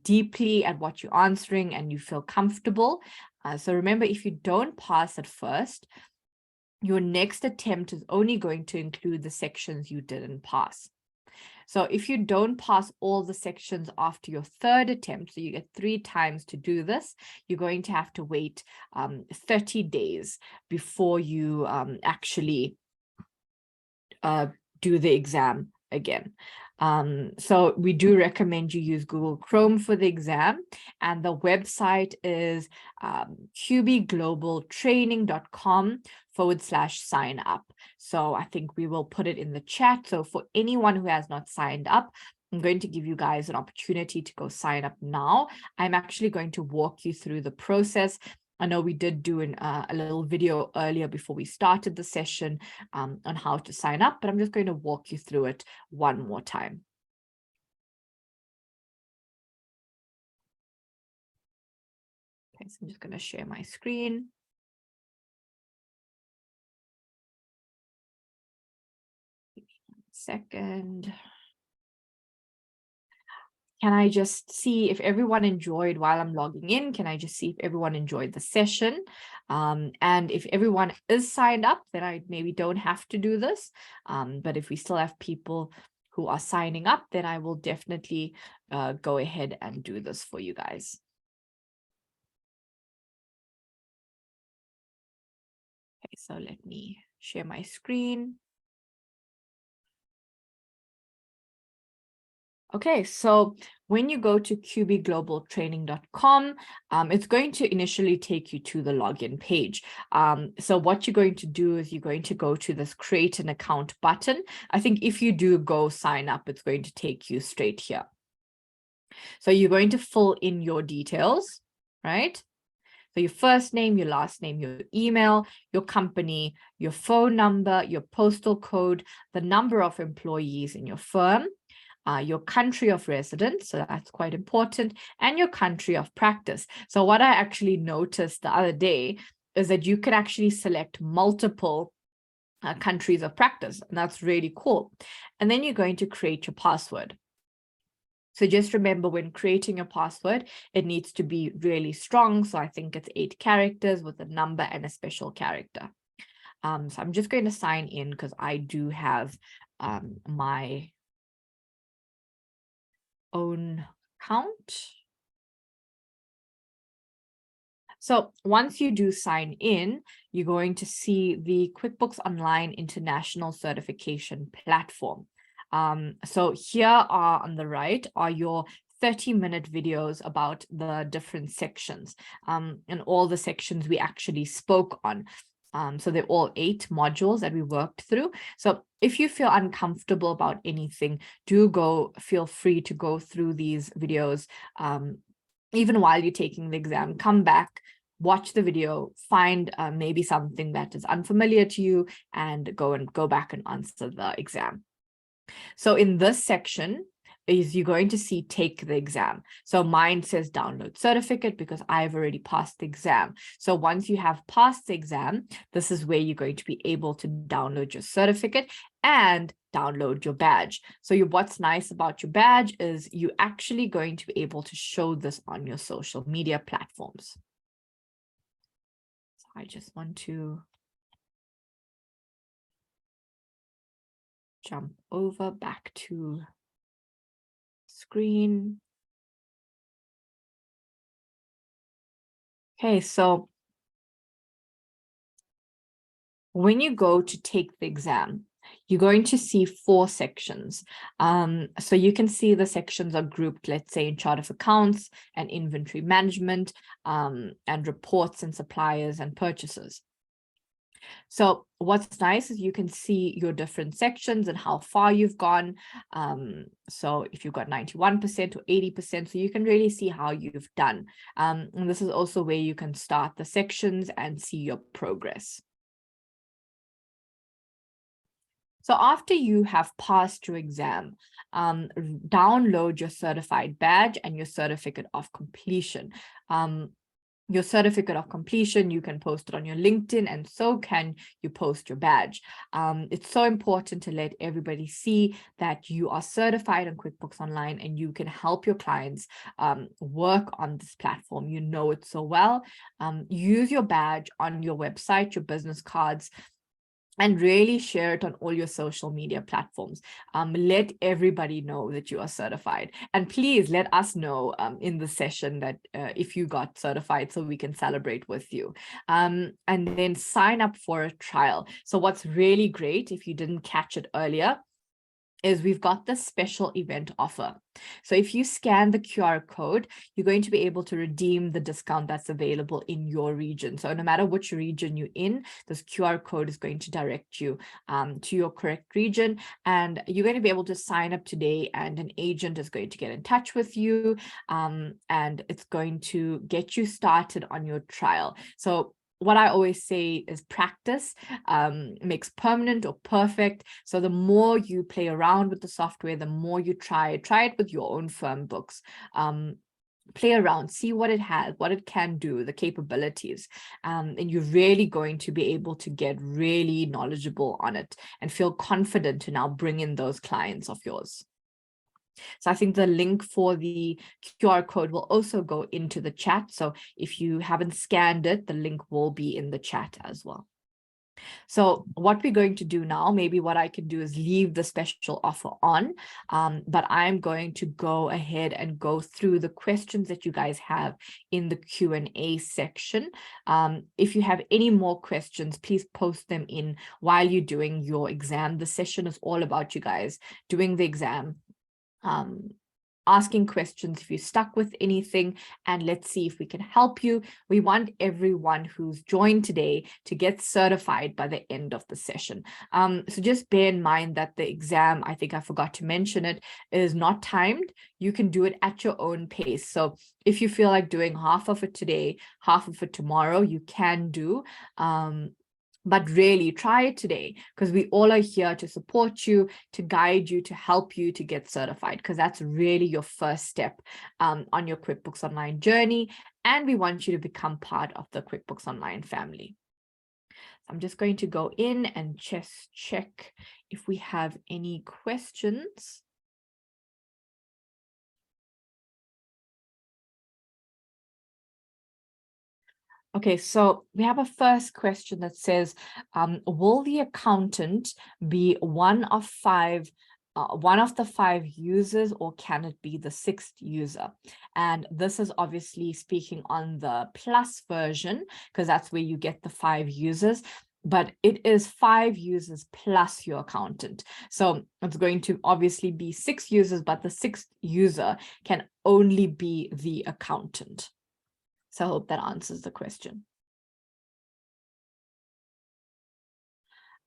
deeply at what you're answering and you feel comfortable. So remember, if you don't pass at first, your next attempt is only going to include the sections you didn't pass. So if you don't pass all the sections after your third attempt, so you get 3 times to do this, you're going to have to wait 30 days before you actually do the exam again. So we do recommend you use Google Chrome for the exam, and the website is qbglobaltraining.com/sign up. So I think we will put it in the chat. So for anyone who has not signed up, I'm going to give you guys an opportunity to go sign up now. I'm actually going to walk you through the process. I know we did do a little video earlier before we started the session on how to sign up, but I'm just going to walk you through it one more time. Okay, so I'm just going to share my screen. Second. Can I just see if everyone enjoyed while I'm logging in? Can I just see if everyone enjoyed the session? And if everyone is signed up, then I maybe don't have to do this. But if we still have people who are signing up, then I will definitely go ahead and do this for you guys. Okay, so let me share my screen. Okay, so when you go to qbglobaltraining.com, it's going to initially take you to the login page. So what you're going to do is you're going to go to this create an account button. I think if you do go sign up, it's going to take you straight here. So you're going to fill in your details, right? So your first name, your last name, your email, your company, your phone number, your postal code, the number of employees in your firm, your country of residence, so that's quite important, and your country of practice. So what I actually noticed the other day is that you can actually select multiple countries of practice, and that's really cool. And then you're going to create your password. So just remember, when creating a password, it needs to be really strong. So I think it's 8 characters with a number and a special character. So I'm just going to sign in because I do have my own account. So once you do sign in, you're going to see the QuickBooks Online International Certification platform. So here are on the right are your 30-minute videos about the different sections and all the sections we actually spoke on. So they're all 8 modules that we worked through. So if you feel uncomfortable about anything, feel free to go through these videos. Even while you're taking the exam, come back, watch the video, find maybe something that is unfamiliar to you, and go back and answer the exam. So in this section, is you're going to see take the exam. So mine says download certificate because I've already passed the exam. So once you have passed the exam, this is where you're going to be able to download your certificate and download your badge. So what's nice about your badge is you're actually going to be able to show this on your social media platforms. So I just want to jump over back to screen. Okay, so when you go to take the exam, you're going to see 4 sections. So you can see the sections are grouped, let's say, in chart of accounts and inventory management, and reports and suppliers and purchases. So what's nice is you can see your different sections and how far you've gone. So if you've got 91% or 80%, so you can really see how you've done. And this is also where you can start the sections and see your progress. So after you have passed your exam, download your certified badge and your certificate of completion. Your certificate of completion, you can post it on your LinkedIn, and so can you post your badge. It's so important to let everybody see that you are certified on QuickBooks Online and you can help your clients work on this platform. You know it so well. Use your badge on your website, your business cards, and really share it on all your social media platforms. Let everybody know that you are certified. And please let us know in the session that if you got certified so we can celebrate with you. And then sign up for a trial. So what's really great, if you didn't catch it earlier, is we've got this special event offer. So if you scan the QR code, you're going to be able to redeem the discount that's available in your region. So no matter which region you're in, this QR code is going to direct you to your correct region. And you're going to be able to sign up today, and an agent is going to get in touch with you, and it's going to get you started on your trial. So what I always say is practice makes permanent or perfect. So the more you play around with the software, the more you try it with your own firm books. Play around, see what it has, what it can do, the capabilities, and you're really going to be able to get really knowledgeable on it and feel confident to now bring in those clients of yours. So I think the link for the QR code will also go into the chat. So if you haven't scanned it, the link will be in the chat as well. So what we're going to do now, maybe what I can do is leave the special offer on, but I'm going to go ahead and go through the questions that you guys have in the Q&A section. If you have any more questions, please post them in while you're doing your exam. The session is all about you guys doing the exam, asking questions if you're stuck with anything, and let's see if we can help you. We want everyone who's joined today to get certified by the end of the session. So just bear in mind that the exam, I think I forgot to mention it, is not timed. You can do it at your own pace. So if you feel like doing half of it today, half of it tomorrow, you can do. But really try it today, because we all are here to support you, to guide you, to help you to get certified, because that's really your first step on your QuickBooks Online journey. And we want you to become part of the QuickBooks Online family. I'm just going to go in and just check if we have any questions. Okay, so we have a first question that says, will the accountant be one of the 5 users, or can it be the 6th user? And this is obviously speaking on the plus version, because that's where you get the 5 users. But it is 5 users plus your accountant. So it's going to obviously be 6 users, but the 6th user can only be the accountant. So I hope that answers the question.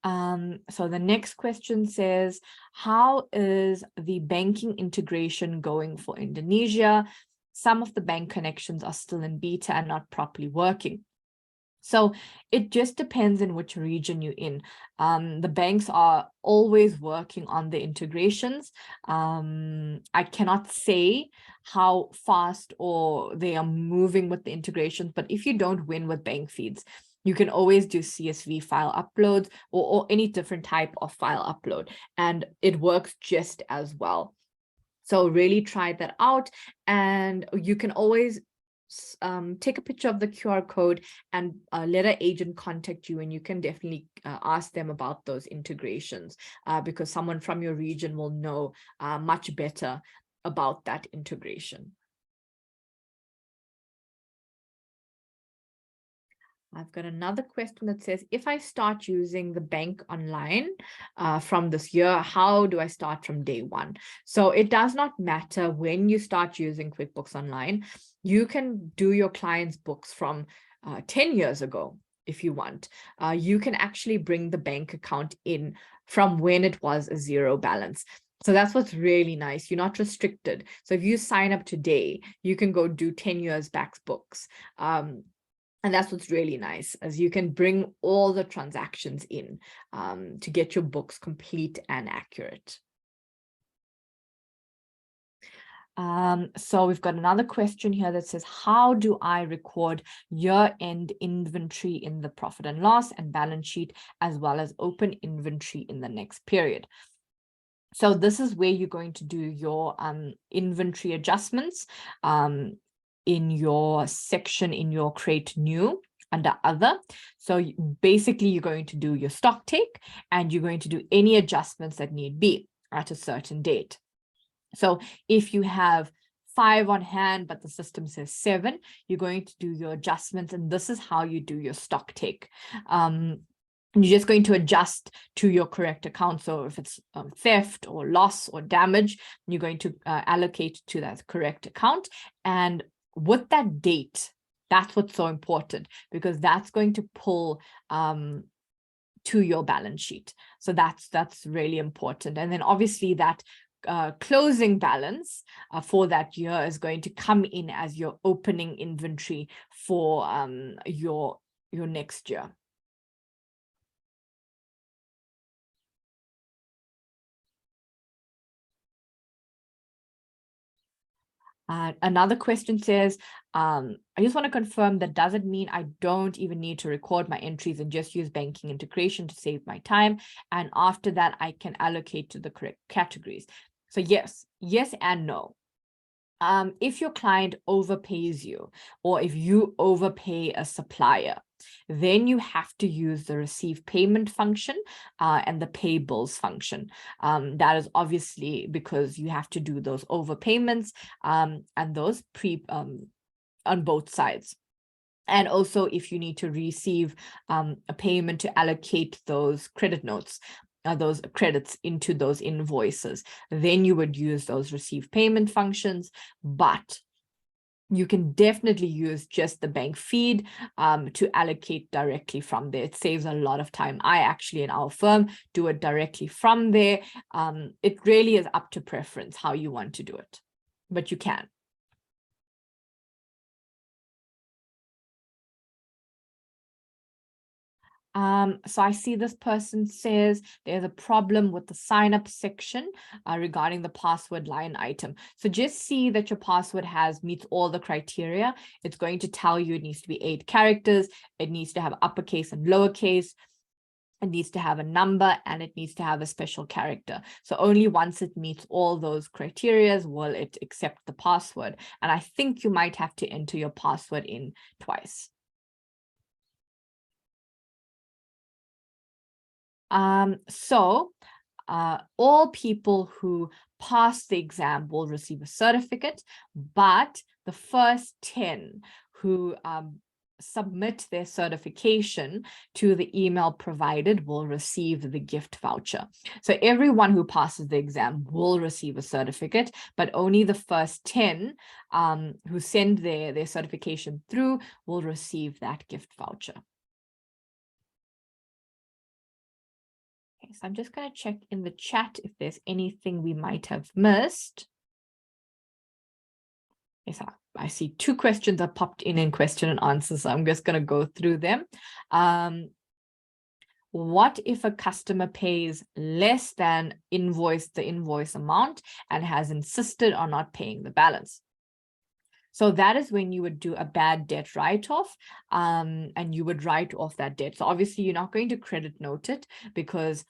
So the next question says, how is the banking integration going for Indonesia? Some of the bank connections are still in beta and not properly working. So it just depends in which region you're in. The banks are always working on the integrations. I cannot say how fast or they are moving with the integrations, but if you don't win with bank feeds, you can always do CSV file uploads or any different type of file upload, and it works just as well. So really try that out, and you can always take a picture of the QR code and let an agent contact you, and you can definitely ask them about those integrations because someone from your region will know much better about that integration. I've got another question that says, if I start using the bank online from this year, how do I start from day one? So it does not matter when you start using QuickBooks Online. You can do your clients' books from 10 years ago if you want. You can actually bring the bank account in from when it was a zero balance. So that's what's really nice. You're not restricted. So if you sign up today, you can go do 10 years back books. And that's what's really nice, as you can bring all the transactions in to get your books complete and accurate. So we've got another question here that says, how do I record year-end inventory in the profit and loss and balance sheet, as well as open inventory in the next period? So this is where you're going to do your inventory adjustments. In your section in your create new under other. So basically you're going to do your stock take and you're going to do any adjustments that need be at a certain date. So if you have 5 on hand, but the system says 7, you're going to do your adjustments, and this is how you do your stock take. And you're just going to adjust to your correct account. So if it's theft or loss or damage, you're going to allocate to that correct account. And with that date, that's what's so important, because that's going to pull to your balance sheet. So that's really important. And then obviously that closing balance for that year is going to come in as your opening inventory for your next year. Another question says, I just want to confirm that does it mean I don't even need to record my entries and just use banking integration to save my time? And after that, I can allocate to the correct categories. So yes and no. If your client overpays you, or if you overpay a supplier, then you have to use the receive payment function and the pay bills function. That is obviously because you have to do those overpayments and those on both sides. And also if you need to receive a payment to allocate those credit notes, those credits into those invoices, then you would use those receive payment functions. But you can definitely use just the bank feed to allocate directly from there. It saves a lot of time. I actually, in our firm, do it directly from there. It really is up to preference how you want to do it, but you can. So I see this person says there's a problem with the sign up section regarding the password line item. So just see that your password meets all the criteria. It's going to tell you it needs to be 8 characters. It needs to have uppercase and lowercase. It needs to have a number, and it needs to have a special character. So only once it meets all those criteria will it accept the password. And I think you might have to enter your password in twice. So all people who pass the exam will receive a certificate, but the first 10 who submit their certification to the email provided will receive the gift voucher. So everyone who passes the exam will receive a certificate, but only the first 10 who send their certification through will receive that gift voucher. So I'm just going to check in the chat if there's anything we might have missed. Yes, I see 2 questions are popped in question and answer, so I'm just going to go through them. What if a customer pays less than the invoice amount and has insisted on not paying the balance? So that is when you would do a bad debt write-off, and you would write off that debt. So obviously you're not going to credit note it because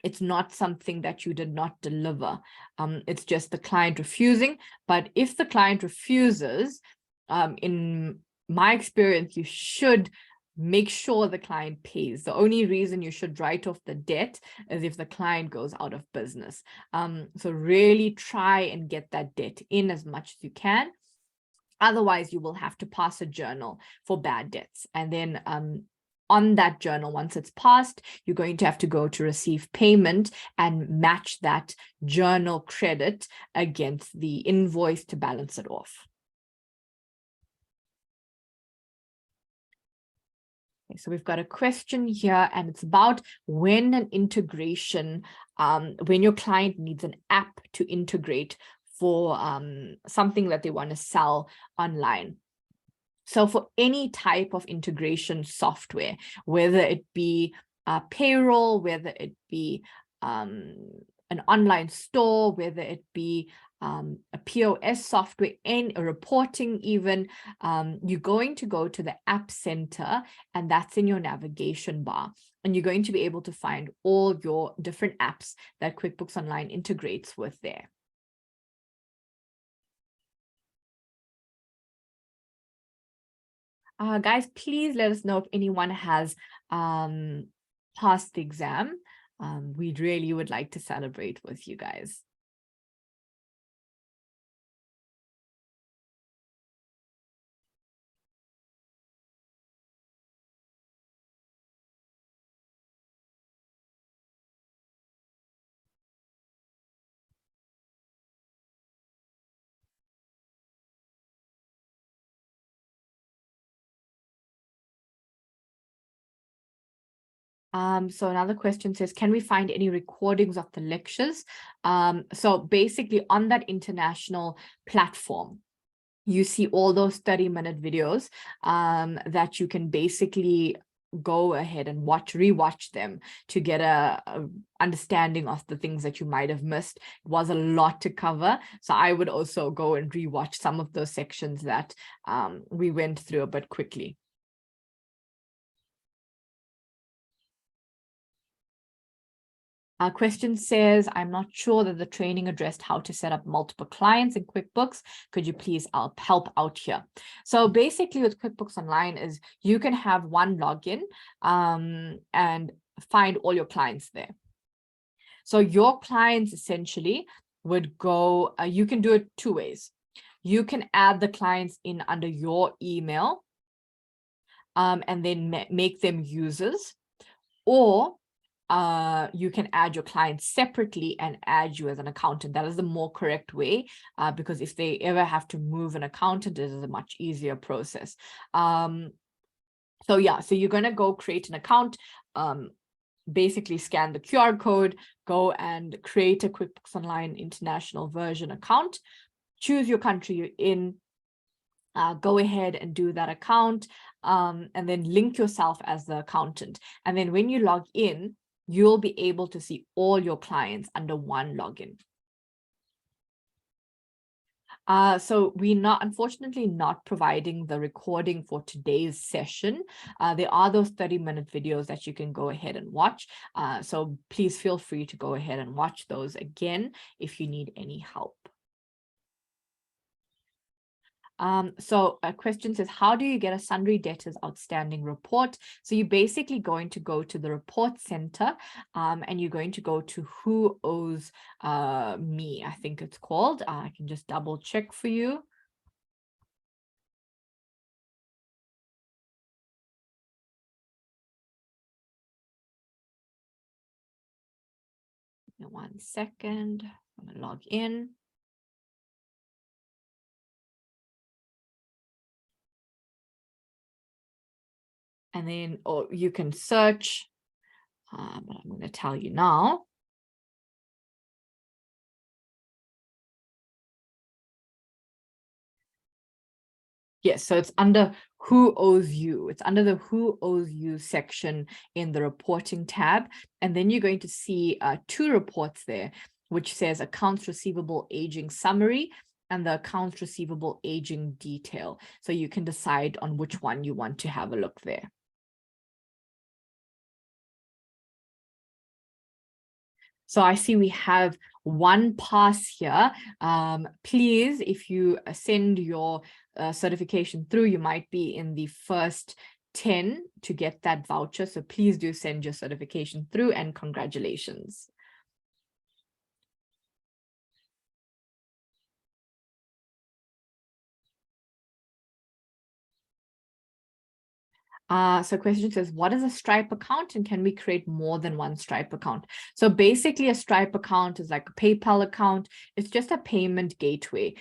it's not something that you did not deliver. It's just the client refusing. But if the client refuses, in my experience, you should make sure the client pays. The only reason you should write off the debt is if the client goes out of business. So really try and get that debt in as much as you can. Otherwise, you will have to pass a journal for bad debts. And then on that journal, once it's passed, you're going to have to go to receive payment and match that journal credit against the invoice to balance it off. Okay, so we've got a question here, and it's about when an integration, when your client needs an app to integrate for something that they want to sell online. So for any type of integration software, whether it be payroll, whether it be an online store, whether it be a POS software and a reporting even, you're going to go to the App Center, and that's in your navigation bar. And you're going to be able to find all your different apps that QuickBooks Online integrates with there. Guys, please let us know if anyone has passed the exam. We really would like to celebrate with you guys. So another question says, can we find any recordings of the lectures? So basically on that international platform, you see all those 30-minute videos that you can basically go ahead and rewatch them to get a understanding of the things that you might have missed. It was a lot to cover, so I would also go and rewatch some of those sections that we went through a bit quickly. Our question says, I'm not sure that the training addressed how to set up multiple clients in QuickBooks. Could you please help out here? So basically with QuickBooks Online is you can have one login and find all your clients there. So your clients essentially would go, you can do it 2 ways. You can add the clients in under your email and then make them users, or you can add your clients separately and add you as an accountant. That is the more correct way, because if they ever have to move an accountant, it is a much easier process. So yeah, so you're going to go create an account, basically scan the QR code, go and create a QuickBooks Online International version account, choose your country you're in, go ahead and do that account, and then link yourself as the accountant. And then when you log in, you'll be able to see all your clients under one login. So we're unfortunately not providing the recording for today's session. There are those 30-minute videos that you can go ahead and watch. So please feel free to go ahead and watch those again if you need any help. So a question says, how do you get a sundry debtors outstanding report? So you're basically going to go to the report center and you're going to go to who owes me, I think it's called. I can just double check for you. In 1 second, I'm going to log in. And then, or you can search, but I'm going to tell you now. Yes, so it's under who owes you. It's under the who owes you section in the reporting tab. And then you're going to see 2 reports there, which says accounts receivable aging summary and the accounts receivable aging detail. So you can decide on which one you want to have a look there. So I see we have one pass here. Please, if you send your certification through, you might be in the first 10 to get that voucher. So please do send your certification through, and congratulations. So question says, what is a Stripe account and can we create more than one Stripe account? So basically a Stripe account is like a PayPal account. It's just a payment gateway.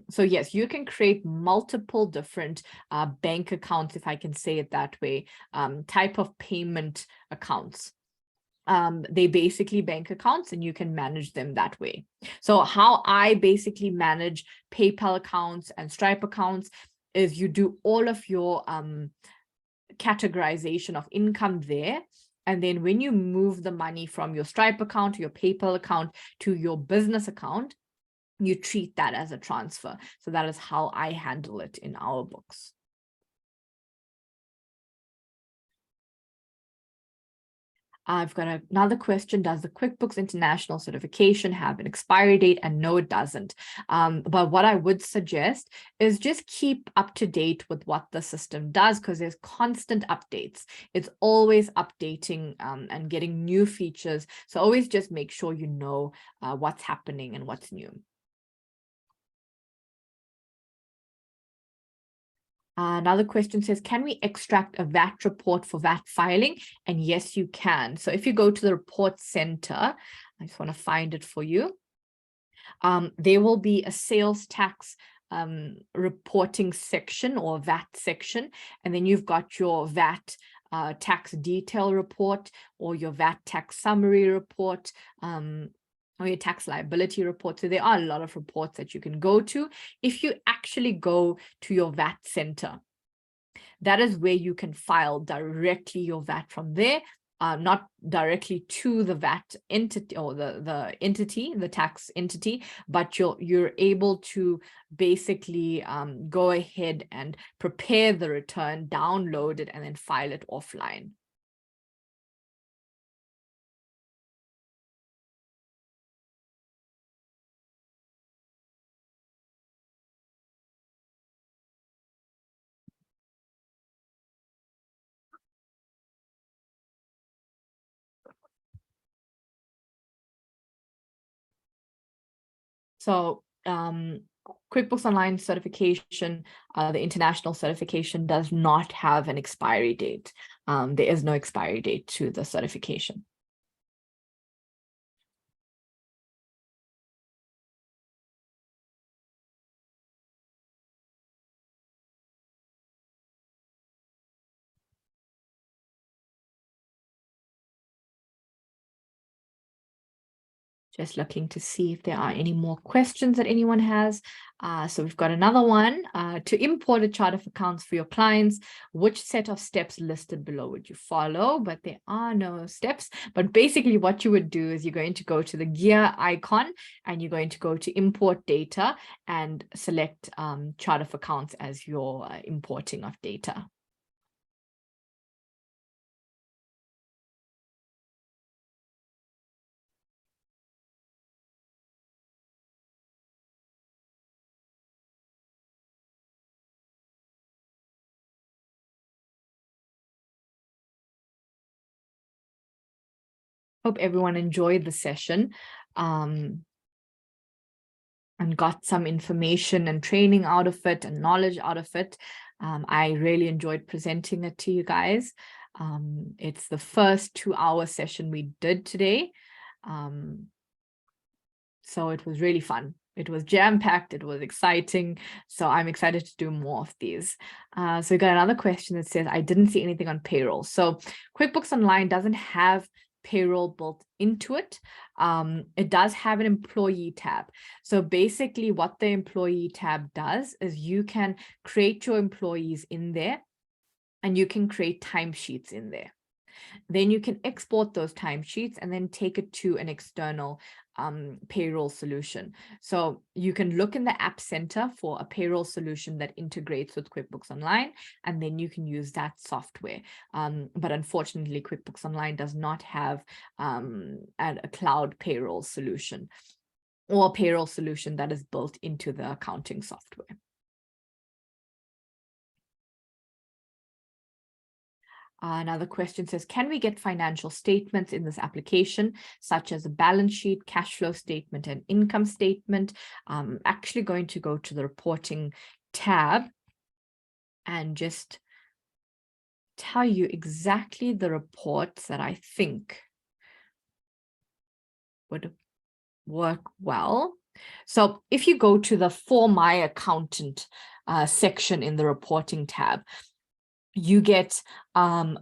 So yes, you can create multiple different bank accounts, if I can say it that way, type of payment accounts. They basically bank accounts and you can manage them that way. So how I basically manage PayPal accounts and Stripe accounts is you do all of your categorization of income there. And then when you move the money from your Stripe account to your PayPal account to your business account, you treat that as a transfer. So that is how I handle it in our books. I've got another question. Does the QuickBooks International certification have an expiry date? And no, it doesn't. But what I would suggest is just keep up to date with what the system does, because there's constant updates. It's always updating and getting new features. So always just make sure you know what's happening and what's new. Another question says, can we extract a VAT report for VAT filing? And yes, you can. So if you go to the report center, I just want to find it for you. There will be a sales tax reporting section or VAT section. And then you've got your VAT tax detail report or your VAT tax summary report, or your tax liability report. So there are a lot of reports that you can go to. If you actually go to your VAT center, that is where you can file directly your VAT from there, not directly to the VAT entity or the entity, the tax entity, but you're able to basically go ahead and prepare the return, download it, and then file it offline. So QuickBooks Online certification, the international certification, does not have an expiry date. There is no expiry date to the certification. Just looking to see if there are any more questions that anyone has. So we've got another one. To import a chart of accounts for your clients, which set of steps listed below would you follow? But there are no steps. But basically what you would do is you're going to go to the gear icon and you're going to go to import data and select chart of accounts as your importing of data. Hope everyone enjoyed the session and got some information and training out of it and knowledge out of it. I really enjoyed presenting it to you guys. It's the first 2-hour session we did today. So it was really fun. It was jam-packed, it was exciting. So I'm excited to do more of these. So we got another question that says, I didn't see anything on payroll. So QuickBooks Online doesn't have payroll built into it. It does have an employee tab. So basically what the employee tab does is you can create your employees in there, and you can create timesheets in there. Then you can export those timesheets and then take it to an external payroll solution. So you can look in the App Center for a payroll solution that integrates with QuickBooks Online, and then you can use that software. But unfortunately, QuickBooks Online does not have a cloud payroll solution or a payroll solution that is built into the accounting software. Another question says, can we get financial statements in this application, such as a balance sheet, cash flow statement, and income statement? I'm actually going to go to the reporting tab and just tell you exactly the reports that I think would work well. So if you go to the For My Accountant section in the reporting tab, you get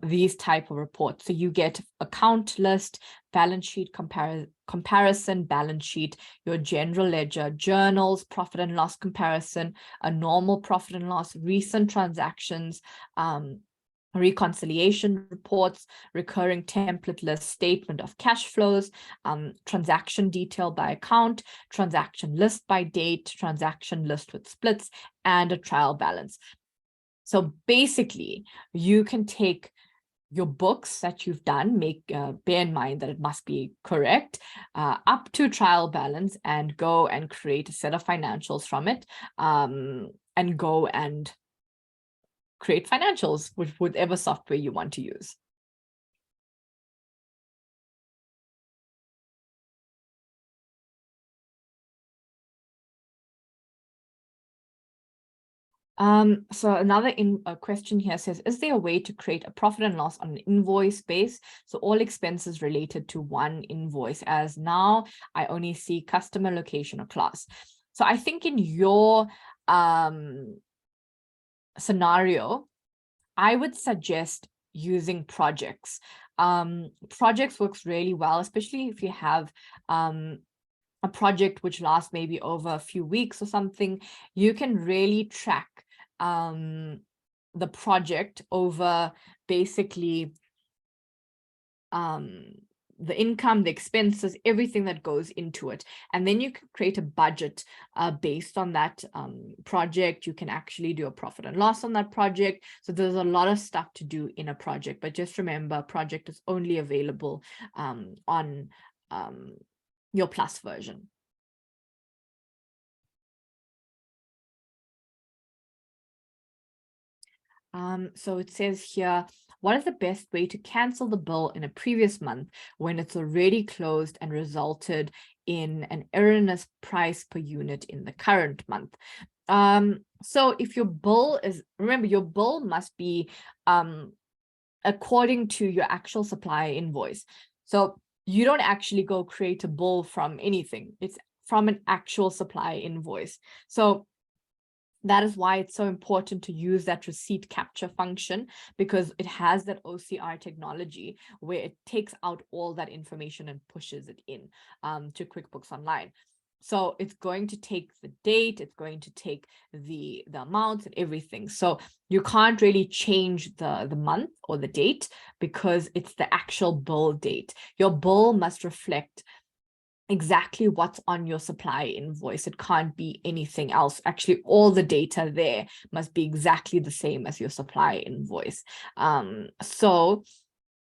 these type of reports. So you get account list, balance sheet comparison, balance sheet, your general ledger, journals, profit and loss comparison, a normal profit and loss, recent transactions, reconciliation reports, recurring template list, statement of cash flows, transaction detail by account, transaction list by date, transaction list with splits, and a trial balance. So basically, you can take your books that you've done, bear in mind that it must be correct, up to trial balance, and go and create a set of financials from it, and go and create financials with whatever software you want to use. So another question here says, is there a way to create a profit and loss on an invoice base? So all expenses related to one invoice, as now I only see customer, location, or class. So I think in your scenario, I would suggest using projects. Projects works really well, especially if you have a project which lasts maybe over a few weeks or something. You can really track the project over basically the income, the expenses, everything that goes into it. And then you can create a budget based on that project. You can actually do a profit and loss on that project. So there's a lot of stuff to do in a project, but just remember, a project is only available on your Plus version. So it says here, what is the best way to cancel the bill in a previous month when it's already closed and resulted in an erroneous price per unit in the current month? So if your bill is, remember, your bill must be according to your actual supplier invoice. So you don't actually go create a bill from anything. It's from an actual supplier invoice. So that is why it's so important to use that receipt capture function, because it has that OCR technology where it takes out all that information and pushes it in to QuickBooks Online. So it's going to take the date, it's going to take the amounts and everything. So you can't really change the month or the date because it's the actual bill date. Your bill must reflect exactly what's on your supplier invoice. It can't be anything else. Actually, all the data there must be exactly the same as your supplier invoice. So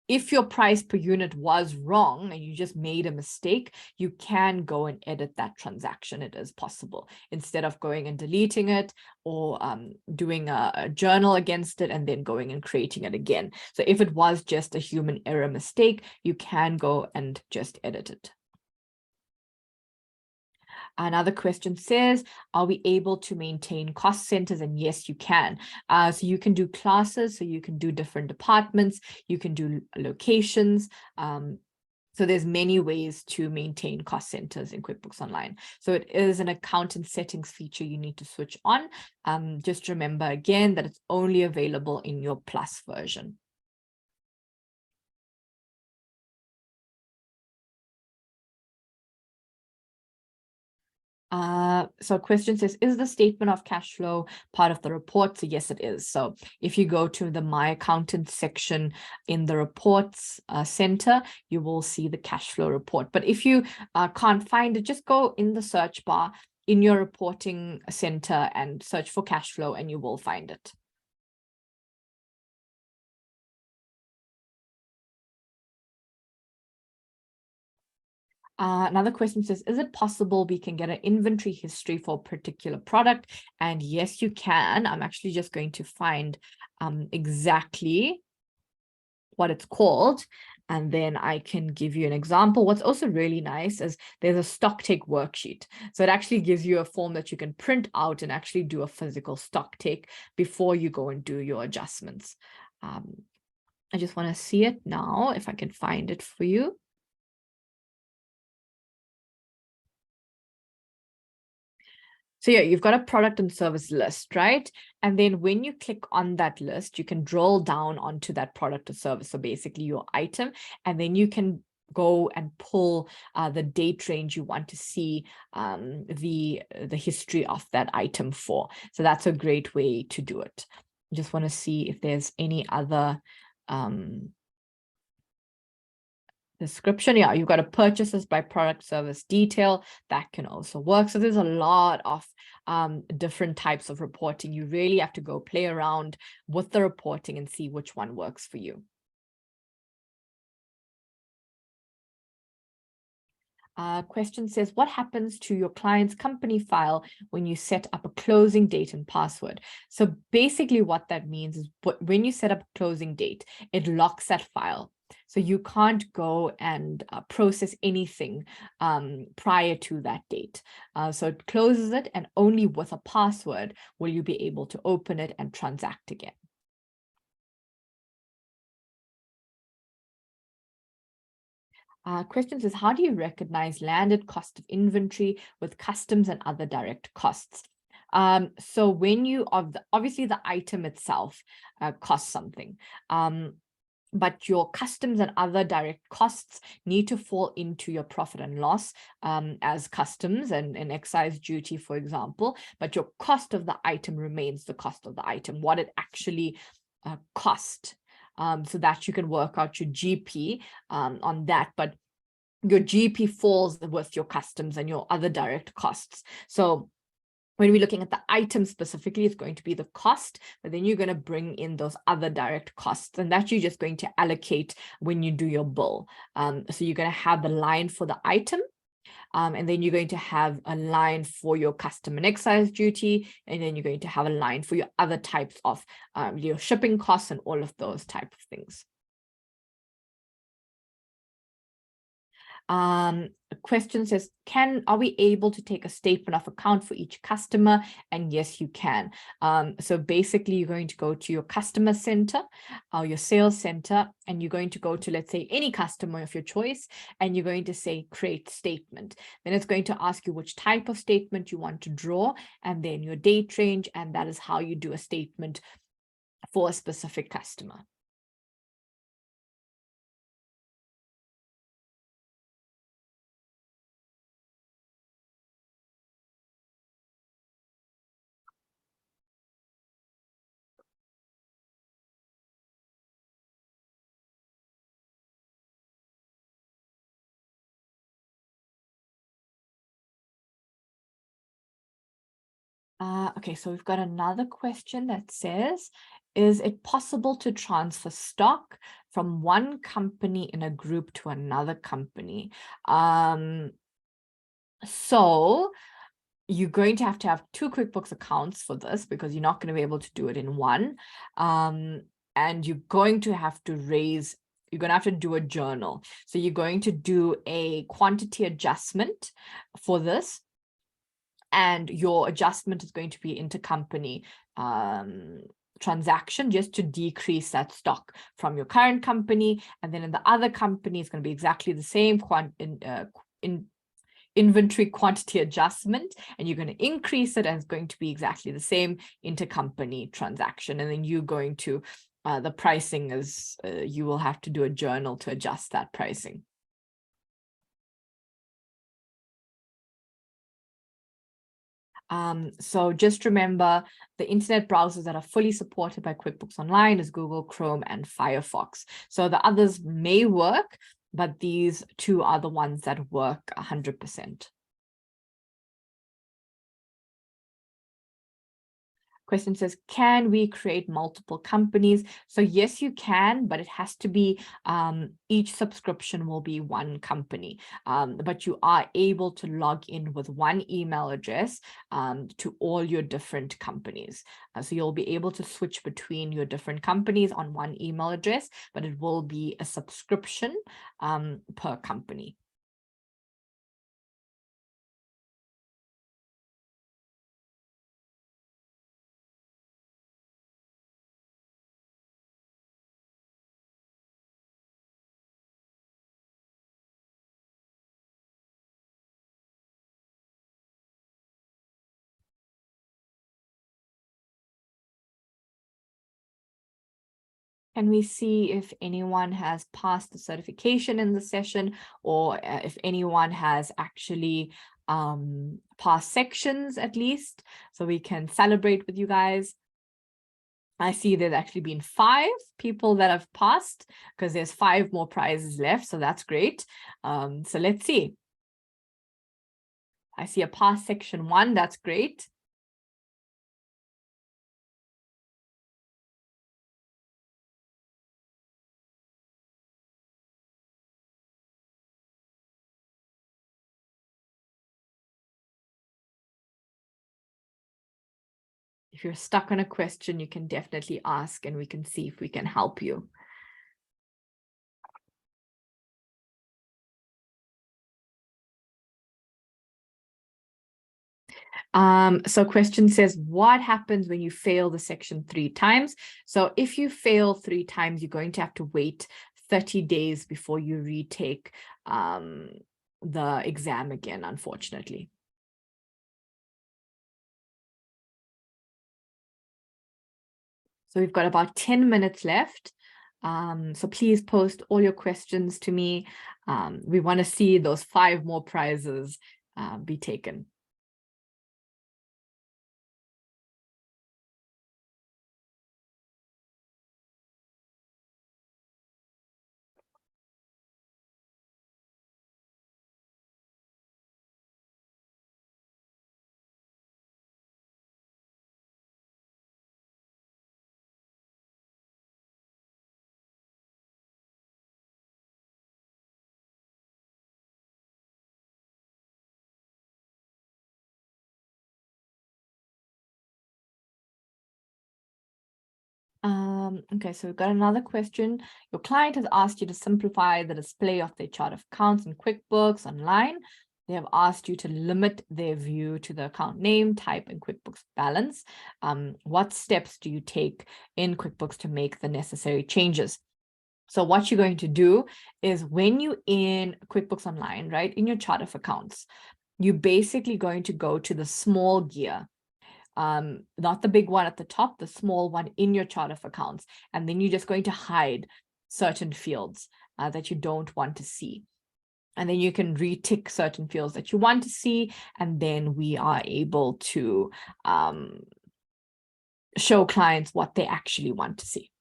if your price per unit was wrong and you just made a mistake, you can go and edit that transaction. It is possible, instead of going and deleting it or doing a journal against it and then going and creating it again. So if it was just a human error mistake, you can go and just edit it. Another question says, are we able to maintain cost centers? And yes, you can. So you can do classes, so you can do different departments, you can do locations. So there's many ways to maintain cost centers in QuickBooks Online. So it is an accountant settings feature you need to switch on. Just remember again that it's only available in your Plus version. So question says, is the statement of cash flow part of the report? So yes, it is. So if you go to the My Accountant section in the reports center, you will see the cash flow report. But if you can't find it, just go in the search bar in your reporting center and search for cash flow and you will find it. Another question says, is it possible we can get an inventory history for a particular product? And yes, you can. I'm actually just going to find exactly what it's called, and then I can give you an example. What's also really nice is there's a stock take worksheet. So it actually gives you a form that you can print out and actually do a physical stock take before you go and do your adjustments. I just want to see it now, if I can find it for you. So yeah, you've got a product and service list, right? And then when you click on that list, you can drill down onto that product or service. So basically your item, and then you can go and pull the date range you want to see the history of that item for. So that's a great way to do it. I just want to see if there's any other description. Yeah, you've got a purchases by product service detail that can also work. So there's a lot of different types of reporting. You really have to go play around with the reporting and see which one works for you. Question says, what happens to your client's company file when you set up a closing date and password? So basically what that means is when you set up a closing date, it locks that file. So you can't go and process anything prior to that date. So it closes it, and only with a password will you be able to open it and transact again. Question says, how do you recognize landed cost of inventory with customs and other direct costs? So when you, obviously the item itself costs something. But your customs and other direct costs need to fall into your profit and loss as customs and excise duty, for example. But your cost of the item remains the cost of the item, what it actually cost. So that you can work out your GP on that. But your GP falls with your customs and your other direct costs. So when we're looking at the item specifically, it's going to be the cost, but then you're going to bring in those other direct costs, and that you're just going to allocate when you do your bill. So you're going to have the line for the item, and then you're going to have a line for your custom and excise duty, and then you're going to have a line for your other types of your shipping costs and all of those type of things. A question says, are we able to take a statement of account for each customer? And yes, you can. So basically you're going to go to your customer center or your sales center, and you're going to go to, let's say, any customer of your choice, and you're going to say create statement. Then it's going to ask you which type of statement you want to draw, and then your date range, and that is how you do a statement for a specific customer. Okay, so we've got another question that says, is it possible to transfer stock from one company in a group to another company? So you're going to have two QuickBooks accounts for this, because you're not going to be able to do it in one. And you're going to have to do a journal. So you're going to do a quantity adjustment for this. And your adjustment is going to be intercompany transaction, just to decrease that stock from your current company. And then in the other company, it's going to be exactly the same inventory quantity adjustment, and you're going to increase it, and it's going to be exactly the same intercompany transaction. And then you're going to, the pricing is, you will have to do a journal to adjust that pricing. So just remember, the internet browsers that are fully supported by QuickBooks Online is Google Chrome and Firefox. So the others may work, but these two are the ones that work 100%. Question says, can we create multiple companies? So yes, you can, but it has to be, each subscription will be one company. But you are able to log in with one email address to all your different companies. So you'll be able to switch between your different companies on one email address, but it will be a subscription per company. Can we see if anyone has passed the certification in the session, or if anyone has actually passed sections at least, so we can celebrate with you guys? I see there's actually been 5 people that have passed, because there's 5 more prizes left, so that's great. So let's see. I see a pass section 1, that's great. If you're stuck on a question, you can definitely ask and we can see if we can help you. So question says, what happens when you fail the section 3 times? So if you fail 3 times, you're going to have to wait 30 days before you retake the exam again, unfortunately. So we've got about 10 minutes left. So please post all your questions to me. We want to see those 5 more prizes be taken. Okay, so we've got another question. Your client has asked you to simplify the display of their chart of accounts in QuickBooks Online. They have asked you to limit their view to the account name, type, and QuickBooks balance. What steps do you take in QuickBooks to make the necessary changes? So what you're going to do is, when you in QuickBooks Online, right, in your chart of accounts, you're basically going to go to the small gear. Not the big one at the top, the small one in your chart of accounts. And then you're just going to hide certain fields that you don't want to see. And then you can retick certain fields that you want to see. And then we are able to show clients what they actually want to see.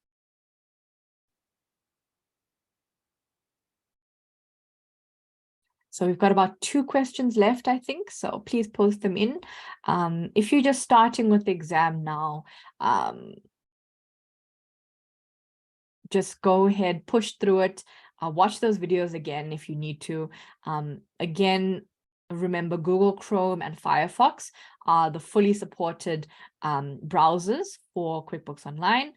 So we've got about 2 questions left, I think. So please post them in. If you're just starting with the exam now, just go ahead, push through it, watch those videos again if you need to. Again, remember, Google Chrome and Firefox are the fully supported browsers for QuickBooks Online.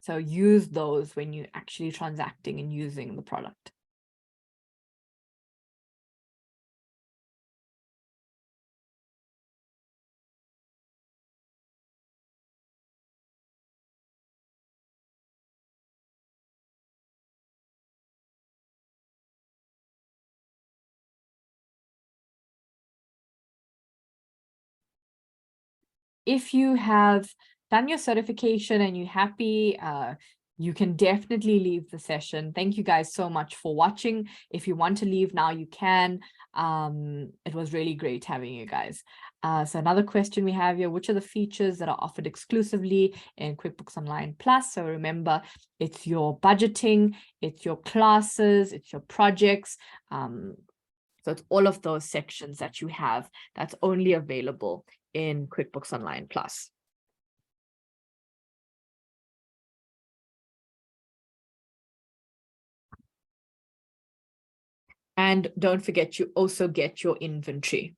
So use those when you're actually transacting and using the product. If you have done your certification and you're happy, you can definitely leave the session. Thank you guys so much for watching. If you want to leave now, you can. It was really great having you guys. So another question we have here, which are the features that are offered exclusively in QuickBooks Online Plus? So remember, it's your budgeting, it's your classes, it's your projects. So it's all of those sections that you have that's only available in QuickBooks Online Plus. And don't forget, you also get your inventory.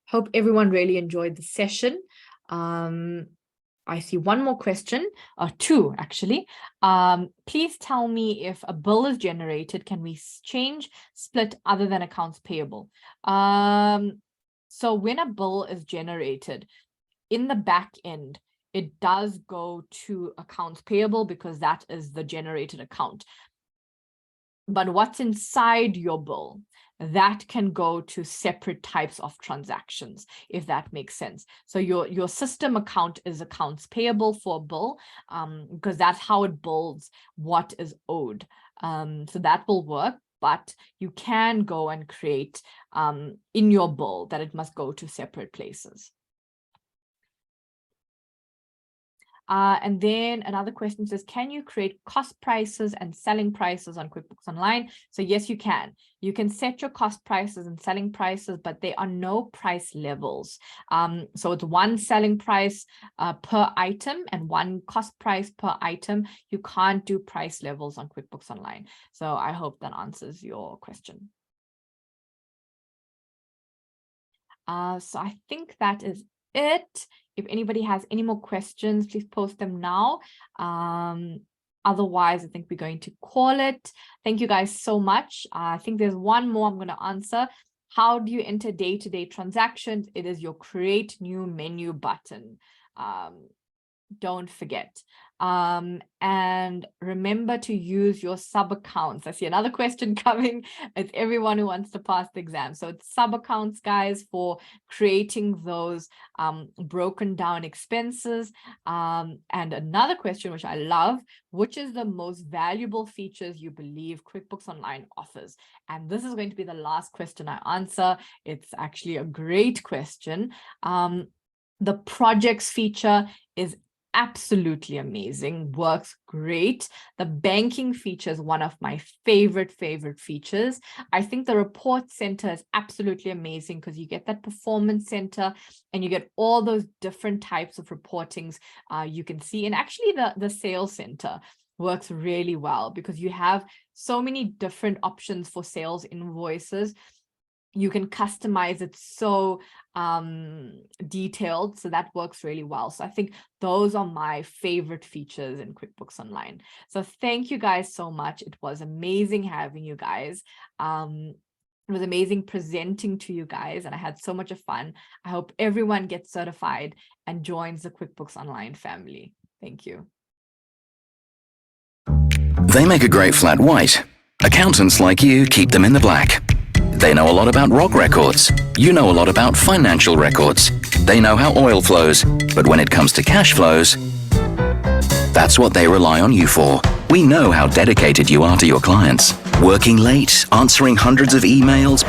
Hope everyone really enjoyed the session. I see one more question, or two actually. Please tell me if a bill is generated, can we change split other than accounts payable? So when a bill is generated, in the back end, it does go to accounts payable because that is the generated account. But what's inside your bill, that can go to separate types of transactions, if that makes sense. So your system account is accounts payable for a bill, because that's how it builds what is owed. So that will work, but you can go and create in your bill that it must go to separate places. And then another question says, can you create cost prices and selling prices on QuickBooks Online? So yes, you can. You can set your cost prices and selling prices, but there are no price levels. So it's one selling price per item and one cost price per item. You can't do price levels on QuickBooks Online. So I hope that answers your question. So I think that is it. If anybody has any more questions, please post them now. Otherwise, I think we're going to call it. Thank you guys so much. I think there's one more I'm going to answer. How do you enter day-to-day transactions? It is your create new menu button. Don't forget. And remember to use your sub accounts. I see another question coming. It's everyone who wants to pass the exam. So it's sub accounts, guys, for creating those broken down expenses. And another question, which I love, which is the most valuable features you believe QuickBooks Online offers? And this is going to be the last question I answer. It's actually a great question. The projects feature is absolutely amazing, works great. The banking feature is one of my favorite features. I think the report center is absolutely amazing because you get that performance center and you get all those different types of reportings you can see. And actually the sales center works really well because you have so many different options for sales invoices. You can customize it so detailed, so that works really well. So I think those are my favorite features in QuickBooks Online. So thank you guys so much. It was amazing having you guys. It was amazing presenting to you guys, and I had so much of fun. I hope everyone gets certified and joins the QuickBooks Online family. Thank you.
They make a great flat white. Accountants like you keep them in the black. They know a lot about ROG records. You know a lot about financial records. They know how oil flows, but when it comes to cash flows, that's what they rely on you for. We know how dedicated you are to your clients. Working late, answering hundreds of emails,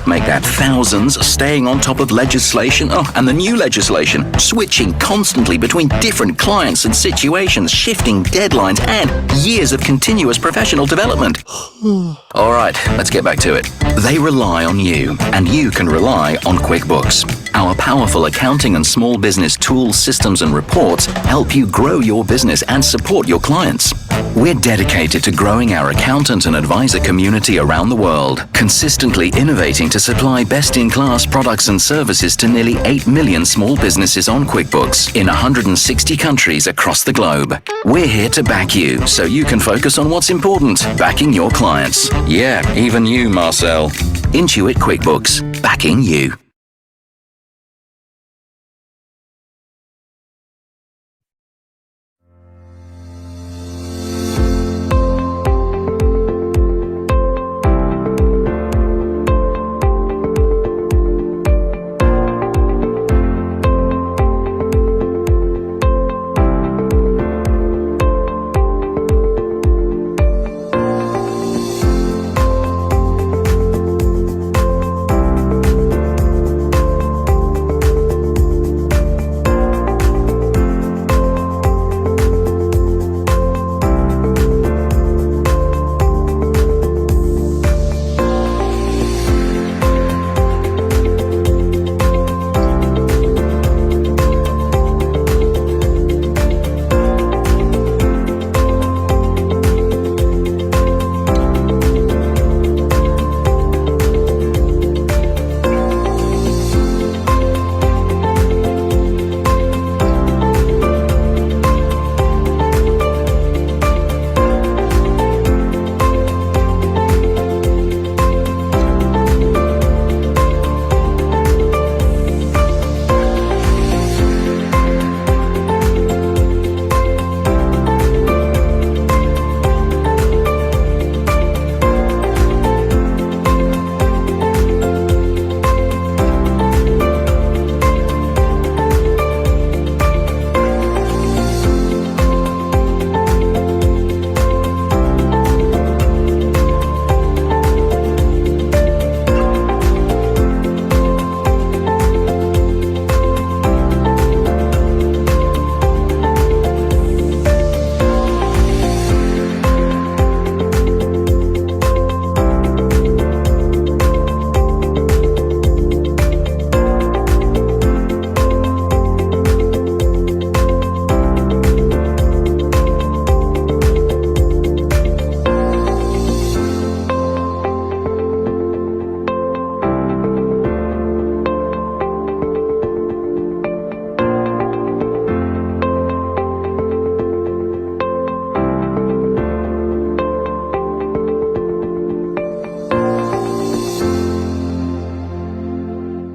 make that thousands, staying on top of legislation, and the new legislation, switching constantly between different clients and situations, shifting deadlines, and years of continuous professional development. All right, let's get back to it. They rely on you, and you can rely on QuickBooks. Our powerful accounting and small business tools, systems, and reports help you grow your business and support your clients. We're dedicated to growing our accountant and advisor community around the world, consistently innovating to supply best-in-class products and services to nearly 8 million small businesses on QuickBooks in 160 countries across the globe. We're here to back you so you can focus on what's important, backing your clients. Yeah, even you, Marcel. Intuit QuickBooks, backing you.